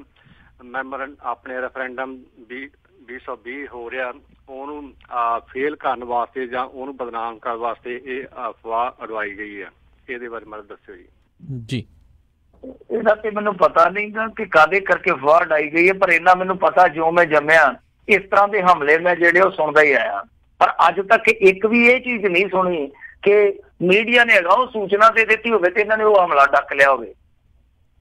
ਮੈਂਬਰ ਆਪਣੇ ਰੈਫਰੈਂਡਮ 2020 ਹੋ ਰਿਹਾ ਉਹਨੂੰ ਫੇਲ ਕਰਨ ਵਾਸਤੇ ਜਾਂ ਉਹਨੂੰ ਬਦਨਾਮ ਕਰਨ ਵਾਸਤੇ ਇਹ ਅਫਵਾਹ ਉਡਵਾਈ ਗਈ ਹੈ? ਇਹਦੇ ਬਾਰੇ ਮੈਨੂੰ ਦੱਸਿਓ ਜੀ। ਜੀ, ਇਹਦਾ ਤੇ ਮੈਨੂੰ ਪਤਾ ਨਹੀਂ ਗਾ ਕਿ ਕਾਹਦੇ ਕਰਕੇ ਅਫਵਾਹ ਉਡਾਈ ਗਈ ਹੈ, ਪਰ ਇੰਨਾ ਮੈਨੂੰ ਪਤਾ, ਜਿਉਂ ਮੈਂ ਜੰਮਿਆ ਇਸ ਤਰ੍ਹਾਂ ਦੇ ਹਮਲੇ ਮੈਂ ਜਿਹੜੇ ਉਹ ਸੁਣਦਾ ਹੀ ਆਇਆ, ਪਰ ਅੱਜ ਤੱਕ ਇੱਕ ਵੀ ਇਹ ਚੀਜ਼ ਨਹੀਂ ਸੁਣੀ ਕਿ ਮੀਡੀਆ ਨੇ ਹੈਗਾ ਉਹ ਸੂਚਨਾ ਦੇ ਦਿੱਤੀ ਹੋਵੇ ਤੇ ਇਹਨਾਂ ਨੇ ਉਹ ਹਮਲਾ ਡੱਕ ਲਿਆ ਹੋਵੇ।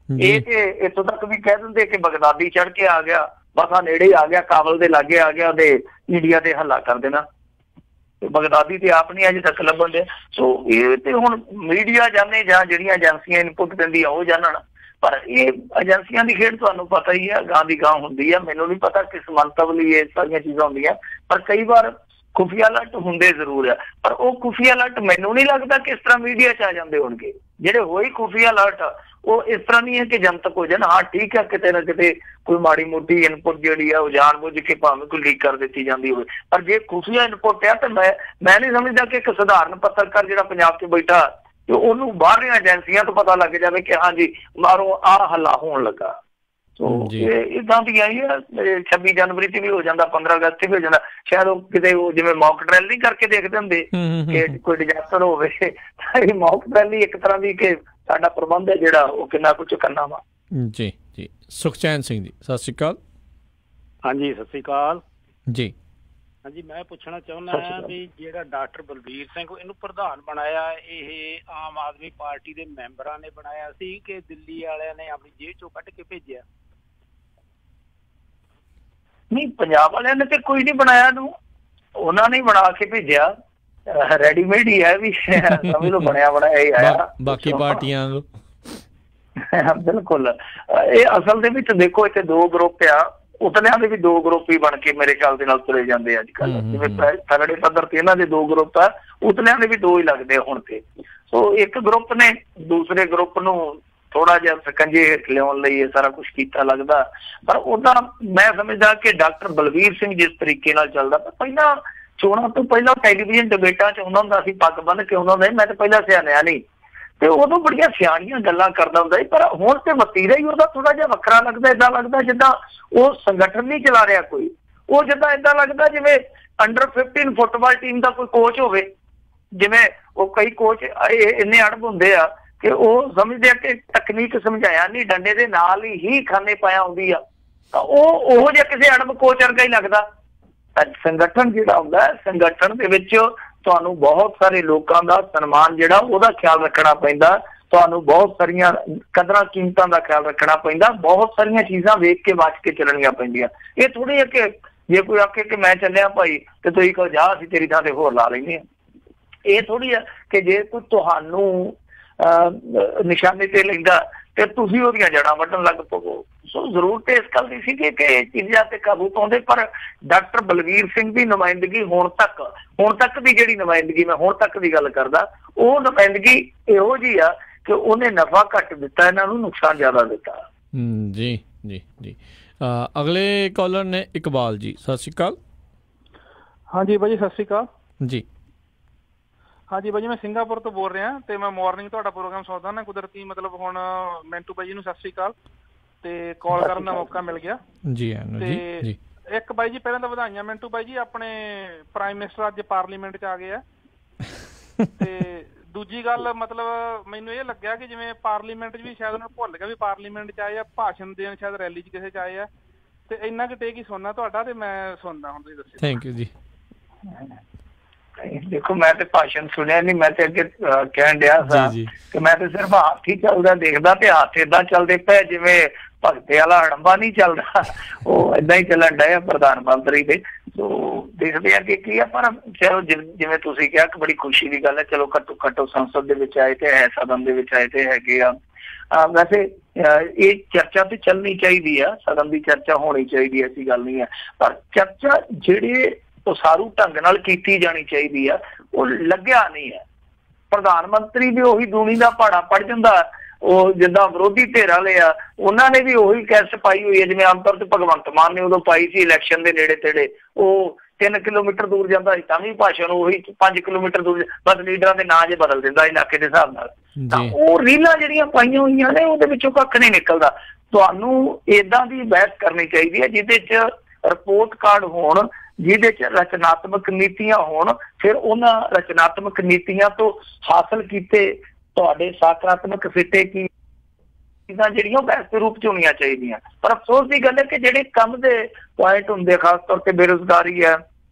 ਇਹ ਤੇ ਇੱਥੋਂ ਤੱਕ ਵੀ ਕਹਿ ਦਿੰਦੇ ਕਿ ਬਗਦਾਦੀ ਚੜ੍ਹ ਕੇ ਆ ਗਿਆ, ਬਸ ਆ ਨੇੜੇ ਆ ਗਿਆ, ਕਾਬਲ ਦੇ ਲਾਗੇ ਆ ਗਿਆ, ਉਹਦੇ ਇੰਡੀਆ ਤੇ ਹੱਲਾ ਕਰ ਦੇਣਾ। ਬਗਦਾਦੀ ਤੇ ਆਪ ਨਹੀਂ ਅਜੇ ਤੱਕ ਲੱਭਣ ਦੇ। ਸੋ ਇਹ ਤੇ ਹੁਣ ਮੀਡੀਆ ਜਾਣੇ ਜਾਂ ਜਿਹੜੀਆਂ ਏਜੰਸੀਆਂ ਇਨਪੁਟ ਦਿੰਦੀਆਂ ਉਹ ਜਾਣਨ, ਪਰ ਇਹ ਏਜੰਸੀਆਂ ਦੀ ਖੇਡ ਤੁਹਾਨੂੰ ਪਤਾ ਹੀ ਆ, ਗਾਂ ਦੀ ਗਾਂ ਹੁੰਦੀ ਆ। ਮੈਨੂੰ ਨਹੀਂ ਪਤਾ ਕਿਸ ਮੰਤਵ ਲਈ ਇਹ ਸਾਰੀਆਂ ਚੀਜ਼ਾਂ ਹੁੰਦੀਆਂ, ਪਰ ਕਈ ਵਾਰ ਖੁਫੀਆ ਅਲਰਟ ਹੁੰਦੇ ਜ਼ਰੂਰ ਆ। ਪਰ ਉਹ ਖੁਫੀਆ ਅਲਰਟ ਮੈਨੂੰ ਨਹੀਂ ਲੱਗਦਾ ਕਿਸ ਤਰ੍ਹਾਂ ਮੀਡੀਆ 'ਚ ਆ ਜਾਂਦੇ ਹੋਣਗੇ। ਜਿਹੜੇ ਹੋਈ ਖੁਫੀਆ ਅਲਰਟ ਉਹ ਇਸ ਤਰ੍ਹਾਂ ਨਹੀਂ ਹੈ ਕਿ ਜਨਤਕ ਹੋ ਜਾਣ। ਹਾਂ ਠੀਕ ਹੈ, ਕਿਤੇ ਨਾ ਕਿਤੇ ਕੋਈ ਮਾੜੀ ਮੋਟੀ ਇਨਪੁਟ ਜਿਹੜੀ ਆ ਉਹ ਜਾਣ ਬੁੱਝ ਕੇ ਭਾਵੇਂ ਕੋਈ ਲੀਕ ਕਰ ਦਿੱਤੀ ਜਾਂਦੀ ਹੋਵੇ, ਪਰ ਜੇ ਖੁਫੀਆ ਇਨਪੁਟ ਆ ਤਾਂ ਮੈਂ ਨਹੀਂ ਸਮਝਦਾ ਕਿ ਇੱਕ ਸਧਾਰਨ ਪੱਤਰਕਾਰ ਜਿਹੜਾ ਪੰਜਾਬ 'ਚ ਬੈਠਾ ਤੇ ਉਹਨੂੰ ਬਾਹਰਲੀਆਂ ਏਜੰਸੀਆਂ ਤੋਂ ਪਤਾ ਲੱਗ ਜਾਵੇ ਕਿ ਹਾਂਜੀ ਮਾਰੋ ਆਹ ਹੱਲਾ ਹੋਣ ਲੱਗਾ। ਸੋ ਇਦਾਂ ਦੀਆਂ ਹੀ 26 ਜਨਵਰੀ ਤੇ ਵੀ ਹੋ ਜਾਂਦਾ, 15 ਅਗਸਤ ਤੇ ਵੀ ਹੋ ਜਾਂਦਾ। ਸ਼ਾਇਦ ਉਹ ਕਿਤੇ ਉਹ ਜਿਵੇਂ ਮੌਕ ਡਰਿਲ ਨਹੀਂ ਕਰਕੇ ਦੇਖਦੇ ਹੁੰਦੇ ਕਿ ਕੋਈ ਡਿਜ਼ਾਸਟਰ ਹੋਵੇ, ਇਹ ਮੌਕ ਡਰਿਲ ਹੀ ਇੱਕ ਤਰ੍ਹਾਂ ਦੀ ਕਿ ਸਾਡਾ ਪ੍ਰਬੰਧ ਹੈ ਜਿਹੜਾ ਉਹ ਕਿੰਨਾ ਕੁ ਚੁੱਕਣਾ ਵਾ। ਜੀ ਜੀ, ਸੁਖਚੈਨ ਸਿੰਘ ਜੀ, ਸਤਿ ਸ਼੍ਰੀ ਅਕਾਲ। ਹਾਂਜੀ, ਸਤਿ ਸ਼੍ਰੀ ਅਕਾਲ ਜੀ। ਹਾਂਜੀ, ਮੈਂ ਪੁੱਛਣਾ ਚਾਹੁੰਦਾ ਹਾਂ ਵੀ ਜਿਹੜਾ ਡਾਕਟਰ ਬਲਬੀਰ ਸਿੰਘ ਇਹਨੂੰ ਪ੍ਰਧਾਨ ਬਣਾਇਆ, ਇਹ ਆਮ ਆਦਮੀ ਪਾਰਟੀ ਦੇ ਮੈਂਬਰਾਂ ਨੇ ਬਣਾਇਆ ਸੀ ਕਿ ਦਿੱਲੀ ਵਾਲਿਆਂ ਨੇ ਆਪਣੀ ਜੇਬ ਚੋਂ ਕੱਢ ਕੇ ਭੇਜਿਆ? ਨਹੀਂ, ਪੰਜਾਬ ਵਾਲਿਆਂ ਨੇ ਤੇ ਕੋਈ ਨਹੀਂ ਬਣਾਇਆ ਇਹਨੂੰ, ਉਹਨਾਂ ਨੇ ਬਣਾ ਕੇ ਭੇਜਿਆ। ਰੈਡੀਮੇਡ ਹੀ ਹੈ ਵੀ, ਸਮਝ ਲਓ ਬਣਿਆ ਬਣਾਇਆ ਹੀ ਆਇਆ ਬਾਕੀ ਪਾਰਟੀਆਂ। ਬਿਲਕੁਲ। ਇਹ ਅਸਲ ਦੇ ਵਿੱਚ ਦੇਖੋ ਇੱਥੇ 2 ਗਰੁੱਪ ਆ, ਉਤਲਿਆਂ ਦੇ ਵੀ 2 ਗਰੁੱਪ ਹੀ ਬਣ ਕੇ ਮੇਰੇ ਖਿਆਲ ਦੇ ਨਾਲ ਤੁਰੇ ਜਾਂਦੇ ਅੱਜ ਕੱਲ੍ਹ। ਜਿਵੇਂ ਥਰੜੇ ਪੱਧਰ ਤੇ ਇਹਨਾਂ ਦੇ 2 ਗਰੁੱਪ ਆ, ਉਤਲਿਆਂ ਦੇ ਵੀ 2 ਹੀ ਲੱਗਦੇ ਹੁਣ ਤੇ। ਸੋ ਇੱਕ ਗਰੁੱਪ ਨੇ ਦੂਸਰੇ ਗਰੁੱਪ ਨੂੰ ਥੋੜਾ ਜਿਹਾ ਸਕੰਜੇ ਹੇਠ ਲਿਆਉਣ ਲਈ ਇਹ ਸਾਰਾ ਕੁਛ ਕੀਤਾ ਲੱਗਦਾ। ਪਰ ਉਹਦਾ ਮੈਂ ਸਮਝਦਾ ਕਿ ਡਾਕਟਰ ਬਲਬੀਰ ਸਿੰਘ ਜਿਸ ਤਰੀਕੇ ਨਾਲ ਚੱਲਦਾ, ਪਹਿਲਾਂ ਚੋਣਾਂ ਤੋਂ ਪਹਿਲਾਂ ਟੈਲੀਵਿਜ਼ਨ ਡਿਬੇਟਾਂ 'ਚ ਆਉਂਦਾ ਹੁੰਦਾ ਸੀ, ਪੱਗ ਬੰਨ੍ਹ ਕੇ ਆਉਂਦਾ ਹੁੰਦਾ ਸੀ। ਮੈਂ ਤਾਂ ਪਹਿਲਾਂ ਸਿਆਣਿਆ ਨਹੀਂ ਤੇ ਉਦੋਂ ਬੜੀਆਂ ਸਿਆਣੀਆਂ ਗੱਲਾਂ ਕਰਦਾ ਹੁੰਦਾ ਸੀ, ਪਰ ਹੁਣ ਤੇ ਵਤੀਰਾ ਹੀ ਉਹਦਾ ਥੋੜਾ ਜਿਹਾ ਵੱਖਰਾ ਲੱਗਦਾ। ਏਦਾਂ ਲੱਗਦਾ ਜਿੱਦਾਂ ਉਹ ਸੰਗਠਨ ਨਹੀਂ ਚਲਾ ਰਿਹਾ ਕੋਈ, ਉਹ ਜਿੱਦਾਂ ਏਦਾਂ ਲੱਗਦਾ ਜਿਵੇਂ ਅੰਡਰ 15 ਫੁੱਟਬਾਲ ਟੀਮ ਦਾ ਕੋਈ ਕੋਚ ਹੋਵੇ। ਜਿਵੇਂ ਉਹ ਕਈ ਕੋਚ ਇੰਨੇ ਅੜਬ ਹੁੰਦੇ ਆ ਕਿ ਉਹ ਸਮਝਦੇ ਆ ਕਿ ਤਕਨੀਕ ਸਮਝਾਇਆ ਨਹੀਂ, ਡੰਡੇ ਦੇ ਨਾਲ ਹੀ ਖਾਨੇ ਪਾਇਆ ਹੁੰਦੀ ਆ, ਤਾਂ ਉਹ ਜਿਹਾ ਕਿਸੇ ਅੜਬ ਕੋਚ ਵਰਗਾ ਹੀ ਲੱਗਦਾ। ਸੰਗਠਨ ਜਿਹੜਾ ਹੁੰਦਾ, ਸੰਗਠਨ ਦੇ ਵਿੱਚ ਤੁਹਾਨੂੰ ਬਹੁਤ ਸਾਰੇ ਲੋਕਾਂ ਦਾ ਸਨਮਾਨ ਜਿਹੜਾ ਉਹਦਾ ਖਿਆਲ ਰੱਖਣਾ ਪੈਂਦਾ, ਤੁਹਾਨੂੰ ਬਹੁਤ ਸਾਰੀਆਂ ਕਦਰਾਂ ਕੀਮਤਾਂ ਦਾ ਖਿਆਲ ਰੱਖਣਾ ਪੈਂਦਾ, ਬਹੁਤ ਸਾਰੀਆਂ ਚੀਜ਼ਾਂ ਵੇਖ ਕੇ ਬਚ ਕੇ ਚੱਲਣੀਆਂ ਪੈਂਦੀਆਂ। ਇਹ ਥੋੜੀ ਹੈ ਕਿ ਜੇ ਕੋਈ ਆਖੇ ਕਿ ਮੈਂ ਚੱਲਿਆ ਭਾਈ ਤੇ ਤੁਸੀਂ ਕਹੋ ਜਾ ਅਸੀਂ ਤੇਰੀ ਥਾਂ ਤੇ ਹੋਰ ਲਾ ਲੈਂਦੇ ਹਾਂ। ਇਹ ਥੋੜੀ ਆ ਕਿ ਜੇ ਕੋਈ ਤੁਹਾਨੂੰ ਨਿਸ਼ਾਨੇ ਤੇ ਲੈਂਦਾ ਤੇ ਤੁਸੀਂ ਉਹਦੀਆਂ ਜੜ੍ਹਾਂ ਵੱਢਣ ਲੱਗ ਪਵੋ। ਸੋ ਜ਼ਰੂਰਤ ਇਸ ਗੱਲ ਦੀ ਸੀ ਕਿ ਇਹ ਚੀਜ਼ਾਂ ਤੇ ਕਾਬੂ ਪਾਉਂਦੇ। ਪਰ ਡਾਕਟਰ ਬਲਵੀਰ ਸਿੰਘ ਦੀ ਨੁਮਾਇੰਦਗੀ ਹੁਣ ਤੱਕ ਦੀ ਜਿਹੜੀ ਨੁਮਾਇੰਦਗੀ, ਮੈਂ ਹੁਣ ਤੱਕ ਦੀ ਗੱਲ ਕਰਦਾ, ਉਹ ਨੁਮਾਇੰਦਗੀ ਇਹੋ ਜਿਹੀ ਆ ਕਿ ਉਹਨੇ ਨਫਾ ਘੱਟ ਦਿੱਤਾ, ਇਹਨਾਂ ਨੂੰ ਨੁਕਸਾਨ ਜ਼ਿਆਦਾ ਦਿੱਤਾ। ਜੀ ਜੀ ਜੀ। ਅਗਲੇ ਕਾਲਰ ਨੇ ਇਕਬਾਲ ਜੀ, ਸਤਿ ਸ਼੍ਰੀ ਅਕਾਲ। ਹਾਂਜੀ ਭਾਜੀ, ਸਤਿ ਸ਼੍ਰੀ ਅਕਾਲ ਜੀ। ਹਾਂਜੀ ਬਾਈ ਜੀ, ਮੈਂ ਸਿੰਗਾਪੁਰ ਤੋਂ ਬੋਲ ਰਿਹਾ ਤੇ ਮੈਂ ਮਾਰਨਿੰਗ ਤੁਹਾਡਾ ਪ੍ਰੋਗਰਾਮ ਸੁਣਦਾ ਨਾ ਕੁਦਰਤੀ, ਮਤਲਬ ਹੁਣ ਮਿੰਟੂ ਬਾਈ ਜੀ ਨੂੰ ਸਤਿ ਸ੍ਰੀ ਅਕਾਲ ਤੇ ਕਾਲ ਕਰਨ ਦਾ ਮੌਕਾ ਮਿਲ ਗਿਆ ਜੀ। ਤੇ ਇੱਕ ਬਾਈ ਜੀ ਪਹਿਲਾਂ ਤਾਂ ਵਧਾਈਆਂ ਮਿੰਟੂ ਬਾਈ ਜੀ, ਆਪਣੇ ਪ੍ਰਾਈਮ ਮਿਨਿਸਟਰ ਅੱਜ ਪਾਰਲੀਮੈਂਟ 'ਚ ਆ ਗਏ ਆ। ਤੇ ਦੂਜੀ ਗੱਲ ਮਤਲਬ ਮੈਨੂੰ ਇਹ ਲੱਗਿਆ ਕਿ ਜਿਵੇਂ ਪਾਰਲੀਮੈਂਟ 'ਚ ਵੀ ਸ਼ਾਇਦ ਉਹਨਾਂ ਨੂੰ ਭੁੱਲ ਗਿਆ ਵੀ ਪਾਰਲੀਮੈਂਟ 'ਚ ਆਏ ਆ, ਭਾਸ਼ਣ ਦੇਣ ਸ਼ਾਇਦ ਰੈਲੀ 'ਚ ਕਿਸੇ 'ਚ ਆਏ ਆ। ਤੇ ਇੰਨਾ ਕੁ ਟੇਕ ਹੀ ਸੁਣਨਾ ਤੁਹਾਡਾ ਤੇ ਮੈਂ ਸੁਣਦਾ, ਹੁਣ ਤੁਸੀਂ ਦੱਸਿਓ। ਥੈਂਕ ਯੂ ਜੀ। ਦੇਖੋ ਮੈਂ ਤੇ ਭਾਸ਼ਣ ਸੁਣਿਆ ਨਹੀਂ, ਮੈਂ ਤੇ ਅੱਗੇ ਕਹਿਣ ਡਿਆ ਸਾਂ ਕਿ ਮੈਂ ਤੇ ਸਿਰਫ ਹੱਥ ਹੀ ਚੱਲਦਾ ਦੇਖਦਾ ਤੇ ਹੱਥ ਏਦਾਂ ਚੱਲਦੇ ਪਏ ਜਿਵੇਂ ਭਗਤੇ ਵਾਲਾ ਹੜੰਬਾ ਨਹੀਂ ਚੱਲਦਾ, ਉਹ ਏਦਾਂ ਹੀ ਚੱਲਣ ਡਿਆ ਪ੍ਰਧਾਨ ਮੰਤਰੀ ਦੇ। ਸੋ ਦੇਖਦੇ ਆ ਕਿ ਕੀ ਆ, ਪਰ ਚਲੋ ਜਿਵੇਂ ਤੁਸੀਂ ਕਿਹਾ ਕਿ ਬੜੀ ਖੁਸ਼ੀ ਦੀ ਗੱਲ ਹੈ। ਚਲੋ ਘੱਟੋ ਸੰਸਦ ਦੇ ਵਿੱਚ ਆਏ ਤੇ ਹੈ, ਸਦਨ ਦੇ ਵਿੱਚ ਆਏ ਤੇ ਹੈਗੇ ਆ। ਵੈਸੇ ਇਹ ਚਰਚਾ ਤੇ ਚੱਲਣੀ ਚਾਹੀਦੀ ਆ, ਸਦਨ ਦੀ ਚਰਚਾ ਹੋਣੀ ਚਾਹੀਦੀ, ਐਸੀ ਗੱਲ ਨਹੀਂ ਹੈ। ਪਰ ਚਰਚਾ ਜਿਹੜੇ ਉਸਾਰੂ ਢੰਗ ਨਾਲ ਕੀਤੀ ਜਾਣੀ ਚਾਹੀਦੀ ਆ, ਉਹ ਲੱਗਿਆ ਨਹੀਂ ਹੈ। ਪ੍ਰਧਾਨ ਮੰਤਰੀ ਵੀ ਉਹੀ ਦੂਣੀ ਦਾ ਪਹਾੜਾ ਪੜ ਜਾਂਦਾ, ਉਹ ਜਿੱਦਾਂ ਵਿਰੋਧੀ ਧਿਰ ਵਾਲੇ ਆ ਉਹਨਾਂ ਨੇ ਵੀ ਉਹੀ ਕੈਸਟ ਪਾਈ ਹੋਈ ਹੈ ਜਿਵੇਂ ਆਮ ਤੌਰ ਤੇ ਭਗਵੰਤ ਮਾਨ ਨੇ ਉਦੋਂ ਪਾਈ ਸੀ ਇਲੈਕਸ਼ਨ ਦੇ ਨੇੜੇ ਤੇੜੇ। ਉਹ 3 ਕਿਲੋਮੀਟਰ ਦੂਰ ਜਾਂਦਾ ਸੀ ਤਾਂ ਵੀ ਭਾਸ਼ਣ ਉਹੀ 5 ਕਿਲੋਮੀਟਰ ਦੂਰ, ਬਸ ਲੀਡਰਾਂ ਦੇ ਨਾਂ ਜੇ ਬਦਲ ਦਿੰਦਾ ਇਲਾਕੇ ਦੇ ਹਿਸਾਬ ਨਾਲ। ਤਾਂ ਉਹ ਰੀਲਾਂ ਜਿਹੜੀਆਂ ਪਾਈਆਂ ਹੋਈਆਂ ਨੇ ਉਹਦੇ ਵਿੱਚੋਂ ਕੱਖ ਨਹੀਂ ਨਿਕਲਦਾ। ਤੁਹਾਨੂੰ ਏਦਾਂ ਦੀ ਬਹਿਸ ਕਰਨੀ ਚਾਹੀਦੀ ਹੈ ਜਿਹਦੇ 'ਚ ਰਿਪੋਰਟ ਕਾਰਡ ਹੋਣ, ਜਿਹਦੇ 'ਚ ਰਚਨਾਤਮਕ ਨੀਤੀਆਂ ਹੋਣ। ਫਿਰ ਉਹਨਾਂ ਰਚਨਾਤਮਕ ਨੀਤੀਆਂ ਤੋਂ ਹਾਸਲ ਕੀਤੇ ਤੁਹਾਡੇ ਸਕਾਰਾਤਮਕ ਸਿੱਟੇ ਕੀ ਚੀਜ਼ਾਂ ਜਿਹੜੀਆਂ ਬਹਿਸ ਦੇ ਰੂਪ 'ਚ ਹੋਣੀਆਂ ਚਾਹੀਦੀਆਂ। ਪਰ ਅਫਸੋਸ ਦੀ ਗੱਲ ਹੈ ਕਿ ਜਿਹੜੇ ਕੰਮ ਦੇ ਪੁਆਇੰਟ ਹੁੰਦੇ, ਖਾਸ ਤੌਰ ਤੇ ਬੇਰੁਜ਼ਗਾਰੀ ਹੈ,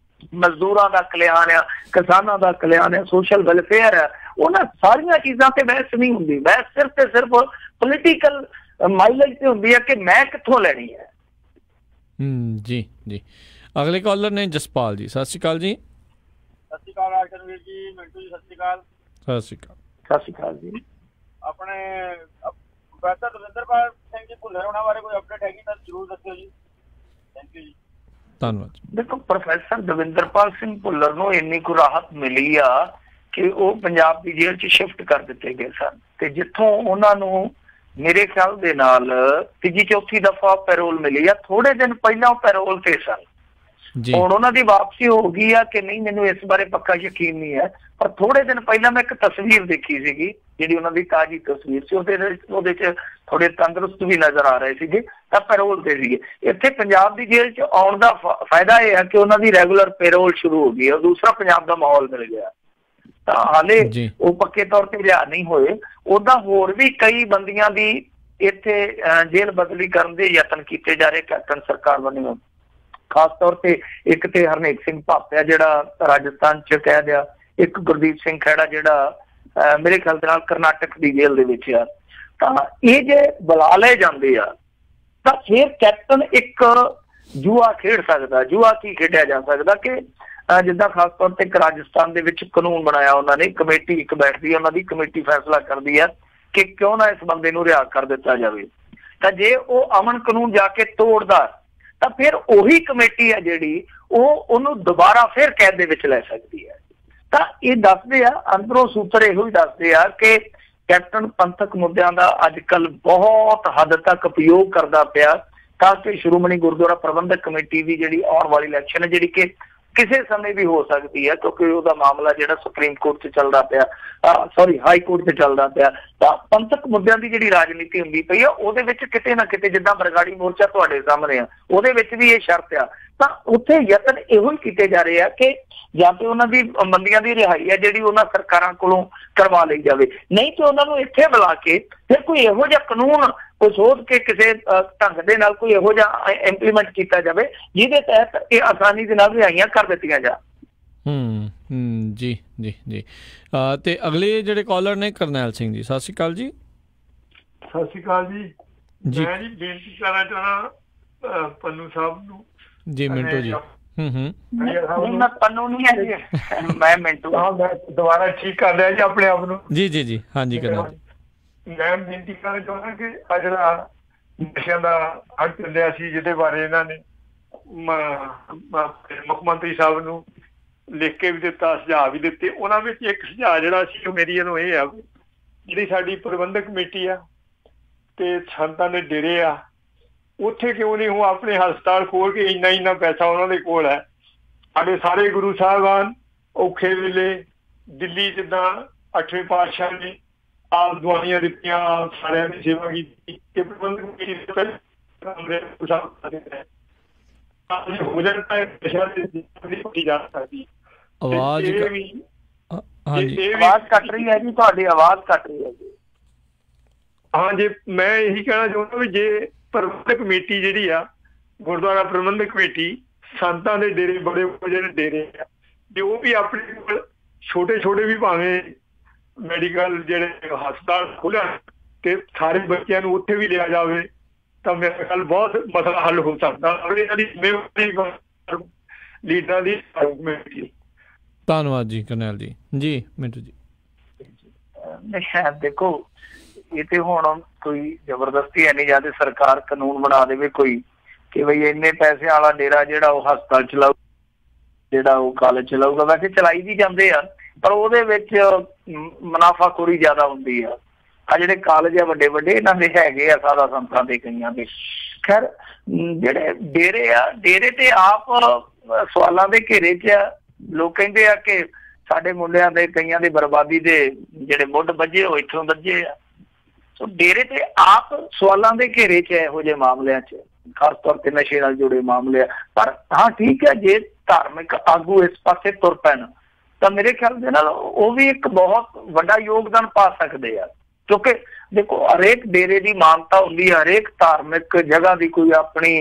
ਮਜ਼ਦੂਰਾਂ ਦਾ ਕਲਿਆਣ ਆ, ਕਿਸਾਨਾਂ ਦਾ ਕਲਿਆਣ ਹੈ, ਸੋਸ਼ਲ ਵੈਲਫੇਅਰ ਹੈ, ਉਹਨਾਂ ਸਾਰੀਆਂ ਚੀਜ਼ਾਂ ਤੇ ਬਹਿਸ ਨਹੀਂ ਹੁੰਦੀ। ਬਹਿਸ ਸਿਰਫ ਤੇ ਸਿਰਫ ਪੋਲੀਟੀਕਲ ਮਾਈਲੇਜ ਤੇ ਹੁੰਦੀ ਹੈ ਕਿ ਮੈਂ ਕਿੱਥੋਂ ਲੈਣੀ ਹੈ। ਜੀ ਜੀ। ਅਗਲੇ ਕਾਲਰ ਨੇ ਜਸਪਾਲ ਜੀ। ਸਤਿ ਸ਼੍ਰੀ ਅਕਾਲ ਜੀ। ਸਤਿ ਸ਼੍ਰੀ ਅਕਾਲ ਰਾਜਕਨਵੀਰ ਜੀ, ਮਿੰਟੂ ਜੀ ਸਤਿ ਸ਼੍ਰੀ ਅਕਾਲ। ਸਤਿ ਸ਼੍ਰੀ ਅਕਾਲ। ਸਤਿ ਸ਼੍ਰੀ ਅਕਾਲ ਜੀ। ਆਪਣੇ ਪ੍ਰੋਫੈਸਰ ਦਵਿੰਦਰਪਾਲ ਸਿੰਘ ਜੀ ਭੁੱਲਰ ਉਹਨਾਂ ਬਾਰੇ ਕੋਈ ਅਪਡੇਟ ਹੈਗੀ ਤਾਂ ਜ਼ਰੂਰ ਦੱਸਿਓ ਜੀ। ਥੈਂਕ ਯੂ ਜੀ। ਧੰਨਵਾਦ। ਦੇਖੋ ਪ੍ਰੋਫੈਸਰ ਦਵਿੰਦਰਪਾਲ ਸਿੰਘ ਭੁੱਲਰ ਨੂੰ ਇੰਨੀ ਕੁ ਰਾਹਤ ਮਿਲੀ ਆ ਕਿ ਉਹ ਪੰਜਾਬ ਦੀ ਜੇਲ੍ਹ 'ਚ ਸ਼ਿਫਟ ਕਰ ਦਿੱਤੇ ਗਏ ਸਨ ਤੇ ਜਿੱਥੋਂ ਉਹਨਾਂ ਨੂੰ ਮੇਰੇ ਖਿਆਲ ਦੇ ਨਾਲ ਤੀਜੀ ਚੌਥੀ ਦਫਾ ਪੈਰੋਲ ਮਿਲੀ ਆ। ਥੋੜੇ ਦਿਨ ਪਹਿਲਾਂ ਉਹ ਪੈਰੋਲ ਤੇ ਸਨ। ਹੁਣ ਉਹਨਾਂ ਦੀ ਵਾਪਸੀ ਹੋ ਗਈ ਆ ਕਿ ਨਹੀਂ ਮੈਨੂੰ ਇਸ ਬਾਰੇ ਪੱਕਾ ਯਕੀਨ ਨਹੀਂ ਹੈ, ਪਰ ਥੋੜੇ ਦਿਨ ਪਹਿਲਾਂ ਮੈਂ ਇੱਕ ਤਸਵੀਰ ਦੇਖੀ ਸੀਗੀ ਜਿਹੜੀ ਉਹਨਾਂ ਦੀ ਤਾਜ਼ੀ ਤਸਵੀਰ ਸੀ। ਉਹਦੇ 'ਚ ਥੋੜੇ ਤੰਦਰੁਸਤ ਵੀ ਨਜ਼ਰ ਆ ਰਹੇ ਸੀਗੇ ਤਾਂ ਪੈਰੋਲ ਤੇ ਸੀਗੇ। ਇੱਥੇ ਪੰਜਾਬ ਦੀ ਜੇਲ੍ਹ 'ਚ ਆਉਣ ਦਾ ਫਾਇਦਾ ਇਹ ਹੈ ਕਿ ਉਹਨਾਂ ਦੀ ਰੈਗੂਲਰ ਪੈਰੋਲ ਸ਼ੁਰੂ ਹੋ ਗਈ ਹੈ। ਦੂਸਰਾ ਪੰਜਾਬ ਦਾ ਮਾਹੌਲ ਮਿਲ ਗਿਆ ਤਾਂ ਹਾਲੇ ਉਹ ਪੱਕੇ ਤੌਰ ਤੇ ਰਿਹਾ ਨਹੀਂ ਹੋਏ। ਉਹਦਾ ਹੋਰ ਵੀ ਕਈ ਬੰਦੀਆਂ ਦੀ ਇੱਥੇ ਜੇਲ੍ਹ ਬਦਲੀ ਕਰਨ ਦੇ ਯਤਨ ਕੀਤੇ ਜਾ ਰਹੇ ਕੈਪਟਨ ਸਰਕਾਰ ਵੱਲੋਂ। ਖਾਸ ਤੌਰ ਤੇ ਇੱਕ ਤੇ ਹਰਨੇਕ ਸਿੰਘ ਭਾਪਿਆ ਜਿਹੜਾ ਰਾਜਸਥਾਨ 'ਚ ਕਹਿ ਦਿਆ, ਇੱਕ ਗੁਰਦੀਪ ਸਿੰਘ ਖਹਿੜਾ ਜਿਹੜਾ ਮੇਰੇ ਖਿਆਲ ਦੇ ਨਾਲ ਕਰਨਾਟਕ ਦੀ ਜੇਲ੍ਹ ਦੇ ਵਿੱਚ ਆ। ਤਾਂ ਇਹ ਜੇ ਬੁਲਾ ਲਏ ਜਾਂਦੇ ਆ ਤਾਂ ਫਿਰ ਕੈਪਟਨ ਇੱਕ ਜੂਆ ਖੇਡ ਸਕਦਾ। ਜੂਆ ਕੀ ਖੇਡਿਆ ਜਾ ਸਕਦਾ ਕਿ ਜਿੱਦਾਂ ਖਾਸ ਤੌਰ ਤੇ ਰਾਜਸਥਾਨ ਦੇ ਵਿੱਚ ਕਾਨੂੰਨ ਬਣਾਇਆ ਉਹਨਾਂ ਨੇ, ਕਮੇਟੀ ਇੱਕ ਬੈਠਦੀ ਹੈ, ਉਹਨਾਂ ਦੀ ਕਮੇਟੀ ਫੈਸਲਾ ਕਰਦੀ ਹੈ ਕਿ ਕਿਉਂ ਨਾ ਇਸ ਬੰਦੇ ਨੂੰ ਰਿਹਾ ਕਰ ਦਿੱਤਾ ਜਾਵੇ। ਤਾਂ ਜੇ ਉਹ ਅਮਨ ਕਾਨੂੰਨ ਜਾ ਕੇ ਤੋੜਦਾ ਤਾਂ ਫਿਰ ਉਹੀ ਕਮੇਟੀ ਹੈ ਜਿਹੜੀ ਉਹਨੂੰ ਦੁਬਾਰਾ ਫਿਰ ਕੈਦ ਦੇ ਵਿੱਚ ਲੈ ਸਕਦੀ ਹੈ। ਤਾਂ ਇਹ ਦੱਸਦੇ ਆ, ਅੰਦਰੋਂ ਸੂਤਰ ਇਹੋ ਹੀ ਦੱਸਦੇ ਆ ਕਿ ਕੈਪਟਨ ਪੰਥਕ ਮੁੱਦਿਆਂ ਦਾ ਅੱਜ ਕੱਲ੍ਹ ਬਹੁਤ ਹੱਦ ਤੱਕ ਉਪਯੋਗ ਕਰਦਾ ਪਿਆ ਤਾਂ ਕਿ ਸ਼੍ਰੋਮਣੀ ਗੁਰਦੁਆਰਾ ਪ੍ਰਬੰਧਕ ਕਮੇਟੀ ਦੀ ਜਿਹੜੀ ਆਉਣ ਵਾਲੀ ਇਲੈਕਸ਼ਨ ਹੈ ਜਿਹੜੀ ਕਿ ਕਿਸੇ ਸਮੇਂ ਵੀ ਹੋ ਸਕਦੀ ਹੈ ਕਿਉਂਕਿ ਉਹਦਾ ਮਾਮਲਾ ਜਿਹੜਾ ਸੁਪਰੀਮ ਕੋਰਟ 'ਚ ਚੱਲਦਾ ਪਿਆ, ਹਾਈ ਕੋਰਟ 'ਚ ਚੱਲਦਾ ਪਿਆ। ਤਾਂ ਪੰਥਕ ਮੁੱਦਿਆਂ ਦੀ ਜਿਹੜੀ ਰਾਜਨੀਤੀ ਹੁੰਦੀ ਪਈ ਆ ਉਹਦੇ ਵਿੱਚ ਕਿਤੇ ਨਾ ਕਿਤੇ ਜਿੱਦਾਂ ਬਰਗਾੜੀ ਮੋਰਚਾ ਤੁਹਾਡੇ ਸਾਹਮਣੇ ਆ ਉਹਦੇ ਵਿੱਚ ਵੀ ਇਹ ਸ਼ਰਤ ਆ। ਤਾਂ ਉੱਥੇ ਯਤਨ ਇਹੋ ਹੀ ਕੀਤੇ ਜਾ ਰਹੇ ਆ ਕਿ ਜਾਂ ਤੇ ਉਹਨਾਂ ਦੀ ਬੰਦੀਆਂ ਦੀ ਰਿਹਾਈ ਹੈ ਜਿਹੜੀ ਉਹਨਾਂ ਸਰਕਾਰਾਂ ਕੋਲੋਂ ਕਰਵਾ ਲਈ ਜਾਵੇ, ਨਹੀਂ ਤੇ ਉਹਨਾਂ ਨੂੰ ਇੱਥੇ ਬੁਲਾ ਕੇ ਫਿਰ ਕੋਈ ਇਹੋ ਜਿਹਾ ਕਾਨੂੰਨ ਕੋਈ ਸੋਧ ਕੇ ਕਿਸੇ ਢੰਗ ਦੇ ਨਾਲ ਕੋਈ ਇਹੋ ਜਿਹਾ ਇੰਪਲੀਮੈਂਟ ਕੀਤਾ ਜਾਵੇ ਜਿਹਦੇ ਤਹਿਤ ਇਹ ਆਸਾਨੀ ਦੇ ਨਾਲ ਰਿਹਾਈਆਂ ਕਰ ਦਿੱਤੀਆਂ ਜਾ। ਜੀ ਜੀ ਜੀ। ਤੇ ਅਗਲੇ ਜਿਹੜੇ ਕਾਲਰ ਨੇ ਕਰਨੈਲ ਸਿੰਘ ਜੀ। ਸਤਿ ਸ਼੍ਰੀ ਅਕਾਲ ਜੀ। ਸਤਿ ਸ਼੍ਰੀ ਅਕਾਲ ਜੀ। ਮੈਂ ਜੀ ਬੇਨਤੀ ਕਰਨਾ ਚਾਹੁੰਦਾ ਪੰਨੂ ਸਾਹਿਬ ਨੂੰ। ਜੀ ਮਿੰਟੂ ਜੀ। ਮੈਂ ਪੰਨੂ ਨਹੀਂ ਹੈ ਜੀ, ਮੈਂ ਮਿੰਟੂ। ਮੈਂ ਦੁਬਾਰਾ ਠੀਕ ਕਰ ਲਿਆ ਜੀ ਆਪਣੇ ਆਪ ਨੂੰ। ਜੀ ਜੀ ਜੀ ਹਾਂਜੀ ਕਰਨੈਲ। ਮੈਂ ਬੇਨਤੀ ਕਰਨਾ ਚਾਹੁੰਦਾ ਕਿ ਆ ਜਿਹੜਾ ਨਸ਼ਿਆਂ ਦਾ ਹੜ ਚੱਲਿਆ ਸੀ ਜਿਹਦੇ ਬਾਰੇ ਇਹਨਾਂ ਨੇ ਮੁੱਖ ਮੰਤਰੀ ਸਾਹਿਬ ਨੂੰ ਲਿਖ ਕੇ ਵੀ ਦਿੱਤਾ, ਸੁਝਾਅ ਵੀ ਦਿੱਤੇ। ਉਹਨਾਂ ਵਿੱਚ ਇੱਕ ਸੁਝਾਅ ਜਿਹੜਾ ਸੀ ਉਹ ਮੇਰੀ ਇਹਨੂੰ ਇਹ ਆ, ਜਿਹੜੀ ਸਾਡੀ ਪ੍ਰਬੰਧਕ ਕਮੇਟੀ ਆ ਤੇ ਸੰਤਾਂ ਦੇ ਡੇਰੇ ਆ ਉੱਥੇ ਕਿਉਂ ਨਹੀਂ ਉਹ ਆਪਣੇ ਹਸਪਤਾਲ ਖੋਲ ਕੇ ਇੰਨਾ ਪੈਸਾ ਉਹਨਾਂ ਦੇ ਕੋਲ ਹੈ। ਸਾਡੇ ਸਾਰੇ ਗੁਰੂ ਸਾਹਿਬਾਨ ਔਖੇ ਵੇਲੇ ਦਿੱਲੀ ਜਿੱਦਾਂ 8ਵੇਂ ਪਾਤਸ਼ਾਹ ਨੇ ਆਪ ਦਵਾਈਆਂ ਦਿੱਤੀਆਂ, ਸਾਰਿਆਂ ਦੀ ਸੇਵਾ ਕੀਤੀ, ਕਿ ਪ੍ਰਬੰਧਕ ਕਮੇਟੀ ਦੇ ਹੋ ਜਾਂਦਾ ਨਸ਼ਾ ਦੀ ਜਾ ਸਕਦੀ। ਆਵਾਜ਼ ਕੱਟ ਰਹੀ ਹੈ ਜੀ, ਤੁਹਾਡੀ ਆਵਾਜ਼ ਕੱਟ ਰਹੀ ਹੈ ਜੀ। ਹਾਂ ਜੀ, ਮੈਂ ਇਹੀ ਕਹਿਣਾ ਚਾਹੁੰਦਾ ਵੀ ਜੇ ਪ੍ਰਬੰਧਕ ਕਮੇਟੀ ਜਿਹੜੀ ਆ, ਗੁਰਦੁਆਰਾ ਪ੍ਰਬੰਧਕ ਕਮੇਟੀ, ਸੰਤਾਂ ਦੇ ਡੇਰੇ ਬੜੇ ਜਿਹੜੇ ਡੇਰੇ ਆ, ਜੇ ਉਹ ਵੀ ਆਪਣੇ ਕੋਲ ਛੋਟੇ ਛੋਟੇ ਵੀ ਭਾਵੇਂ ਮੈਡੀਕਲ ਜਿਹੜੇ ਹਸਪਤਾਲ ਖੋਲ੍ਹਿਆ ਤੇ ਸਾਰੇ ਬੱਚਿਆਂ ਨੂੰ ਉੱਥੇ ਵੀ ਲਿਆ ਜਾਵੇ ਤਾਂ ਮੇਰੇ ਖਿਆਲ ਬਹੁਤ ਮਸਲਾ ਹੱਲ ਹੋ ਸਕਦਾ। ਇਹਨਾਂ ਦੀ ਜ਼ਿੰਮੇਵਾਰੀ ਲੀਡਰਾਂ ਦੀ ਕਮੇਟੀ। ਧੰਨਵਾਦ ਜੀ ਕਰਨੈਲ ਜੀ। ਜੀ ਮਿੰਟੂ ਜੀ। ਦੇਖੋ, ਇਹ ਤੇ ਹੁਣ ਕੋਈ ਜ਼ਬਰਦਸਤੀ ਹੈ ਨਹੀਂ, ਜਾਂ ਤੇ ਸਰਕਾਰ ਕਾਨੂੰਨ ਬਣਾ ਦੇਵੇ ਕੋਈ ਕਿ ਬਈ ਇੰਨੇ ਪੈਸੇ ਵਾਲਾ ਡੇਰਾ ਜਿਹੜਾ ਉਹ ਹਸਪਤਾਲ ਚਲਾਊ, ਜਿਹੜਾ ਉਹ ਕਾਲਜ ਚਲਾਊਗਾ। ਵੈਸੇ ਚਲਾਈ ਵੀ ਜਾਂਦੇ ਆ, ਪਰ ਉਹਦੇ ਵਿੱਚ ਮੁਨਾਫਾਖੋਰੀ ਜ਼ਿਆਦਾ ਹੁੰਦੀ ਆ। ਆ ਜਿਹੜੇ ਕਾਲਜ ਆ ਵੱਡੇ ਵੱਡੇ, ਇਹਨਾਂ ਦੇ ਹੈਗੇ ਆ ਸਾਦਾ ਸੰਤਾਂ ਦੇ ਕਈਆਂ ਦੇ। ਖੈਰ, ਜਿਹੜੇ ਡੇਰੇ ਆ, ਡੇਰੇ ਤੇ ਆਪ ਸਵਾਲਾਂ ਦੇ ਘੇਰੇ 'ਚ ਆ। ਲੋਕ ਕਹਿੰਦੇ ਆ ਕਿ ਸਾਡੇ ਮੁੰਡਿਆਂ ਦੇ ਕਈਆਂ ਦੀ ਬਰਬਾਦੀ ਦੇ ਜਿਹੜੇ ਮੁੱਢ ਵੱਜੇ ਉਹ ਇੱਥੋਂ ਵੱਜੇ ਆ। ਸੋ ਡੇਰੇ ਤੇ ਆਪ ਸਵਾਲਾਂ ਦੇ ਘੇਰੇ 'ਚ ਇਹੋ ਜਿਹੇ ਮਾਮਲਿਆਂ 'ਚ, ਖਾਸ ਤੌਰ ਤੇ ਨਸ਼ੇ ਨਾਲ ਜੁੜੇ ਮਾਮਲੇ ਆ। ਪਰ ਹਾਂ ਠੀਕ ਹੈ, ਜੇ ਧਾਰਮਿਕ ਆਗੂ ਇਸ ਪਾਸੇ ਤੁਰ ਪੈਣ ਤਾਂ ਮੇਰੇ ਖਿਆਲ ਦੇ ਨਾਲ ਉਹ ਵੀ ਇੱਕ ਬਹੁਤ ਵੱਡਾ ਯੋਗਦਾਨ ਪਾ ਸਕਦੇ ਆ। ਕਿਉਂਕਿ ਦੇਖੋ, ਹਰੇਕ ਡੇਰੇ ਦੀ ਮਾਨਤਾ ਹੁੰਦੀ ਹੈ, ਹਰੇਕ ਧਾਰਮਿਕ ਜਗ੍ਹਾ ਦੀ ਕੋਈ ਆਪਣੀ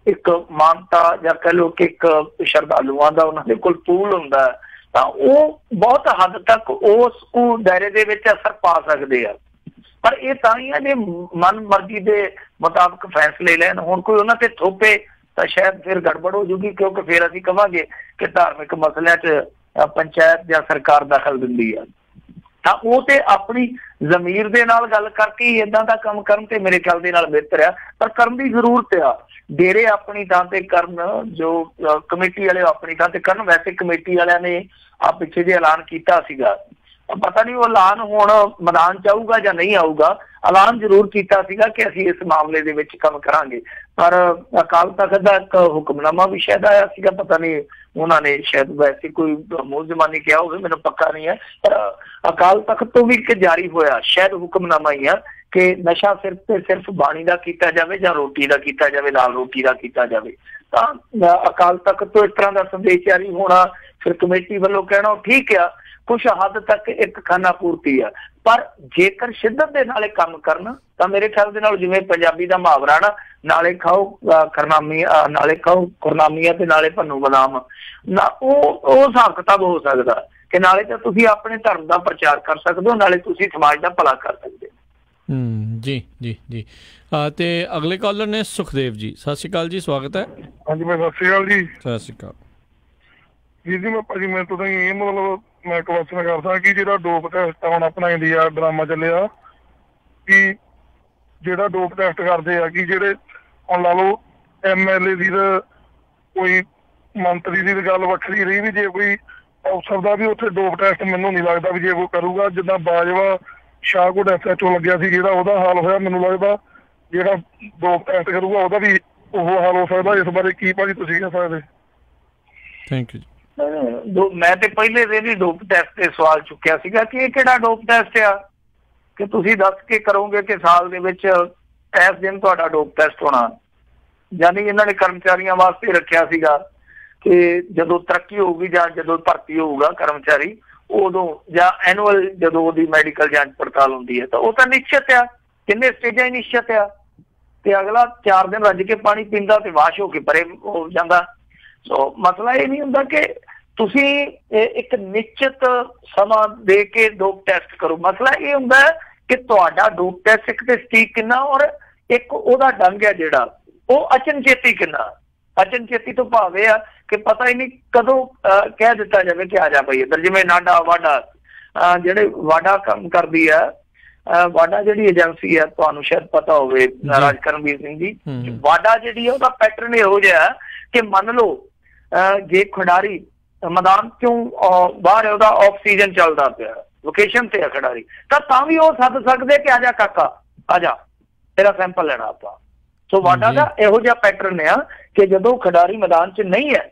ਇੱਕ ਮਾਨਤਾ, ਜਾਂ ਕਹਿ ਲਓ ਕਿ ਇੱਕ ਸ਼ਰਧਾਲੂਆਂ ਦਾ ਉਹਨਾਂ ਦੇ ਕੋਲ ਪੂਲ ਹੁੰਦਾ, ਤਾਂ ਉਹ ਬਹੁਤ ਹੱਦ ਤੱਕ ਉਸ ਦਾਇਰੇ ਦੇ ਵਿੱਚ ਅਸਰ ਪਾ ਸਕਦੇ ਆ। ਪਰ ਇਹ ਤਾਂ ਹੀ ਆ ਜੇ ਮਨ ਮਰਜ਼ੀ ਦੇ ਮੁਤਾਬਕ ਫੈਸਲੇ ਲੈਣ। ਹੁਣ ਕੋਈ ਉਹਨਾਂ ਤੇ ਥੋਪੇ ਤਾਂ ਸ਼ਾਇਦ ਫਿਰ ਗੜਬੜ ਹੋ ਜੂਗੀ, ਕਿਉਂਕਿ ਫਿਰ ਅਸੀਂ ਕਹਾਂਗੇ ਕਿ ਧਾਰਮਿਕ ਮਸਲਿਆਂ 'ਚ ਪੰਚਾਇਤ ਜਾਂ ਸਰਕਾਰ ਦਖਲ ਦਿੰਦੀ ਆ। ਤਾਂ ਉਹ ਤੇ ਆਪਣੀ ਜ਼ਮੀਰ ਦੇ ਨਾਲ ਗੱਲ ਕਰਕੇ ਹੀ ਏਦਾਂ ਦਾ ਕੰਮ ਕਰਨ ਤੇ ਮੇਰੇ ਖਿਆਲ ਦੇ ਨਾਲ ਬਿਹਤਰ ਆ। ਪਰ ਕਰਨ ਦੀ ਜ਼ਰੂਰਤ ਆ। ਡੇਰੇ ਆਪਣੀ ਥਾਂ ਤੇ ਕਰਨ, ਜੋ ਕਮੇਟੀ ਵਾਲੇ ਆਪਣੀ ਥਾਂ ਤੇ ਕਰਨ। ਵੈਸੇ ਕਮੇਟੀ ਵਾਲਿਆਂ ਨੇ ਆ ਪਿੱਛੇ ਜੇ ਐਲਾਨ ਕੀਤਾ ਸੀਗਾ, ਪਤਾ ਨਹੀਂ ਉਹ ਐਲਾਨ ਹੁਣ ਮੈਦਾਨ 'ਚ ਆਊਗਾ ਜਾਂ ਨਹੀਂ ਆਊਗਾ। ਐਲਾਨ ਜ਼ਰੂਰ ਕੀਤਾ ਸੀਗਾ ਕਿ ਅਸੀਂ ਇਸ ਮਾਮਲੇ ਦੇ ਵਿੱਚ ਕੰਮ ਕਰਾਂਗੇ, ਪਰ ਅਕਾਲ ਤਖਤ ਦਾ ਇੱਕ ਹੁਕਮਨਾਮਾ ਵੀ ਸ਼ਾਇਦ ਆਇਆ ਸੀਗਾ। ਪਤਾ ਨਹੀਂ ਉਹਨਾਂ ਨੇ ਸ਼ਾਇਦ ਵੈਸੇ ਕੋਈ ਮੁਲਜ਼ਮਾਨੀ ਕਿਹਾ ਹੋਵੇ, ਮੈਨੂੰ ਪੱਕਾ ਨਹੀਂ ਹੈ। ਪਰ ਅਕਾਲ ਤਖਤ ਤੋਂ ਵੀ ਇੱਕ ਜਾਰੀ ਹੋਇਆ ਸ਼ਾਇਦ ਹੁਕਮਨਾਮਾ ਹੀ ਆ ਕਿ ਨਸ਼ਾ ਸਿਰਫ ਤੇ ਸਿਰਫ ਬਾਣੀ ਦਾ ਕੀਤਾ ਜਾਵੇ ਜਾਂ ਰੋਟੀ ਦਾ ਕੀਤਾ ਜਾਵੇ, ਲਾਲ ਰੋਟੀ ਦਾ ਕੀਤਾ ਜਾਵੇ। ਤਾਂ ਅਕਾਲ ਤਖਤ ਤੋਂ ਇਸ ਤਰ੍ਹਾਂ ਦਾ ਸੰਦੇਸ਼ ਜਾਰੀ ਹੋਣਾ, ਫਿਰ ਕਮੇਟੀ ਵੱਲੋਂ ਕਹਿਣਾ ਠੀਕ ਆ, ਕੁਛ ਹੱਦ ਤੱਕ ਇੱਕ ਖਾਨਾ ਪੂਰਤੀ ਆ। ਪਰ ਜੇਕਰ ਸ਼ਿੱਦਤ ਦੇ ਨਾਲੇ ਕੰਮ ਕਰਨ ਤਾਂ ਮੇਰੇ ਖਿਆਲ ਦੇ ਨਾਲ, ਜਿਵੇਂ ਪੰਜਾਬੀ ਦਾ ਮੁਹਾਵਰਾ ਨਾ, ਨਾਲੇ ਖਾਓ ਖੁਰਨਾਮੀ, ਨਾਲੇ ਖਾਓ ਖੁਰਨਾਮੀਆਂ ਤੇ ਨਾਲੇ ਭੰਨੂ ਬਦਾਮ ਨਾ, ਉਹ ਹਿਸਾਬ ਕਿਤਾਬ ਹੋ ਸਕਦਾ ਕਿ ਨਾਲੇ ਤਾਂ ਤੁਸੀਂ ਆਪਣੇ ਧਰਮ ਦਾ ਪ੍ਰਚਾਰ ਕਰ ਸਕਦੇ ਹੋ, ਨਾਲੇ ਤੁਸੀਂ ਸਮਾਜ ਦਾ ਭਲਾ ਕਰ ਸਕਦੇ ਹੋ। ਜੀ ਜੀ ਜੀ। ਤੇ ਅਗਲੇ ਕਾਲਰ ਨੇ ਸੁਖਦੇਵ ਜੀ। ਸਤਿ ਸ਼੍ਰੀ ਅਕਾਲ ਜੀ, ਸਵਾਗਤ ਹੈ। ਹਾਂਜੀ, ਮੈਂ ਸਤਿ ਸ਼੍ਰੀ ਅਕਾਲ ਜੀ। ਸਤਿ ਸ਼੍ਰੀ ਅਕਾਲ ਜੀ। ਮੈਂ ਭਾਜੀ ਮੈਂ ਤਾਂ ਇਹ ਮਤਲਬ ਮੈਂ ਕੁਐਸਚਨ ਕਰਦਾ ਕਿ ਜਿਹੜਾ ਡੋਪ ਟੈਸਟ ਹੁਣ ਆਪਣਾ ਇੰਡੀਆ ਡਰਾਮਾ ਚੱਲਿਆ, ਕਿ ਜਿਹੜਾ ਡੋਪ ਟੈਸਟ ਕਰਦੇ ਆ, ਕਿ ਜਿਹੜੇ ਹੁਣ ਲਾ ਲਓ MLA ਦੀ ਤਾਂ ਕੋਈ ਮੰਤਰੀ ਦੀ ਤਾਂ ਗੱਲ ਵੱਖਰੀ ਰਹੀ, ਵੀ ਜੇ ਕੋਈ ਅਫਸਰ ਦਾ ਵੀ ਉੱਥੇ ਡੋਪ ਟੈਸਟ ਮੈਨੂੰ ਨਹੀਂ ਲੱਗਦਾ ਵੀ ਜੇ ਉਹ ਕਰੂਗਾ। ਜਿੱਦਾਂ ਬਾਜਵਾ ਸ਼ਾਹਕੋਟ SHO ਲੱਗਿਆ ਸੀ, ਜਿਹੜਾ ਉਹਦਾ ਹਾਲ ਹੋਇਆ, ਮੈਨੂੰ ਲੱਗਦਾ ਜਿਹੜਾ ਡੋਪ ਟੈਸਟ ਕਰੂਗਾ ਉਹਦਾ ਵੀ ਉਹ ਹਾਲ ਹੋ ਸਕਦਾ। ਇਸ ਬਾਰੇ ਕੀ ਭਾਜੀ ਤੁਸੀਂ ਕਹਿ ਸਕਦੇ? ਥੈਂਕ ਯੂ ਜੀ। ਮੈਂ ਤੇ ਪਹਿਲੇ ਦਿਨ ਹੀ ਡੋਪ ਟੈਸਟ ਤੇ ਸਵਾਲ ਚੁੱਕਿਆ ਸੀਗਾ ਕਿ ਇਹ ਕਿਹੜਾ ਡੋਪ ਟੈਸਟ ਆ ਕਿ ਤੁਸੀਂ ਦੱਸ ਕੇ ਕਰੋਗੇ ਕਿ ਸਾਲ ਦੇ ਵਿੱਚ ਇਸ ਦਿਨ ਤੁਹਾਡਾ ਡੋਪ ਟੈਸਟ ਹੋਣਾ। ਯਾਨੀ ਇਹਨਾਂ ਨੇ ਕਰਮਚਾਰੀਆਂ ਵਾਸਤੇ ਰੱਖਿਆ ਸੀਗਾ ਕਿ ਜਦੋਂ ਤਰੱਕੀ ਹੋਊਗੀ ਜਾਂ ਜਦੋਂ ਭਰਤੀ ਹੋਊਗਾ ਕਰਮਚਾਰੀ, ਉਦੋਂ ਜਾਂ ਐਨੂਅਲ ਜਦੋਂ ਉਹਦੀ ਮੈਡੀਕਲ ਜਾਂਚ ਪੜਤਾਲ ਹੁੰਦੀ ਹੈ, ਤਾਂ ਉਹ ਤਾਂ ਨਿਸ਼ਚਿਤ ਆ, ਕਿੰਨੇ ਸਟੇਜਾਂ ਹੀ ਨਿਸ਼ਚਿਤ ਆ। ਤੇ ਅਗਲਾ 4 ਦਿਨ ਰੱਜ ਕੇ ਪਾਣੀ ਪੀਂਦਾ ਤੇ ਵਾਸ਼ ਹੋ ਕੇ ਪਰੇ ਹੋ ਜਾਂਦਾ। ਸੋ ਮਸਲਾ ਇਹ ਨਹੀਂ ਹੁੰਦਾ ਕਿ ਤੁਸੀਂ ਇੱਕ ਨਿਸ਼ਚਿਤ ਸਮਾਂ ਦੇ ਕੇ ਡੋਪ ਟੈਸਟ ਕਰੋ। ਮਸਲਾ ਇਹ ਹੁੰਦਾ ਕਿ ਤੁਹਾਡਾ ਡੋਪ ਟੈਸਟ ਇੱਕ ਤੇ ਸਟੀਕ ਕਿੰਨਾ, ਔਰ ਇੱਕ ਉਹਦਾ ਡੰਗ ਹੈ ਜਿਹੜਾ ਉਹ ਅਚਨਚੇਤੀ ਕਿੰਨਾ। ਅਚਨਚੇਤੀ ਤੋਂ ਭਾਵੇਂ ਆ ਕਿ ਪਤਾ ਹੀ ਨਹੀਂ ਕਦੋਂ ਕਹਿ ਦਿੱਤਾ ਜਾਵੇ ਕਿ ਆ ਜਾ ਬਈ ਇੱਧਰ। ਜਿਵੇਂ ਨਾਡਾ ਵਾਡਾ, ਜਿਹੜੇ ਵਾਡਾ ਕੰਮ ਕਰਦੀ ਆ, ਵਾਡਾ ਜਿਹੜੀ ਏਜੰਸੀ ਆ, ਤੁਹਾਨੂੰ ਸ਼ਾਇਦ ਪਤਾ ਹੋਵੇ ਰਾਜ ਕਰਮਵੀਰ ਸਿੰਘ ਜੀ, ਵਾਡਾ ਜਿਹੜੀ ਆ ਉਹਦਾ ਪੈਟਰਨ ਇਹੋ ਜਿਹਾ ਕਿ ਮੰਨ ਲਓ ਜੇ ਖਿਡਾਰੀ ਮੈਦਾਨ ਚੋਂ ਬਾਹਰ ਉਹਦਾ ਆਕਸੀਜਨ ਚੱਲਦਾ ਪਿਆ, ਲੋਕੇਸ਼ਨ ਤੇ ਆ ਖਿਡਾਰੀ, ਤਾਂ ਵੀ ਉਹ ਸੱਦ ਸਕਦੇ ਕਿ ਆ ਜਾ ਕਾਕਾ, ਆ ਜਾ ਤੇਰਾ ਸੈਂਪਲ ਲੈਣਾ ਆਪਾਂ। ਸੋ ਵਾਡਾ ਦਾ ਇਹੋ ਜਿਹਾ ਪੈਟਰਨ ਆ ਕਿ ਜਦੋਂ ਖਿਡਾਰੀ ਮੈਦਾਨ 'ਚ ਨਹੀਂ ਹੈ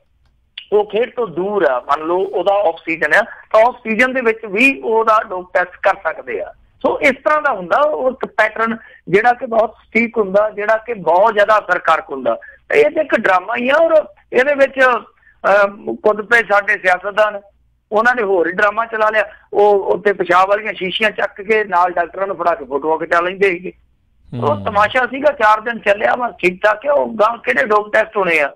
ਉਹ ਖੇਡ ਤੋਂ ਦੂਰ ਆ, ਮੰਨ ਲਓ ਉਹਦਾ ਆਫ ਸੀਜ਼ਨ ਆ, ਤਾਂ ਆਫ ਸੀਜ਼ਨ ਦੇ ਵਿੱਚ ਵੀ ਉਹਦਾ ਡੋਪ ਟੈਸਟ ਕਰ ਸਕਦੇ ਆ। ਸੋ ਇਸ ਤਰ੍ਹਾਂ ਦਾ ਹੁੰਦਾ ਉਹ ਇੱਕ ਪੈਟਰਨ ਜਿਹੜਾ ਕਿ ਬਹੁਤ ਸਟੀਕ ਹੁੰਦਾ, ਜਿਹੜਾ ਕਿ ਬਹੁਤ ਜ਼ਿਆਦਾ ਅਸਰਕਾਰਕ ਹੁੰਦਾ। ਇਹ ਤਾਂ ਇੱਕ ਡਰਾਮਾ ਹੀ ਆ, ਔਰ ਇਹਦੇ ਵਿੱਚ ਕੁੱਦ ਪਏ ਸਾਡੇ ਸਿਆਸਤਦਾਨ, ਉਹਨਾਂ ਨੇ ਹੋਰ ਹੀ ਡਰਾਮਾ ਚਲਾ ਲਿਆ। ਉਹ ਉੱਤੇ ਪਿਸ਼ਾਬ ਵਾਲੀਆਂ ਸ਼ੀਸ਼ੀਆਂ ਚੱਕ ਕੇ ਨਾਲ ਡਾਕਟਰਾਂ ਨੂੰ ਫੜਾ ਕੇ ਫੋਟੋਆਂ ਖਿਚਾ ਲੈਂਦੇ ਸੀਗੇ। ਉਹ ਤਮਾਸ਼ਾ ਸੀਗਾ, 4 ਦਿਨ ਚੱਲਿਆ ਵਾ, ਠੀਕ ਠਾਕ ਹੈ। ਉਹ ਗਾਂ ਕਿਹੜੇ ਡੋਪ ਟੈਸਟ ਹੋਣੇ ਆ।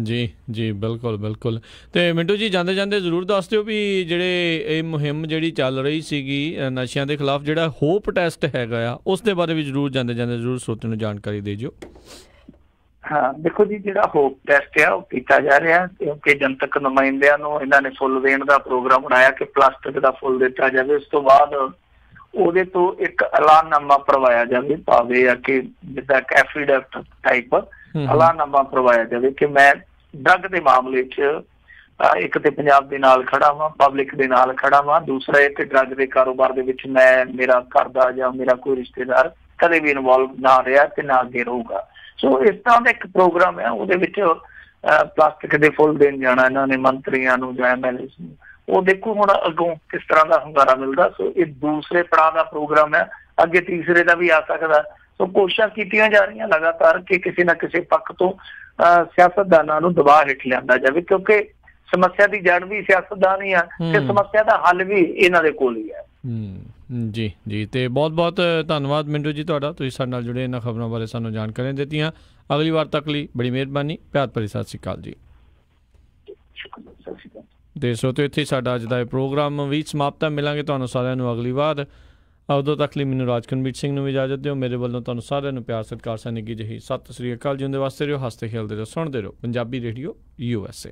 ਜੀ ਜੀ ਬਿਲਕੁਲ ਬਿਲਕੁਲ। ਅਤੇ ਮਿੰਟੂ ਜੀ ਜਾਂਦੇ ਜਾਂਦੇ ਜ਼ਰੂਰ ਦੱਸ ਦਿਓ ਵੀ ਜਿਹੜੇ ਇਹ ਮੁਹਿੰਮ ਜਿਹੜੀ ਚੱਲ ਰਹੀ ਸੀਗੀ ਨਸ਼ਿਆਂ ਦੇ ਖਿਲਾਫ, ਜਿਹੜਾ ਹੋਪ ਟੈਸਟ ਹੈਗਾ ਆ, ਉਸ ਦੇ ਬਾਰੇ ਵੀ ਜ਼ਰੂਰ ਜਾਂਦੇ ਜਾਂਦੇ ਜ਼ਰੂਰ ਸਰੋਤਿਆਂ ਨੂੰ ਜਾਣਕਾਰੀ ਦੇ ਦਿਓ। ਹਾਂ ਦੇਖੋ ਜੀ, ਜਿਹੜਾ ਹੋਪ ਟੈਸਟ ਆ ਉਹ ਕੀਤਾ ਜਾ ਰਿਹਾ, ਕਿਉਂਕਿ ਜਨਤਕ ਨੁਮਾਇੰਦਿਆਂ ਨੂੰ ਇਹਨਾਂ ਨੇ ਫੁੱਲ ਦੇਣ ਦਾ ਪ੍ਰੋਗਰਾਮ ਬਣਾਇਆ ਕਿ ਪਲਾਸਟਿਕ ਦਾ ਫੁੱਲ ਦਿੱਤਾ ਜਾਵੇ। ਉਸ ਤੋਂ ਬਾਅਦ ਉਹਦੇ ਤੋਂ ਇੱਕ ਐਲਾਨਨਾਮਾ ਭਰਵਾਇਆ ਜਾਵੇ, ਭਾਵੇਂ ਆ ਕਿ ਜਿੱਦਾਂ ਐਫੀਡੈਵਿਟ ਟਾਈਪ ਐਲਾਨਨਾਮਾ ਭਰਵਾਇਆ ਜਾਵੇ ਕਿ ਮੈਂ ਡਰੱਗ ਦੇ ਮਾਮਲੇ 'ਚ ਇੱਕ ਤੇ ਪੰਜਾਬ ਦੇ ਨਾਲ ਖੜਾ ਵਾਂ, ਪਬਲਿਕ ਦੇ ਨਾਲ ਖੜਾ ਵਾਂ, ਦੂਸਰਾ ਇਹ ਕਿ ਡਰੱਗ ਦੇ ਕਾਰੋਬਾਰ ਦੇ ਵਿੱਚ ਮੇਰਾ ਘਰ ਦਾ ਜਾਂ ਮੇਰਾ ਕੋਈ ਰਿਸ਼ਤੇਦਾਰ ਕਦੇ ਵੀ ਇਨਵੋਲਵ ਨਾ ਰਿਹਾ ਤੇ ਨਾ ਅੱਗੇ ਰਹੂਗਾ। ਸੋ ਇਸ ਤਰ੍ਹਾਂ ਦਾ ਇੱਕ ਪ੍ਰੋਗਰਾਮ ਹੈ, ਉਹਦੇ ਵਿੱਚ ਪਲਾਸਟਿਕ ਦੇ ਫੁੱਲ ਦੇਣ ਜਾਣਾ ਇਹਨਾਂ ਨੇ ਮੰਤਰੀਆਂ ਨੂੰ ਜਾਂ MLAs ਨੂੰ। ਉਹ ਦੇਖੋ ਹੁਣ ਅੱਗੋਂ ਕਿਸ ਤਰ੍ਹਾਂ ਦਾ ਹੁੰਗਾਰਾ ਮਿਲਦਾ। ਸੋ ਇਹ ਦੂਸਰੇ ਪੜਾਅ ਦਾ ਪ੍ਰੋਗਰਾਮ ਹੈ, ਅੱਗੇ ਤੀਸਰੇ ਦਾ ਵੀ ਆ ਸਕਦਾ। ਸੋ ਕੋਸ਼ਿਸ਼ਾਂ ਕੀਤੀਆਂ ਜਾ ਰਹੀਆਂ ਲਗਾਤਾਰ ਕਿ ਕਿਸੇ ਨਾ ਕਿਸੇ ਪੱਖ ਤੋਂ ਸਿਆਸਤਦਾਨਾਂ ਨੂੰ ਦਬਾਅ ਹੇਠ ਲਿਆਂਦਾ ਜਾਵੇ, ਕਿਉਂਕਿ ਸਮੱਸਿਆ ਦੀ ਜੜ ਵੀ ਸਿਆਸਤਦਾਨ ਹੀ ਆ ਤੇ ਸਮੱਸਿਆ ਦਾ ਹੱਲ ਵੀ ਇਹਨਾਂ ਦੇ ਕੋਲ ਹੀ ਹੈ। ਜੀ ਜੀ, ਤੇ ਬਹੁਤ ਬਹੁਤ ਧੰਨਵਾਦ ਮਿੰਟੂ ਜੀ ਤੁਹਾਡਾ, ਤੁਸੀਂ ਸਾਡੇ ਨਾਲ ਜੁੜੇ, ਇਹਨਾਂ ਖਬਰਾਂ ਬਾਰੇ ਸਾਨੂੰ ਜਾਣਕਾਰੀਆਂ ਦਿੱਤੀਆਂ। ਅਗਲੀ ਵਾਰ ਤੱਕ ਲਈ ਬੜੀ ਮਿਹਰਬਾਨੀ, ਪਿਆਰ ਭਰੀ ਸਤਿ ਸ਼੍ਰੀ ਅਕਾਲ ਜੀ। ਤੇ ਸਰੋਤਿਓ, ਇੱਥੇ ਸਾਡਾ ਅੱਜ ਦਾ ਇਹ ਪ੍ਰੋਗਰਾਮ ਵੀ ਸਮਾਪਤ ਹੈ। ਮਿਲਾਂਗੇ ਤੁਹਾਨੂੰ ਸਾਰਿਆਂ ਨੂੰ ਅਗਲੀ ਵਾਰ। ਉਦੋਂ ਤੱਕ ਲਈ ਮੈਨੂੰ ਰਾਜਕਨਵੀਰ ਸਿੰਘ ਨੂੰ ਵੀ ਇਜਾਜ਼ਤ ਦਿਓ। ਮੇਰੇ ਵੱਲੋਂ ਤੁਹਾਨੂੰ ਸਾਰਿਆਂ ਨੂੰ ਪਿਆਰ ਸਤਿਕਾਰ ਸਨੇਹ ਜਿਹੀ ਸਤਿ ਸ਼੍ਰੀ ਅਕਾਲ। ਜਿਉਂਦੇ ਵਾਸਤੇ ਰਹੋ, ਹੱਸਦੇ ਖੇਲਦੇ ਰਹੋ, ਸੁਣਦੇ ਰਹੋ ਪੰਜਾਬੀ ਰੇਡੀਓ USA।